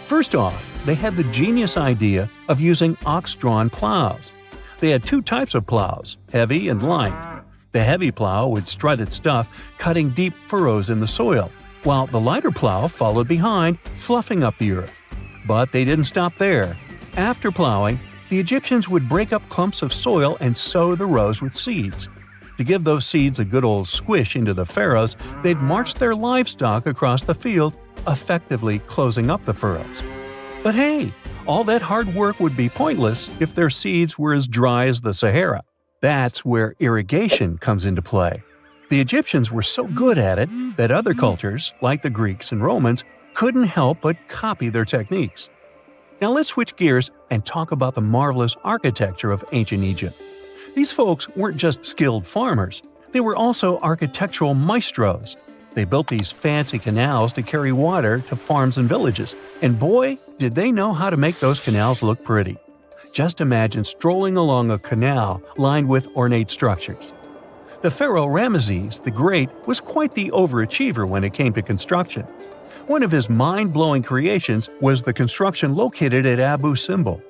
First off, they had the genius idea of using ox-drawn plows. They had two types of plows, heavy and light. The heavy plow would strut its stuff, cutting deep furrows in the soil, while the lighter plow followed behind, fluffing up the earth. But they didn't stop there. After plowing, the Egyptians would break up clumps of soil and sow the rows with seeds. To give those seeds a good old squish into the furrows, they'd march their livestock across the field, effectively closing up the furrows. But hey, all that hard work would be pointless if their seeds were as dry as the Sahara. That's where irrigation comes into play. The Egyptians were so good at it that other cultures, like the Greeks and Romans, couldn't help but copy their techniques. Now let's switch gears and talk about the marvelous architecture of ancient Egypt. These folks weren't just skilled farmers, they were also architectural maestros. They built these fancy canals to carry water to farms and villages, and boy, did they know how to make those canals look pretty. Just imagine strolling along a canal lined with ornate structures. The pharaoh Ramesses the Great was quite the overachiever when it came to construction. One of his mind-blowing creations was the construction located at Abu Simbel.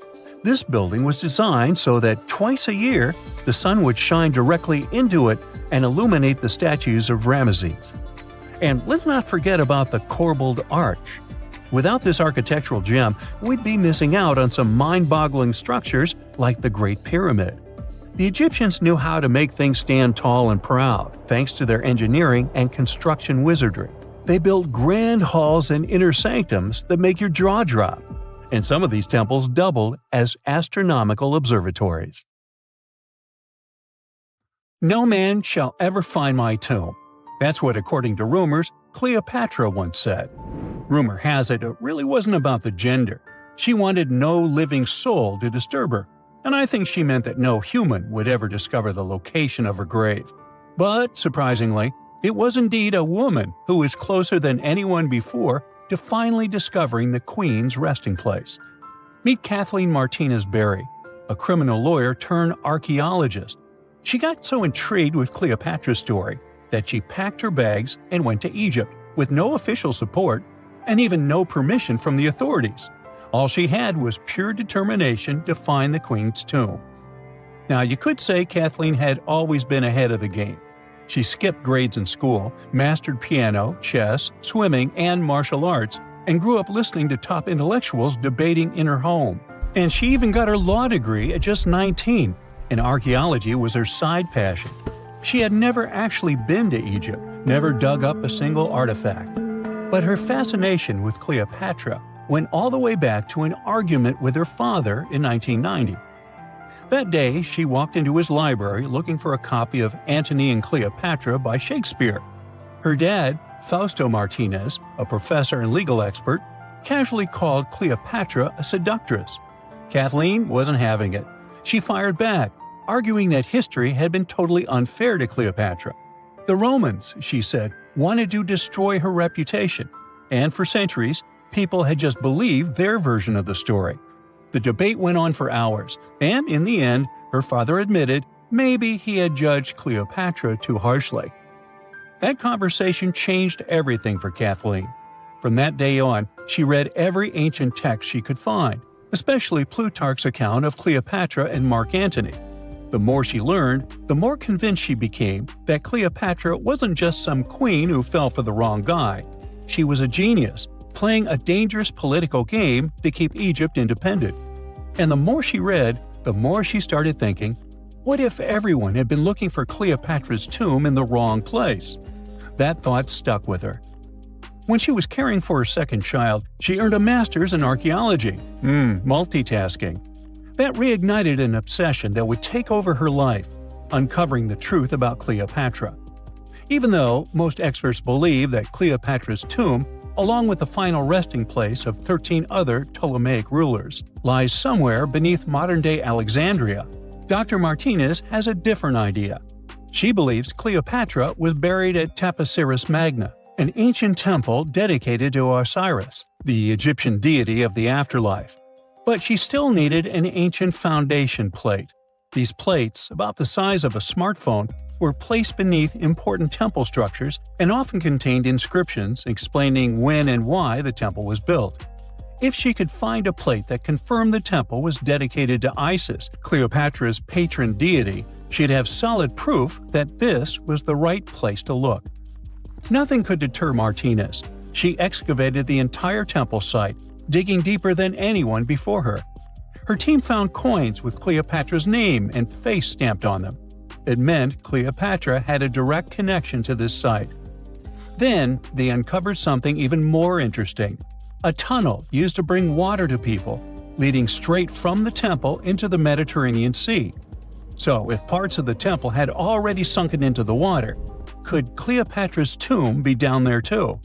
This building was designed so that twice a year, the sun would shine directly into it and illuminate the statues of Ramesses. And let's not forget about the corbelled arch. Without this architectural gem, we'd be missing out on some mind-boggling structures like the Great Pyramid. The Egyptians knew how to make things stand tall and proud, thanks to their engineering and construction wizardry. They built grand halls and inner sanctums that make your jaw drop, and some of these temples doubled as astronomical observatories. No man shall ever find my tomb. That's what, according to rumors, Cleopatra once said. Rumor has it really wasn't about the gender. She wanted no living soul to disturb her, and I think she meant that no human would ever discover the location of her grave. But, surprisingly, it was indeed a woman who was closer than anyone before to finally discovering the Queen's resting place. Meet Kathleen Martinez Berry, a criminal lawyer turned archaeologist. She got so intrigued with Cleopatra's story that she packed her bags and went to Egypt with no official support and even no permission from the authorities. All she had was pure determination to find the Queen's tomb. Now, you could say Kathleen had always been ahead of the game. She skipped grades in school, mastered piano, chess, swimming, and martial arts, and grew up listening to top intellectuals debating in her home. And she even got her law degree at just 19, and archaeology was her side passion. She had never actually been to Egypt, never dug up a single artifact. But her fascination with Cleopatra went all the way back to an argument with her father in 1990. That day, she walked into his library looking for a copy of Antony and Cleopatra by Shakespeare. Her dad, Fausto Martinez, a professor and legal expert, casually called Cleopatra a seductress. Kathleen wasn't having it. She fired back, arguing that history had been totally unfair to Cleopatra. The Romans, she said, wanted to destroy her reputation, and for centuries, people had just believed their version of the story. The debate went on for hours, and in the end, her father admitted maybe he had judged Cleopatra too harshly. That conversation changed everything for Kathleen. From that day on, she read every ancient text she could find, especially Plutarch's account of Cleopatra and Mark Antony. The more she learned, the more convinced she became that Cleopatra wasn't just some queen who fell for the wrong guy. She was a genius, playing a dangerous political game to keep Egypt independent. And the more she read, the more she started thinking, what if everyone had been looking for Cleopatra's tomb in the wrong place? That thought stuck with her. When she was caring for her second child, she earned a master's in archaeology. Multitasking. That reignited an obsession that would take over her life, uncovering the truth about Cleopatra. Even though most experts believe that Cleopatra's tomb, along with the final resting place of 13 other Ptolemaic rulers, lies somewhere beneath modern-day Alexandria, Dr. Martinez has a different idea. She believes Cleopatra was buried at Taposiris Magna, an ancient temple dedicated to Osiris, the Egyptian deity of the afterlife. But she still needed an ancient foundation plate. These plates, about the size of a smartphone, were placed beneath important temple structures and often contained inscriptions explaining when and why the temple was built. If she could find a plate that confirmed the temple was dedicated to Isis, Cleopatra's patron deity, she'd have solid proof that this was the right place to look. Nothing could deter Martinez. She excavated the entire temple site, digging deeper than anyone before her. Her team found coins with Cleopatra's name and face stamped on them. It meant Cleopatra had a direct connection to this site. Then, they uncovered something even more interesting: a tunnel used to bring water to people, leading straight from the temple into the Mediterranean Sea. So, if parts of the temple had already sunken into the water, could Cleopatra's tomb be down there too?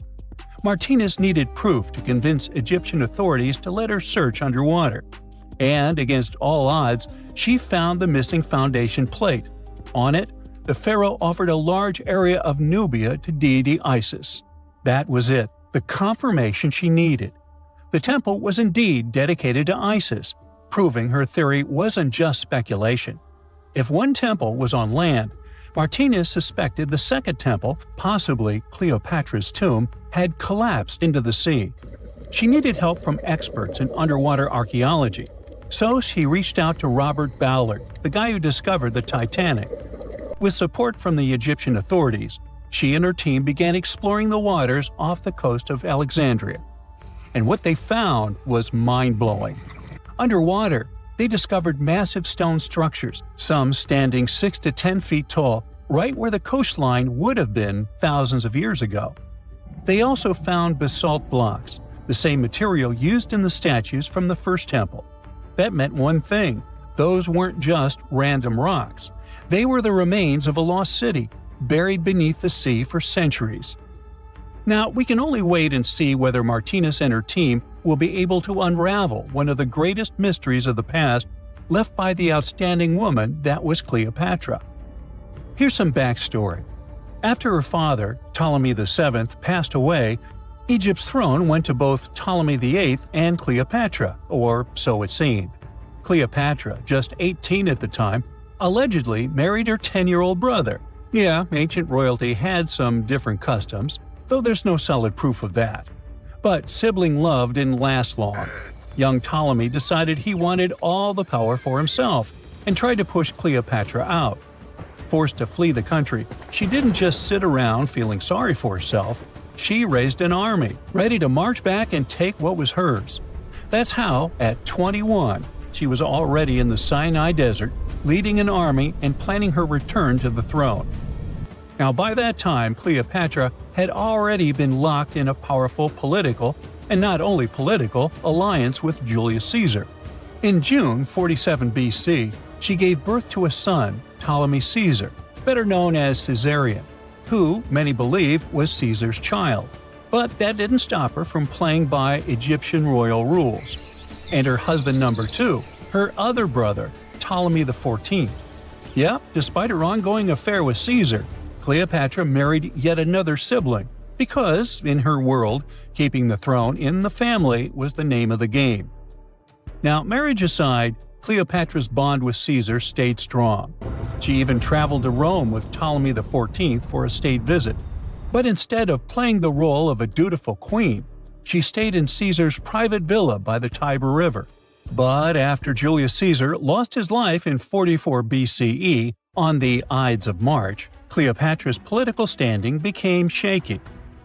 Martinez needed proof to convince Egyptian authorities to let her search underwater. And, against all odds, she found the missing foundation plate. On it, the pharaoh offered a large area of Nubia to deity Isis. That was it, the confirmation she needed. The temple was indeed dedicated to Isis, proving her theory wasn't just speculation. If one temple was on land, Martinez suspected the second temple, possibly Cleopatra's tomb, had collapsed into the sea. She needed help from experts in underwater archaeology, so she reached out to Robert Ballard, the guy who discovered the Titanic. With support from the Egyptian authorities, she and her team began exploring the waters off the coast of Alexandria. And what they found was mind-blowing. Underwater, they discovered massive stone structures, some standing 6 to 10 feet tall, right where the coastline would have been thousands of years ago. They also found basalt blocks, the same material used in the statues from the first temple. That meant one thing: those weren't just random rocks. They were the remains of a lost city, buried beneath the sea for centuries. Now, we can only wait and see whether Martinez and her team will be able to unravel one of the greatest mysteries of the past left by the outstanding woman that was Cleopatra. Here's some backstory. After her father, Ptolemy VII, passed away, Egypt's throne went to both Ptolemy VIII and Cleopatra, or so it seemed. Cleopatra, just 18 at the time, allegedly married her 10-year-old brother. Yeah, ancient royalty had some different customs, though there's no solid proof of that. But sibling love didn't last long. Young Ptolemy decided he wanted all the power for himself and tried to push Cleopatra out. Forced to flee the country, she didn't just sit around feeling sorry for herself. She raised an army, ready to march back and take what was hers. That's how, at 21, she was already in the Sinai Desert, leading an army and planning her return to the throne. Now, by that time, Cleopatra had already been locked in a powerful political, and not only political, alliance with Julius Caesar. In June 47 BC, she gave birth to a son, Ptolemy Caesar, better known as Caesarion, who, many believe, was Caesar's child. But that didn't stop her from playing by Egyptian royal rules. And her husband number 2, her other brother, Ptolemy XIV. Yep, despite her ongoing affair with Caesar, Cleopatra married yet another sibling, because, in her world, keeping the throne in the family was the name of the game. Now, marriage aside, Cleopatra's bond with Caesar stayed strong. She even traveled to Rome with Ptolemy XIV for a state visit. But instead of playing the role of a dutiful queen, she stayed in Caesar's private villa by the Tiber River. But after Julius Caesar lost his life in 44 BCE on the Ides of March, Cleopatra's political standing became shaky.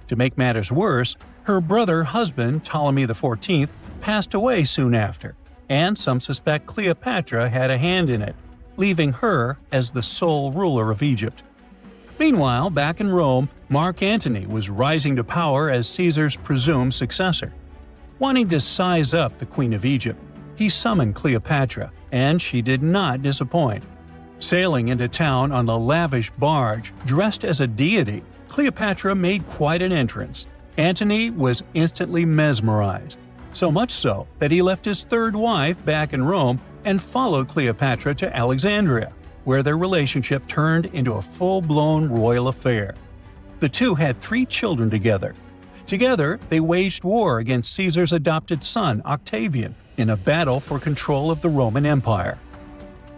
To make matters worse, her brother-husband Ptolemy XIV passed away soon after, and some suspect Cleopatra had a hand in it, leaving her as the sole ruler of Egypt. Meanwhile, back in Rome, Mark Antony was rising to power as Caesar's presumed successor. Wanting to size up the Queen of Egypt, he summoned Cleopatra, and she did not disappoint. Sailing into town on a lavish barge, dressed as a deity, Cleopatra made quite an entrance. Antony was instantly mesmerized, so much so that he left his third wife back in Rome and followed Cleopatra to Alexandria, where their relationship turned into a full-blown royal affair. The two had 3 children together. Together, they waged war against Caesar's adopted son, Octavian, in a battle for control of the Roman Empire.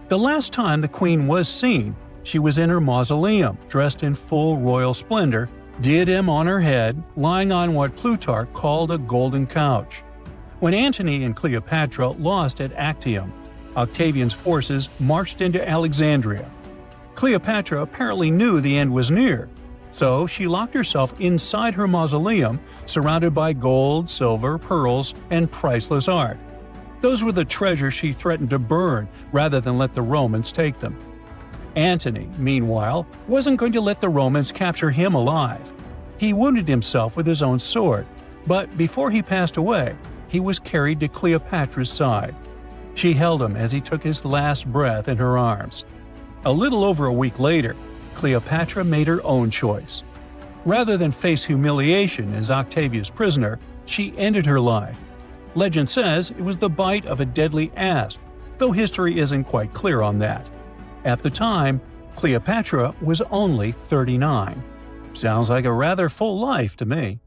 The last time the queen was seen, she was in her mausoleum, dressed in full royal splendor, diadem on her head, lying on what Plutarch called a golden couch. When Antony and Cleopatra lost at Actium, Octavian's forces marched into Alexandria. Cleopatra apparently knew the end was near, so she locked herself inside her mausoleum, surrounded by gold, silver, pearls, and priceless art. Those were the treasures she threatened to burn rather than let the Romans take them. Antony, meanwhile, wasn't going to let the Romans capture him alive. He wounded himself with his own sword, but before he passed away, he was carried to Cleopatra's side. She held him as he took his last breath in her arms. A little over a week later, Cleopatra made her own choice. Rather than face humiliation as Octavia's prisoner, she ended her life. Legend says it was the bite of a deadly asp, though history isn't quite clear on that. At the time, Cleopatra was only 39. Sounds like a rather full life to me.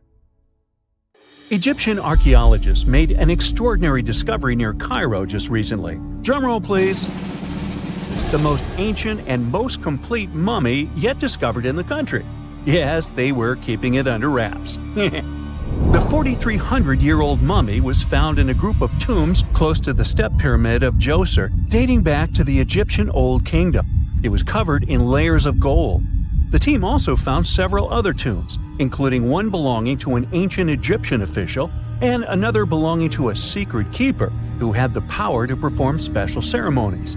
Egyptian archaeologists made an extraordinary discovery near Cairo just recently. Drumroll, please. The most ancient and most complete mummy yet discovered in the country. Yes, they were keeping it under wraps. The 4,300-year-old mummy was found in a group of tombs close to the step pyramid of Djoser, dating back to the Egyptian Old Kingdom. It was covered in layers of gold. The team also found several other tombs, including one belonging to an ancient Egyptian official and another belonging to a secret keeper who had the power to perform special ceremonies.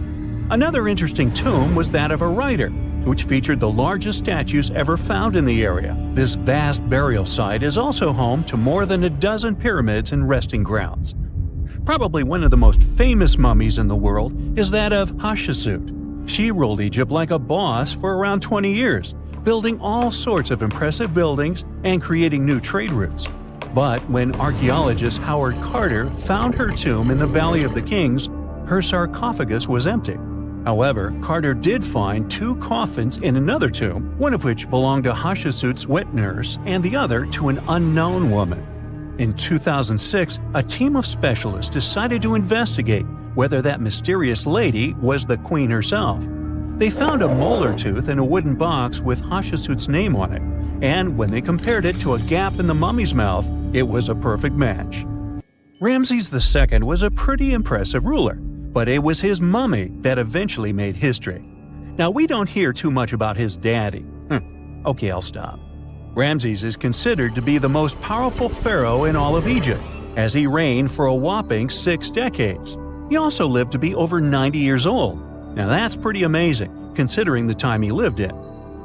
Another interesting tomb was that of a writer, which featured the largest statues ever found in the area. This vast burial site is also home to more than a dozen pyramids and resting grounds. Probably one of the most famous mummies in the world is that of Hatshepsut. She ruled Egypt like a boss for around 20 years, building all sorts of impressive buildings and creating new trade routes. But when archaeologist Howard Carter found her tomb in the Valley of the Kings, her sarcophagus was empty. However, Carter did find 2 coffins in another tomb, one of which belonged to Hatshepsut's wet nurse and the other to an unknown woman. In 2006, a team of specialists decided to investigate whether that mysterious lady was the queen herself. They found a molar tooth in a wooden box with Hatshepsut's name on it, and when they compared it to a gap in the mummy's mouth, it was a perfect match. Ramses II was a pretty impressive ruler, but it was his mummy that eventually made history. Now, we don't hear too much about his daddy. Okay, I'll stop. Ramses is considered to be the most powerful pharaoh in all of Egypt, as he reigned for a whopping 6 decades. He also lived to be over 90 years old. Now that's pretty amazing, considering the time he lived in.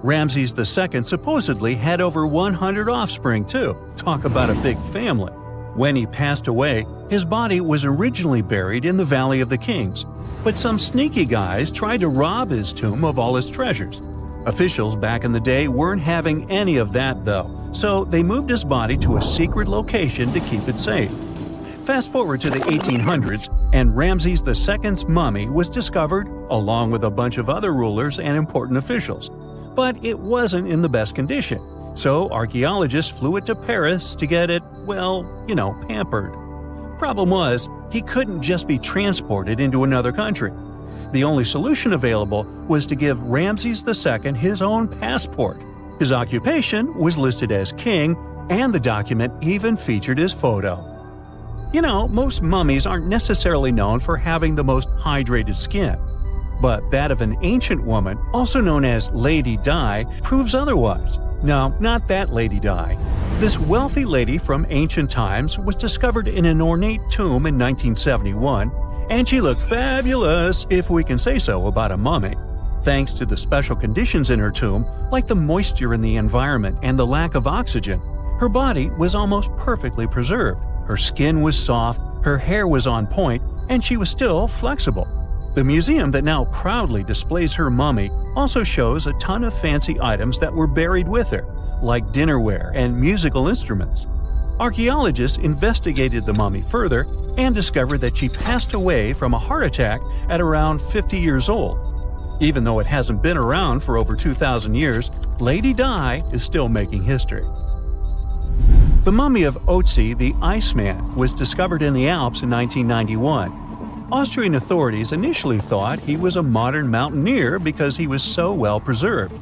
Ramses II supposedly had over 100 offspring too. Talk about a big family. When he passed away, his body was originally buried in the Valley of the Kings, but some sneaky guys tried to rob his tomb of all his treasures. Officials back in the day weren't having any of that though, so they moved his body to a secret location to keep it safe. Fast forward to the 1800s, and Ramses II's mummy was discovered along with a bunch of other rulers and important officials. But it wasn't in the best condition, so archaeologists flew it to Paris to get it, pampered. Problem was, he couldn't just be transported into another country. The only solution available was to give Ramses II his own passport. His occupation was listed as king, and the document even featured his photo. Most mummies aren't necessarily known for having the most hydrated skin. But that of an ancient woman, also known as Lady Di, proves otherwise. No, not that Lady Di. This wealthy lady from ancient times was discovered in an ornate tomb in 1971, and she looked fabulous, if we can say so about a mummy. Thanks to the special conditions in her tomb, like the moisture in the environment and the lack of oxygen, her body was almost perfectly preserved. Her skin was soft, her hair was on point, and she was still flexible. The museum that now proudly displays her mummy also shows a ton of fancy items that were buried with her, like dinnerware and musical instruments. Archaeologists investigated the mummy further and discovered that she passed away from a heart attack at around 50 years old. Even though it hasn't been around for over 2,000 years, Lady Di is still making history. The mummy of Otzi the Iceman was discovered in the Alps in 1991. Austrian authorities initially thought he was a modern mountaineer because he was so well preserved.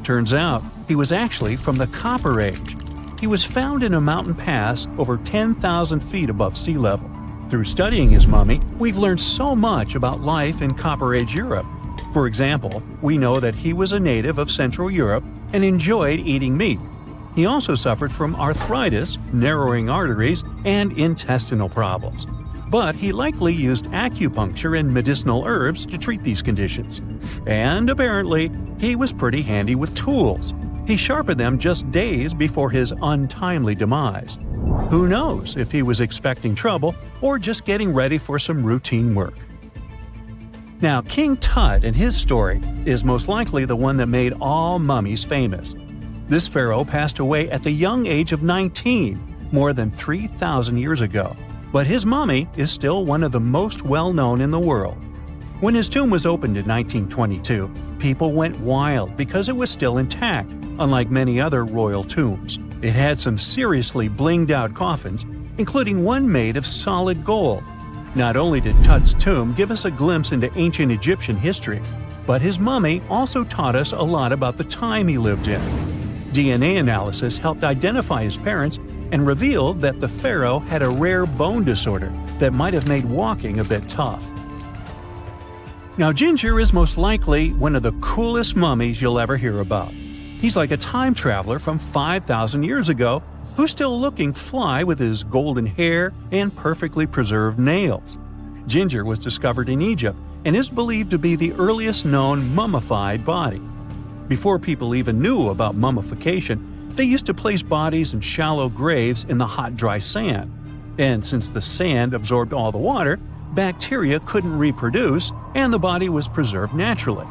Turns out, he was actually from the Copper Age. He was found in a mountain pass over 10,000 feet above sea level. Through studying his mummy, we've learned so much about life in Copper Age Europe. For example, we know that he was a native of Central Europe and enjoyed eating meat. He also suffered from arthritis, narrowing arteries, and intestinal problems. But he likely used acupuncture and medicinal herbs to treat these conditions. And apparently, he was pretty handy with tools. He sharpened them just days before his untimely demise. Who knows if he was expecting trouble or just getting ready for some routine work. Now, King Tut and his story is most likely the one that made all mummies famous. This pharaoh passed away at the young age of 19, more than 3,000 years ago. But his mummy is still one of the most well-known in the world. When his tomb was opened in 1922, people went wild because it was still intact, unlike many other royal tombs. It had some seriously blinged-out coffins, including one made of solid gold. Not only did Tut's tomb give us a glimpse into ancient Egyptian history, but his mummy also taught us a lot about the time he lived in. DNA analysis helped identify his parents and revealed that the pharaoh had a rare bone disorder that might have made walking a bit tough. Now, Ginger is most likely one of the coolest mummies you'll ever hear about. He's like a time traveler from 5,000 years ago who's still looking fly with his golden hair and perfectly preserved nails. Ginger was discovered in Egypt and is believed to be the earliest known mummified body. Before people even knew about mummification, they used to place bodies in shallow graves in the hot, dry sand. And since the sand absorbed all the water, bacteria couldn't reproduce and the body was preserved naturally.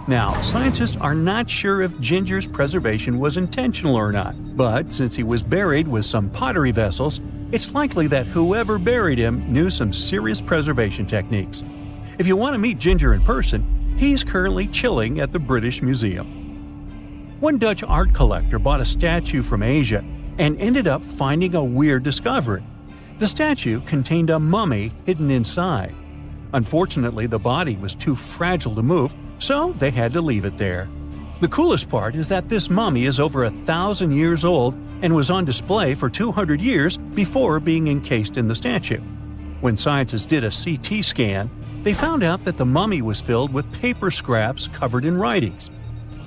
Now, scientists are not sure if Ginger's preservation was intentional or not, but since he was buried with some pottery vessels, it's likely that whoever buried him knew some serious preservation techniques. If you want to meet Ginger in person, he's currently chilling at the British Museum. One Dutch art collector bought a statue from Asia and ended up finding a weird discovery. The statue contained a mummy hidden inside. Unfortunately, the body was too fragile to move, so they had to leave it there. The coolest part is that this mummy is over 1,000 years old and was on display for 200 years before being encased in the statue. When scientists did a CT scan, they found out that the mummy was filled with paper scraps covered in writings.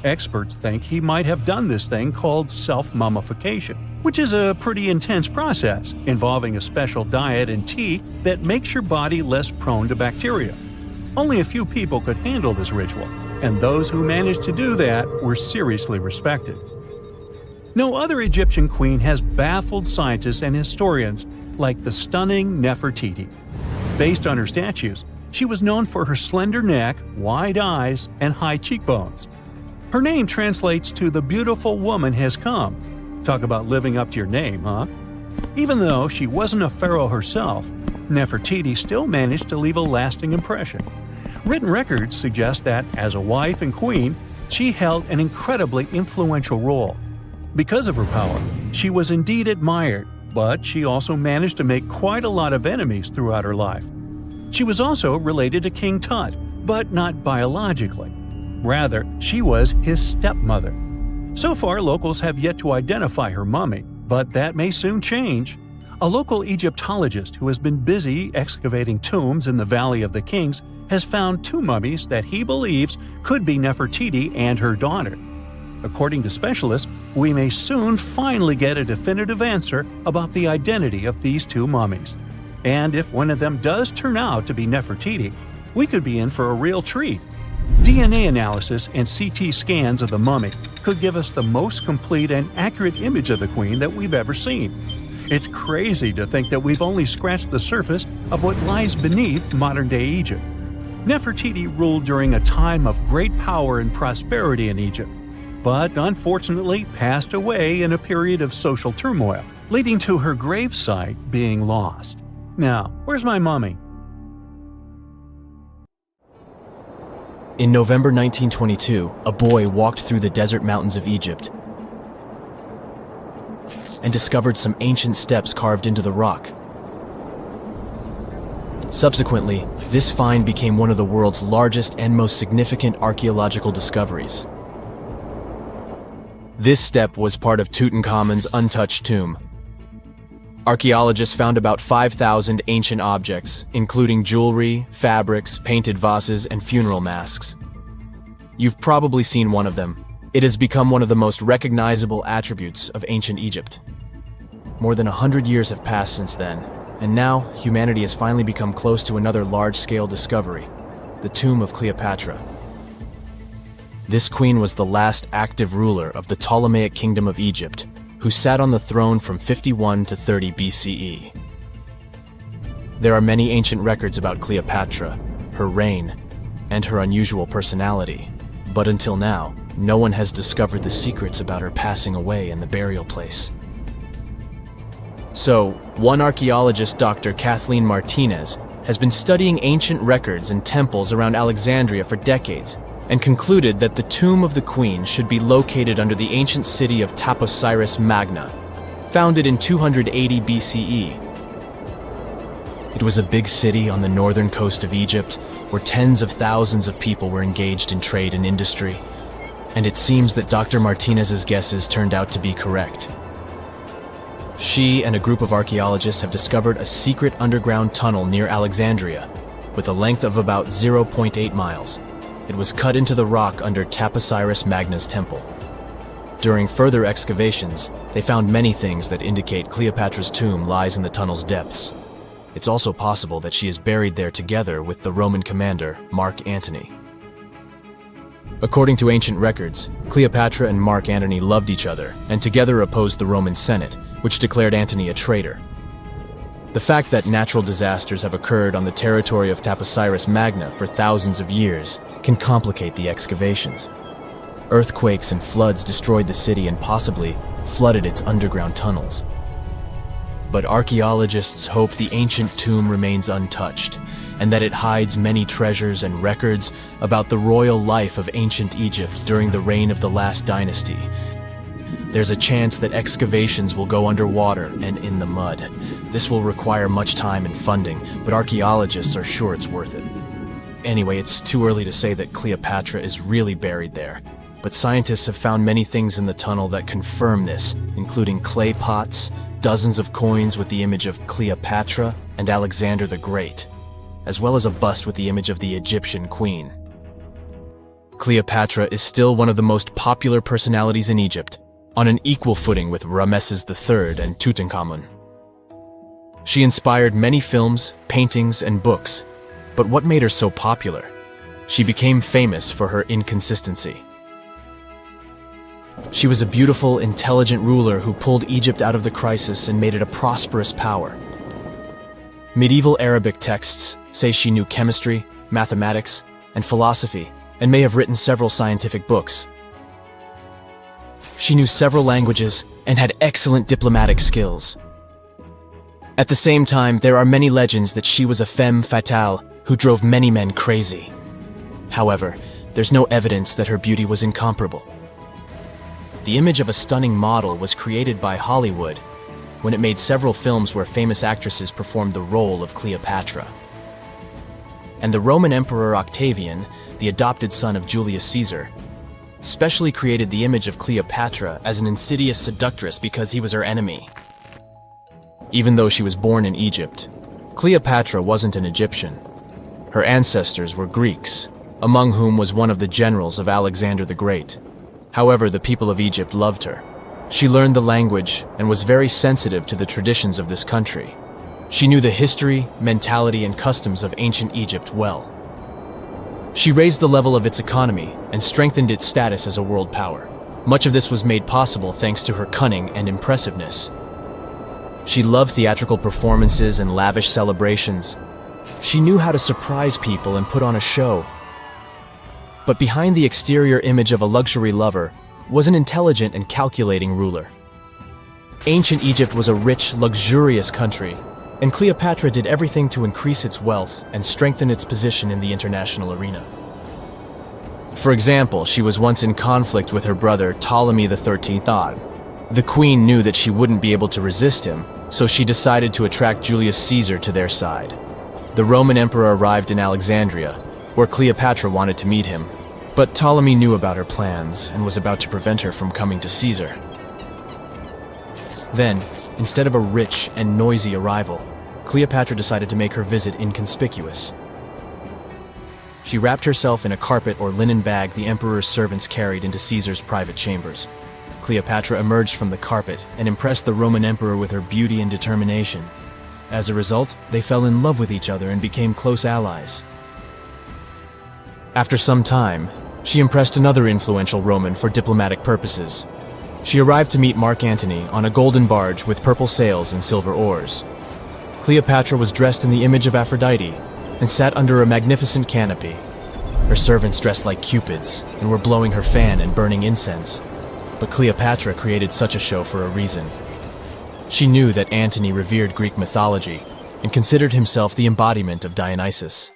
Experts think he might have done this thing called self-mummification, which is a pretty intense process involving a special diet and tea that makes your body less prone to bacteria. Only a few people could handle this ritual, and those who managed to do that were seriously respected. No other Egyptian queen has baffled scientists and historians like the stunning Nefertiti. Based on her statues, she was known for her slender neck, wide eyes, and high cheekbones. Her name translates to "the beautiful woman has come." Talk about living up to your name, huh? Even though she wasn't a pharaoh herself, Nefertiti still managed to leave a lasting impression. Written records suggest that, as a wife and queen, she held an incredibly influential role. Because of her power, she was indeed admired, but she also managed to make quite a lot of enemies throughout her life. She was also related to King Tut, but not biologically. Rather, she was his stepmother. So far, locals have yet to identify her mummy, but that may soon change. A local Egyptologist who has been busy excavating tombs in the Valley of the Kings has found two mummies that he believes could be Nefertiti and her daughter. According to specialists, we may soon finally get a definitive answer about the identity of these two mummies. And if one of them does turn out to be Nefertiti, we could be in for a real treat. DNA analysis and CT scans of the mummy could give us the most complete and accurate image of the queen that we've ever seen. It's crazy to think that we've only scratched the surface of what lies beneath modern-day Egypt. Nefertiti ruled during a time of great power and prosperity in Egypt, but unfortunately passed away in a period of social turmoil. leading to her gravesite being lost. Now, where's my mummy? In November 1922, a boy walked through the desert mountains of Egypt and discovered some ancient steps carved into the rock. Subsequently, this find became one of the world's largest and most significant archaeological discoveries. This step was part of Tutankhamun's untouched tomb. Archaeologists found about 5,000 ancient objects, including jewelry, fabrics, painted vases, and funeral masks. You've probably seen one of them. It has become one of the most recognizable attributes of ancient Egypt. More than 100 years have passed since then, and now humanity has finally become close to another large-scale discovery, the tomb of Cleopatra. This queen was the last active ruler of the Ptolemaic Kingdom of Egypt, who sat on the throne from 51 to 30 BCE. There are many ancient records about Cleopatra, her reign, and her unusual personality, but until now, no one has discovered the secrets about her passing away in the burial place. So, one archaeologist, Dr. Kathleen Martinez, has been studying ancient records and temples around Alexandria for decades, and concluded that the tomb of the queen should be located under the ancient city of Taposiris Magna, founded in 280 BCE. It was a big city on the northern coast of Egypt, where tens of thousands of people were engaged in trade and industry, and it seems that Dr. Martinez's guesses turned out to be correct. She and a group of archaeologists have discovered a secret underground tunnel near Alexandria, with a length of about 0.8 miles. It was cut into the rock under Taposiris Magna's temple. During further excavations, they found many things that indicate Cleopatra's tomb lies in the tunnel's depths. It's also possible that she is buried there together with the Roman commander, Mark Antony. According to ancient records, Cleopatra and Mark Antony loved each other and together opposed the Roman Senate, which declared Antony a traitor. The fact that natural disasters have occurred on the territory of Taposiris Magna for thousands of years can complicate the excavations. Earthquakes and floods destroyed the city and possibly flooded its underground tunnels. But archaeologists hope the ancient tomb remains untouched, and that it hides many treasures and records about the royal life of ancient Egypt during the reign of the last dynasty. There's a chance that excavations will go underwater and in the mud. This will require much time and funding, but archaeologists are sure it's worth it. Anyway, it's too early to say that Cleopatra is really buried there, but scientists have found many things in the tunnel that confirm this, including clay pots, dozens of coins with the image of Cleopatra and Alexander the Great, as well as a bust with the image of the Egyptian queen. Cleopatra is still one of the most popular personalities in Egypt, on an equal footing with Ramesses III and Tutankhamun. She inspired many films, paintings, and books, but what made her so popular? She became famous for her inconsistency. She was a beautiful, intelligent ruler who pulled Egypt out of the crisis and made it a prosperous power. Medieval Arabic texts say she knew chemistry, mathematics, and philosophy, and may have written several scientific books. She knew several languages and had excellent diplomatic skills. At the same time, there are many legends that she was a femme fatale who drove many men crazy. However, there's no evidence that her beauty was incomparable. The image of a stunning model was created by Hollywood when it made several films where famous actresses performed the role of Cleopatra. And the Roman Emperor Octavian, the adopted son of Julius Caesar, specially created the image of Cleopatra as an insidious seductress because he was her enemy. Even though she was born in Egypt, Cleopatra wasn't an Egyptian. Her ancestors were Greeks, among whom was one of the generals of Alexander the Great. However, the people of Egypt loved her. She learned the language and was very sensitive to the traditions of this country. She knew the history, mentality, and customs of ancient Egypt well. She raised the level of its economy and strengthened its status as a world power. Much of this was made possible thanks to her cunning and impressiveness. She loved theatrical performances and lavish celebrations. She knew how to surprise people and put on a show. But behind the exterior image of a luxury lover was an intelligent and calculating ruler. Ancient Egypt was a rich, luxurious country, and Cleopatra did everything to increase its wealth and strengthen its position in the international arena. For example, she was once in conflict with her brother Ptolemy XIII Odd. The queen knew that she wouldn't be able to resist him, so she decided to attract Julius Caesar to their side. The Roman emperor arrived in Alexandria, where Cleopatra wanted to meet him, but Ptolemy knew about her plans and was about to prevent her from coming to Caesar. Then, instead of a rich and noisy arrival, Cleopatra decided to make her visit inconspicuous. She wrapped herself in a carpet or linen bag the emperor's servants carried into Caesar's private chambers. Cleopatra emerged from the carpet and impressed the Roman emperor with her beauty and determination. As a result, they fell in love with each other and became close allies. After some time, she impressed another influential Roman for diplomatic purposes. She arrived to meet Mark Antony on a golden barge with purple sails and silver oars. Cleopatra was dressed in the image of Aphrodite and sat under a magnificent canopy. Her servants dressed like cupids and were blowing her fan and burning incense. But Cleopatra created such a show for a reason. She knew that Antony revered Greek mythology and considered himself the embodiment of Dionysus.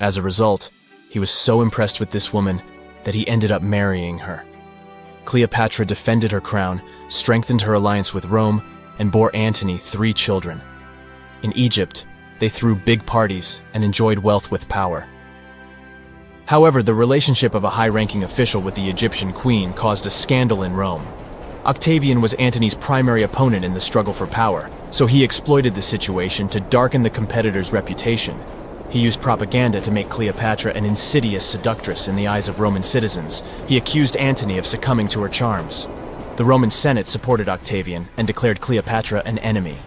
As a result, he was so impressed with this woman that he ended up marrying her. Cleopatra defended her crown, strengthened her alliance with Rome, and bore Antony 3 children. In Egypt, they threw big parties and enjoyed wealth with power. However, the relationship of a high-ranking official with the Egyptian queen caused a scandal in Rome. Octavian was Antony's primary opponent in the struggle for power, so he exploited the situation to darken the competitor's reputation. He used propaganda to make Cleopatra an insidious seductress in the eyes of Roman citizens. He accused Antony of succumbing to her charms. The Roman Senate supported Octavian and declared Cleopatra an enemy.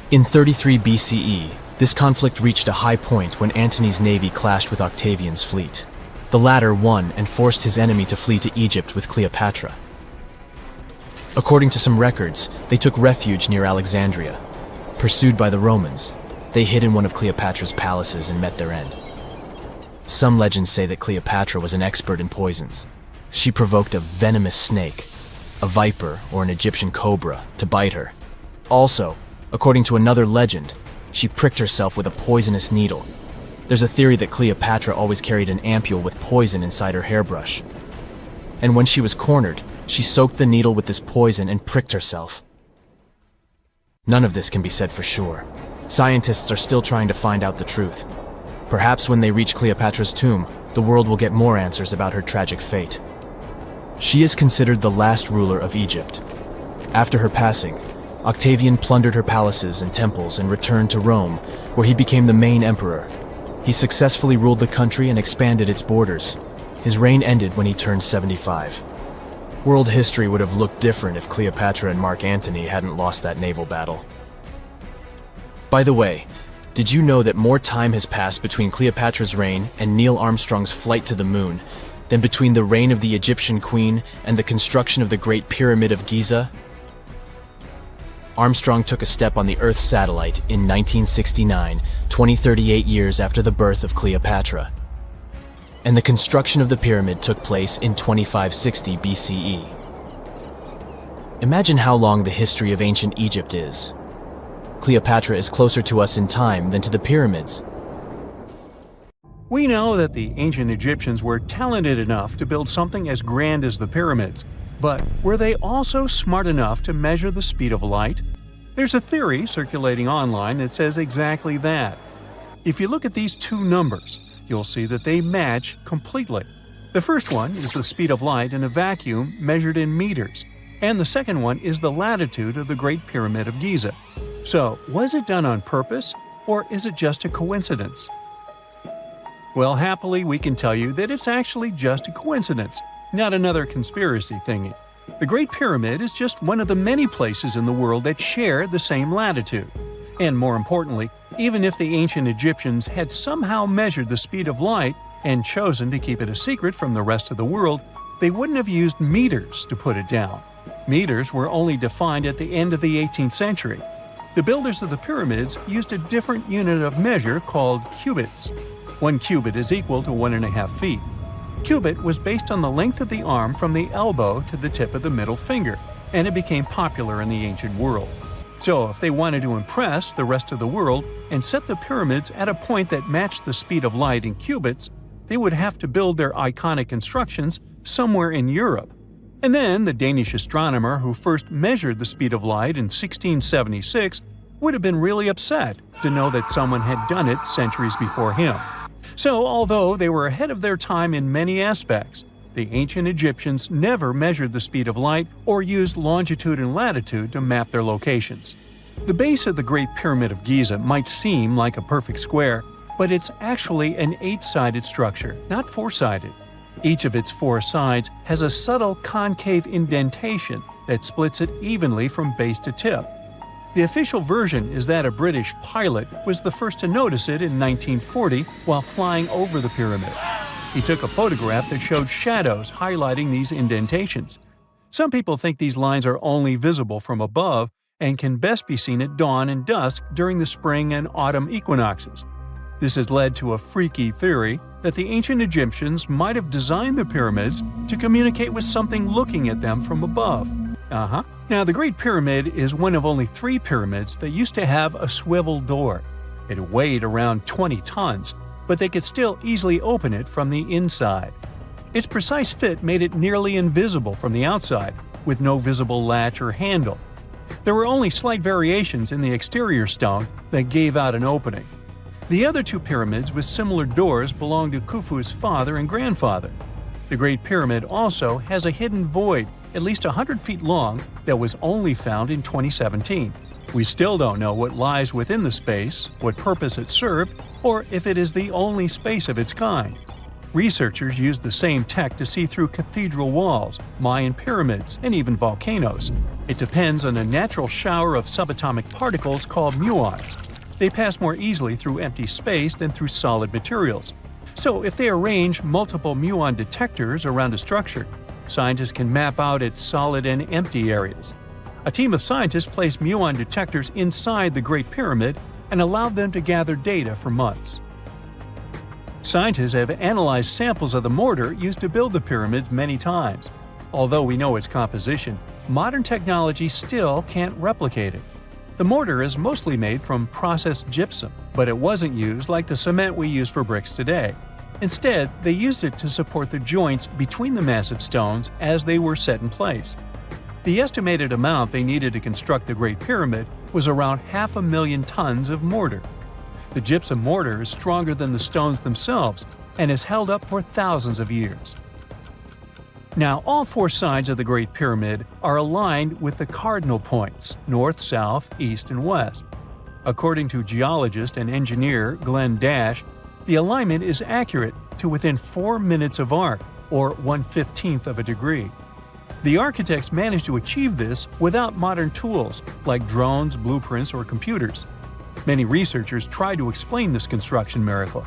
In 33 BCE, this conflict reached a high point when Antony's navy clashed with Octavian's fleet. The latter won and forced his enemy to flee to Egypt with Cleopatra. According to some records, they took refuge near Alexandria. Pursued by the Romans, they hid in one of Cleopatra's palaces and met their end. Some legends say that Cleopatra was an expert in poisons. She provoked a venomous snake, a viper or an Egyptian cobra, to bite her. Also, according to another legend, she pricked herself with a poisonous needle. There's a theory that Cleopatra always carried an ampule with poison inside her hairbrush. And when she was cornered, she soaked the needle with this poison and pricked herself. None of this can be said for sure. Scientists are still trying to find out the truth. Perhaps when they reach Cleopatra's tomb, the world will get more answers about her tragic fate. She is considered the last ruler of Egypt. After her passing, Octavian plundered her palaces and temples and returned to Rome, where he became the main emperor. He successfully ruled the country and expanded its borders. His reign ended when he turned 75. World history would have looked different if Cleopatra and Mark Antony hadn't lost that naval battle. By the way, did you know that more time has passed between Cleopatra's reign and Neil Armstrong's flight to the moon than between the reign of the Egyptian queen and the construction of the Great Pyramid of Giza? Armstrong took a step on the Earth satellite in 1969, 38 years after the birth of Cleopatra. And the construction of the pyramid took place in 2560 BCE. Imagine how long the history of ancient Egypt is. Cleopatra is closer to us in time than to the pyramids. We know that the ancient Egyptians were talented enough to build something as grand as the pyramids, but were they also smart enough to measure the speed of light? There's a theory circulating online that says exactly that. If you look at these 2 numbers, you'll see that they match completely. The first one is the speed of light in a vacuum measured in meters, and the second one is the latitude of the Great Pyramid of Giza. So, was it done on purpose, or is it just a coincidence? Well, happily, we can tell you that it's actually just a coincidence, not another conspiracy thingy. The Great Pyramid is just one of the many places in the world that share the same latitude. And more importantly, even if the ancient Egyptians had somehow measured the speed of light and chosen to keep it a secret from the rest of the world, they wouldn't have used meters to put it down. Meters were only defined at the end of the 18th century. The builders of the pyramids used a different unit of measure called cubits. 1 cubit is equal to 1.5 feet. Cubit was based on the length of the arm from the elbow to the tip of the middle finger. and it became popular in the ancient world. So if they wanted to impress the rest of the world and set the pyramids at a point that matched the speed of light in cubits, they would have to build their iconic constructions somewhere in Europe. And then the Danish astronomer who first measured the speed of light in 1676 would have been really upset to know that someone had done it centuries before him. So although they were ahead of their time in many aspects, the ancient Egyptians never measured the speed of light or used longitude and latitude to map their locations. The base of the Great Pyramid of Giza might seem like a perfect square, but it's actually an 8-sided structure, not 4-sided. Each of its 4 sides has a subtle concave indentation that splits it evenly from base to tip. The official version is that a British pilot was the first to notice it in 1940 while flying over the pyramid. He took a photograph that showed shadows highlighting these indentations. Some people think these lines are only visible from above and can best be seen at dawn and dusk during the spring and autumn equinoxes. This has led to a freaky theory that the ancient Egyptians might have designed the pyramids to communicate with something looking at them from above. Now, the Great Pyramid is one of only 3 pyramids that used to have a swivel door. It weighed around 20 tons, but they could still easily open it from the inside. Its precise fit made it nearly invisible from the outside, with no visible latch or handle. There were only slight variations in the exterior stone that gave out an opening. The other 2 pyramids with similar doors belonged to Khufu's father and grandfather. The Great Pyramid also has a hidden void at least 100 feet long that was only found in 2017. We still don't know what lies within the space, what purpose it served, or if it is the only space of its kind. Researchers used the same tech to see through cathedral walls, Mayan pyramids, and even volcanoes. It depends on a natural shower of subatomic particles called muons. They pass more easily through empty space than through solid materials. So if they arrange multiple muon detectors around a structure, scientists can map out its solid and empty areas. A team of scientists placed muon detectors inside the Great Pyramid and allowed them to gather data for months. Scientists have analyzed samples of the mortar used to build the pyramids many times. Although we know its composition, modern technology still can't replicate it. The mortar is mostly made from processed gypsum, but it wasn't used like the cement we use for bricks today. Instead, they used it to support the joints between the massive stones as they were set in place. The estimated amount they needed to construct the Great Pyramid was around 500,000 tons of mortar. The gypsum mortar is stronger than the stones themselves and has held up for thousands of years. Now, all 4 sides of the Great Pyramid are aligned with the cardinal points – north, south, east, and west. According to geologist and engineer Glenn Dash, the alignment is accurate to within 4 minutes of arc, or 1/15th of a degree. The architects managed to achieve this without modern tools like drones, blueprints, or computers. Many researchers try to explain this construction miracle.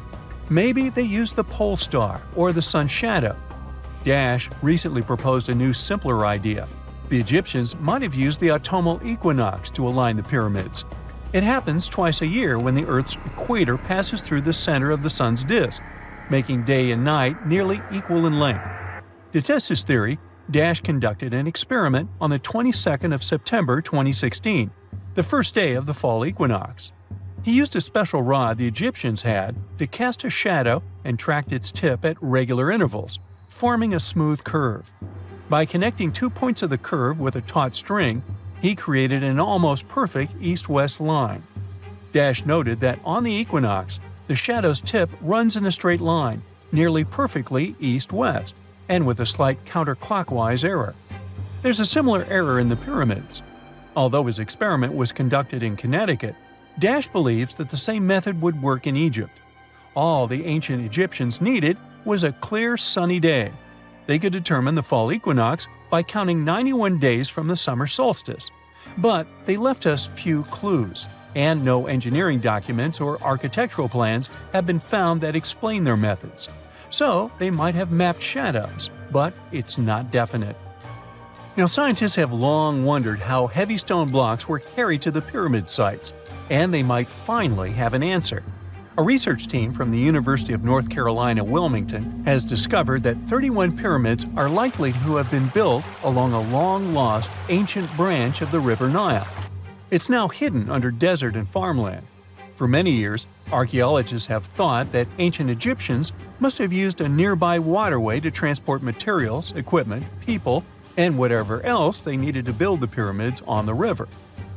Maybe they used the pole star or the sun's shadow. Dash recently proposed a new, simpler idea. The Egyptians might have used the autumnal equinox to align the pyramids. It happens twice a year when the Earth's equator passes through the center of the sun's disk, making day and night nearly equal in length. To test his theory, Dash conducted an experiment on the 22nd of September 2016, the first day of the fall equinox. He used a special rod the Egyptians had to cast a shadow and tracked its tip at regular intervals, forming a smooth curve. By connecting 2 points of the curve with a taut string, he created an almost perfect east-west line. Dash noted that on the equinox, the shadow's tip runs in a straight line, nearly perfectly east-west, and with a slight counterclockwise error. There's a similar error in the pyramids. Although his experiment was conducted in Connecticut, Dash believes that the same method would work in Egypt. All the ancient Egyptians needed was a clear, sunny day. They could determine the fall equinox by counting 91 days from the summer solstice. But they left us few clues, and no engineering documents or architectural plans have been found that explain their methods. So they might have mapped shadows, but it's not definite. Now, scientists have long wondered how heavy stone blocks were carried to the pyramid sites, and they might finally have an answer. A research team from the University of North Carolina, Wilmington, has discovered that 31 pyramids are likely to have been built along a long-lost ancient branch of the River Nile. It's now hidden under desert and farmland. For many years, archaeologists have thought that ancient Egyptians must have used a nearby waterway to transport materials, equipment, people, and whatever else they needed to build the pyramids on the river.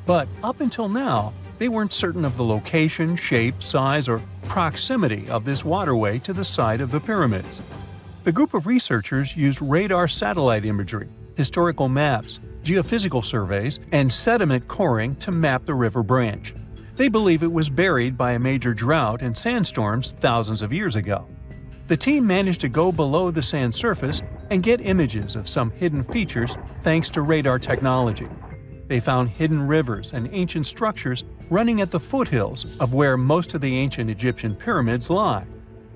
But up until now, they weren't certain of the location, shape, size, or proximity of this waterway to the site of the pyramids. The group of researchers used radar satellite imagery, historical maps, geophysical surveys, and sediment coring to map the river branch. They believe it was buried by a major drought and sandstorms thousands of years ago. The team managed to go below the sand surface and get images of some hidden features thanks to radar technology. They found hidden rivers and ancient structures running at the foothills of where most of the ancient Egyptian pyramids lie.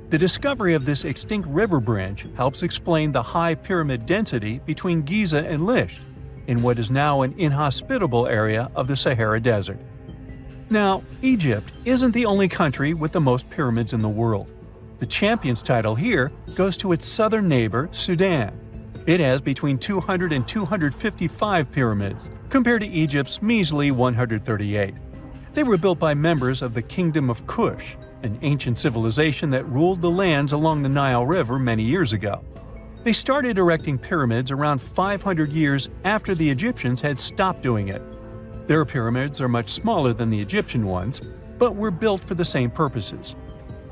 The discovery of this extinct river branch helps explain the high pyramid density between Giza and Lisht, in what is now an inhospitable area of the Sahara Desert. Now, Egypt isn't the only country with the most pyramids in the world. The champion's title here goes to its southern neighbor, Sudan. It has between 200 and 255 pyramids, compared to Egypt's measly 138. They were built by members of the Kingdom of Kush, an ancient civilization that ruled the lands along the Nile River many years ago. They started erecting pyramids around 500 years after the Egyptians had stopped doing it. Their pyramids are much smaller than the Egyptian ones, but were built for the same purposes.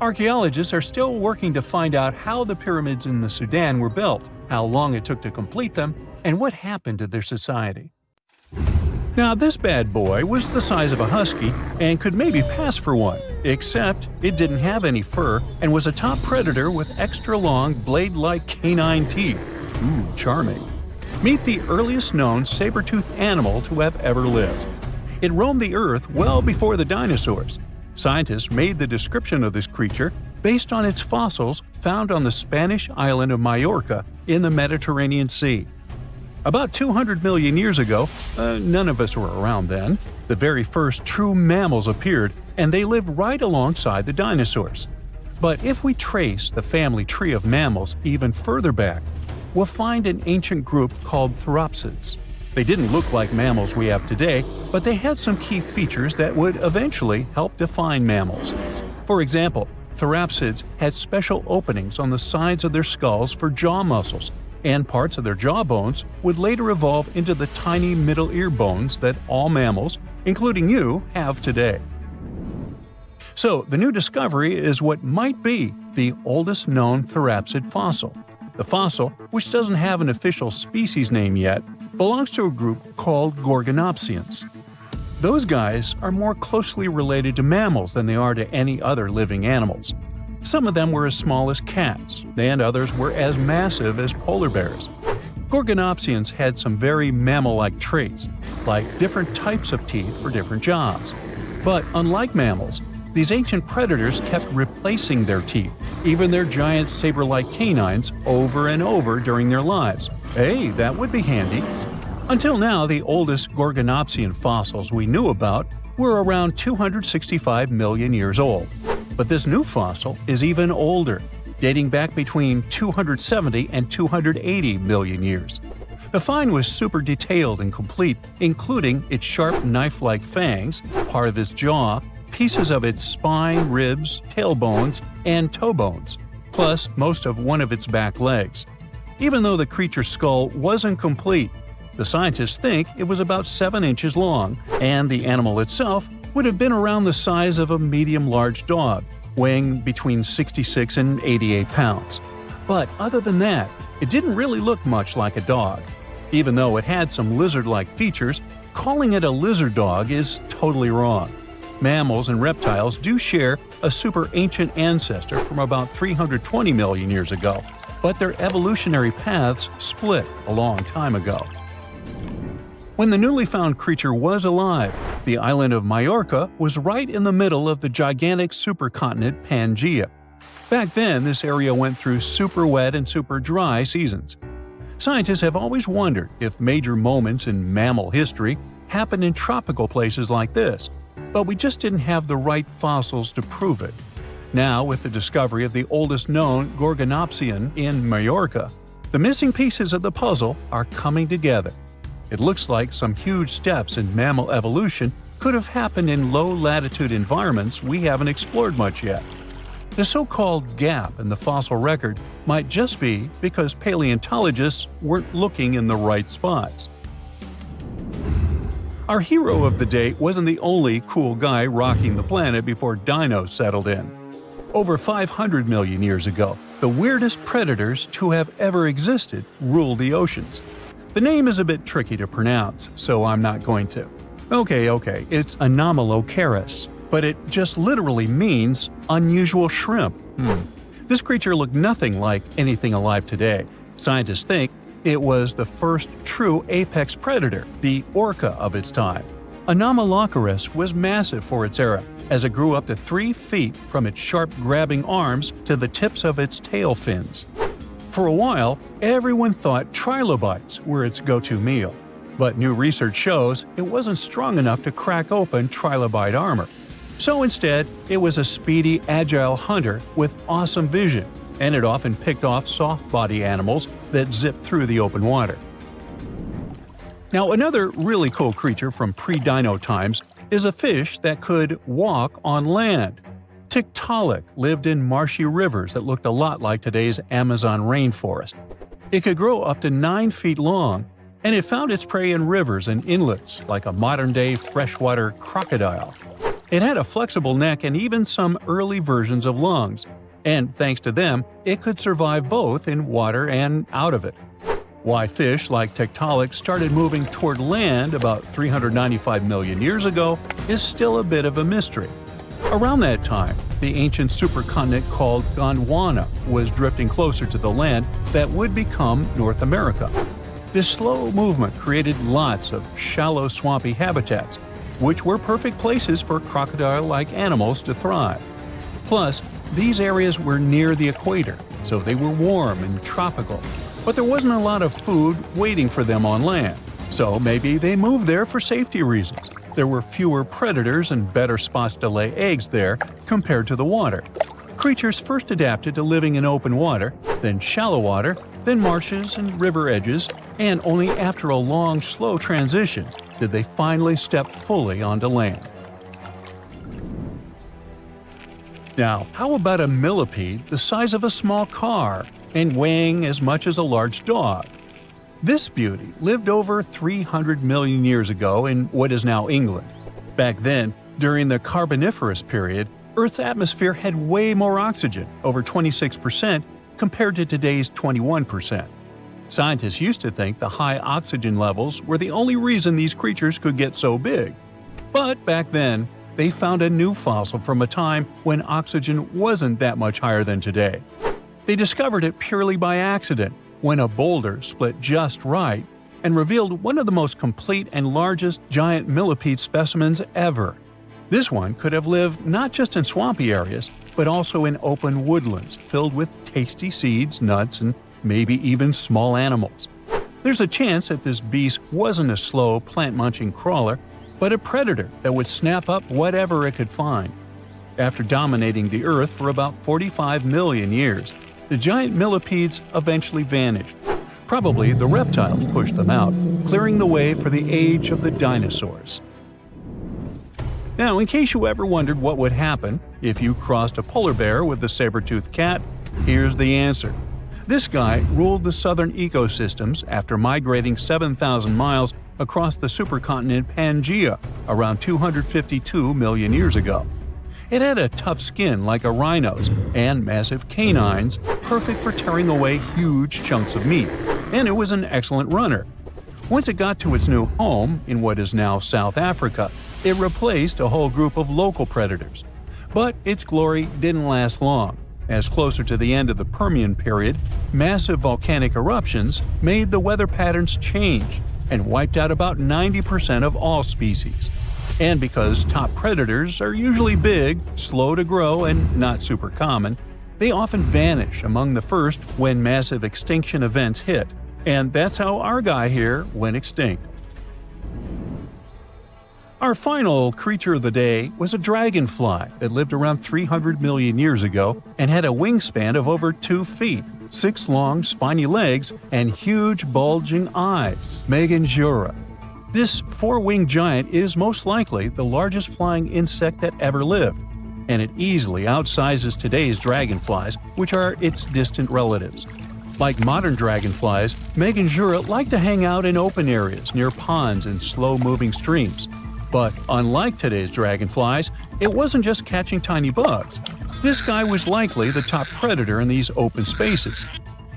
Archaeologists are still working to find out how the pyramids in the Sudan were built, how long it took to complete them, and what happened to their society. Now, this bad boy was the size of a husky and could maybe pass for one, except it didn't have any fur and was a top predator with extra long, blade-like canine teeth. Ooh, charming. Meet the earliest known saber-toothed animal to have ever lived. It roamed the earth well before the dinosaurs. Scientists made the description of this creature based on its fossils found on the Spanish island of Majorca in the Mediterranean Sea. About 200 million years ago, none of us were around then, the very first true mammals appeared, and they lived right alongside the dinosaurs. But if we trace the family tree of mammals even further back, we'll find an ancient group called Therapsids. They didn't look like mammals we have today, but they had some key features that would eventually help define mammals. For example, Therapsids had special openings on the sides of their skulls for jaw muscles, and parts of their jaw bones would later evolve into the tiny middle ear bones that all mammals, including you, have today. So, the new discovery is what might be the oldest known Therapsid fossil. The fossil, which doesn't have an official species name yet, belongs to a group called Gorgonopsians. Those guys are more closely related to mammals than they are to any other living animals. Some of them were as small as cats, and others were as massive as polar bears. Gorgonopsians had some very mammal-like traits, like different types of teeth for different jobs. But unlike mammals, these ancient predators kept replacing their teeth, even their giant saber-like canines, over and over during their lives. Hey, that would be handy. Until now, the oldest Gorgonopsian fossils we knew about were around 265 million years old. But this new fossil is even older, dating back between 270 and 280 million years. The find was super detailed and complete, including its sharp knife-like fangs, part of its jaw, pieces of its spine, ribs, tailbones, and toe bones, plus most of one of its back legs. Even though the creature's skull wasn't complete, the scientists think it was about 7 inches long, and the animal itself would have been around the size of a medium-large dog, weighing between 66 and 88 pounds. But other than that, it didn't really look much like a dog. Even though it had some lizard-like features, calling it a lizard dog is totally wrong. Mammals and reptiles do share a super ancient ancestor from about 320 million years ago, but their evolutionary paths split a long time ago. When the newly found creature was alive, the island of Majorca was right in the middle of the gigantic supercontinent Pangaea. Back then, this area went through super wet and super dry seasons. Scientists have always wondered if major moments in mammal history happened in tropical places like this, but we just didn't have the right fossils to prove it. Now, with the discovery of the oldest known Gorgonopsian in Majorca, the missing pieces of the puzzle are coming together. It looks like some huge steps in mammal evolution could have happened in low-latitude environments we haven't explored much yet. The so-called gap in the fossil record might just be because paleontologists weren't looking in the right spots. Our hero of the day wasn't the only cool guy rocking the planet before dinos settled in. Over 500 million years ago, the weirdest predators to have ever existed ruled the oceans. The name is a bit tricky to pronounce, so I'm not going to. Okay, it's Anomalocaris, but it just literally means unusual shrimp. This creature looked nothing like anything alive today. Scientists think it was the first true apex predator, the orca of its time. Anomalocaris was massive for its era, as it grew up to 3 feet from its sharp grabbing arms to the tips of its tail fins. For a while, everyone thought trilobites were its go-to meal, but new research shows it wasn't strong enough to crack open trilobite armor. So instead, it was a speedy, agile hunter with awesome vision, and it often picked off soft-body animals that zipped through the open water. Now, another really cool creature from pre-dino times is a fish that could walk on land. Tiktaalik lived in marshy rivers that looked a lot like today's Amazon rainforest. It could grow up to 9 feet long, and it found its prey in rivers and inlets like a modern-day freshwater crocodile. It had a flexible neck and even some early versions of lungs, and thanks to them, it could survive both in water and out of it. Why fish like Tiktaalik started moving toward land about 395 million years ago is still a bit of a mystery. Around that time, the ancient supercontinent called Gondwana was drifting closer to the land that would become North America. This slow movement created lots of shallow, swampy habitats, which were perfect places for crocodile-like animals to thrive. Plus, these areas were near the equator, so they were warm and tropical. But there wasn't a lot of food waiting for them on land, so maybe they moved there for safety reasons. There were fewer predators and better spots to lay eggs there compared to the water. Creatures first adapted to living in open water, then shallow water, then marshes and river edges, and only after a long, slow transition did they finally step fully onto land. Now, how about a millipede the size of a small car and weighing as much as a large dog? This beauty lived over 300 million years ago in what is now England. Back then, during the Carboniferous period, Earth's atmosphere had way more oxygen, over 26%, compared to today's 21%. Scientists used to think the high oxygen levels were the only reason these creatures could get so big. But back then, they found a new fossil from a time when oxygen wasn't that much higher than today. They discovered it purely by accident, when a boulder split just right and revealed one of the most complete and largest giant millipede specimens ever. This one could have lived not just in swampy areas, but also in open woodlands filled with tasty seeds, nuts, and maybe even small animals. There's a chance that this beast wasn't a slow, plant-munching crawler, but a predator that would snap up whatever it could find. After dominating the Earth for about 45 million years, the giant millipedes eventually vanished. Probably the reptiles pushed them out, clearing the way for the age of the dinosaurs. Now, in case you ever wondered what would happen if you crossed a polar bear with a saber-toothed cat, here's the answer. This guy ruled the southern ecosystems after migrating 7,000 miles across the supercontinent Pangaea around 252 million years ago. It had a tough skin like a rhino's and massive canines, perfect for tearing away huge chunks of meat, and it was an excellent runner. Once it got to its new home in what is now South Africa, it replaced a whole group of local predators. But its glory didn't last long, as closer to the end of the Permian period, massive volcanic eruptions made the weather patterns change and wiped out about 90% of all species. And because top predators are usually big, slow to grow, and not super common, they often vanish among the first when massive extinction events hit. And that's how our guy here went extinct. Our final creature of the day was a dragonfly that lived around 300 million years ago and had a wingspan of over 2 feet, 6 long, spiny legs, and huge, bulging eyes. Meganjura. This 4-winged giant is most likely the largest flying insect that ever lived, and it easily outsizes today's dragonflies, which are its distant relatives. Like modern dragonflies, Meganjura like to hang out in open areas near ponds and slow-moving streams. But unlike today's dragonflies, it wasn't just catching tiny bugs. This guy was likely the top predator in these open spaces.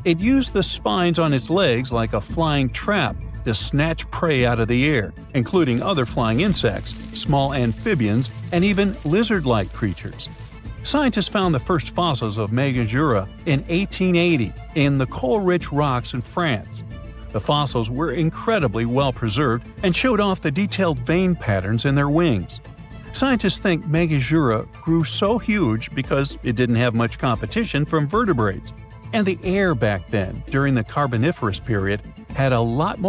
It used the spines on its legs like a flying trap to snatch prey out of the air, including other flying insects, small amphibians, and even lizard-like creatures. Scientists found the first fossils of Meganjura in 1880 in the coal-rich rocks in France. The fossils were incredibly well preserved and showed off the detailed vein patterns in their wings. Scientists think Meganjura grew so huge because it didn't have much competition from vertebrates, and the air back then, during the Carboniferous period, had a lot more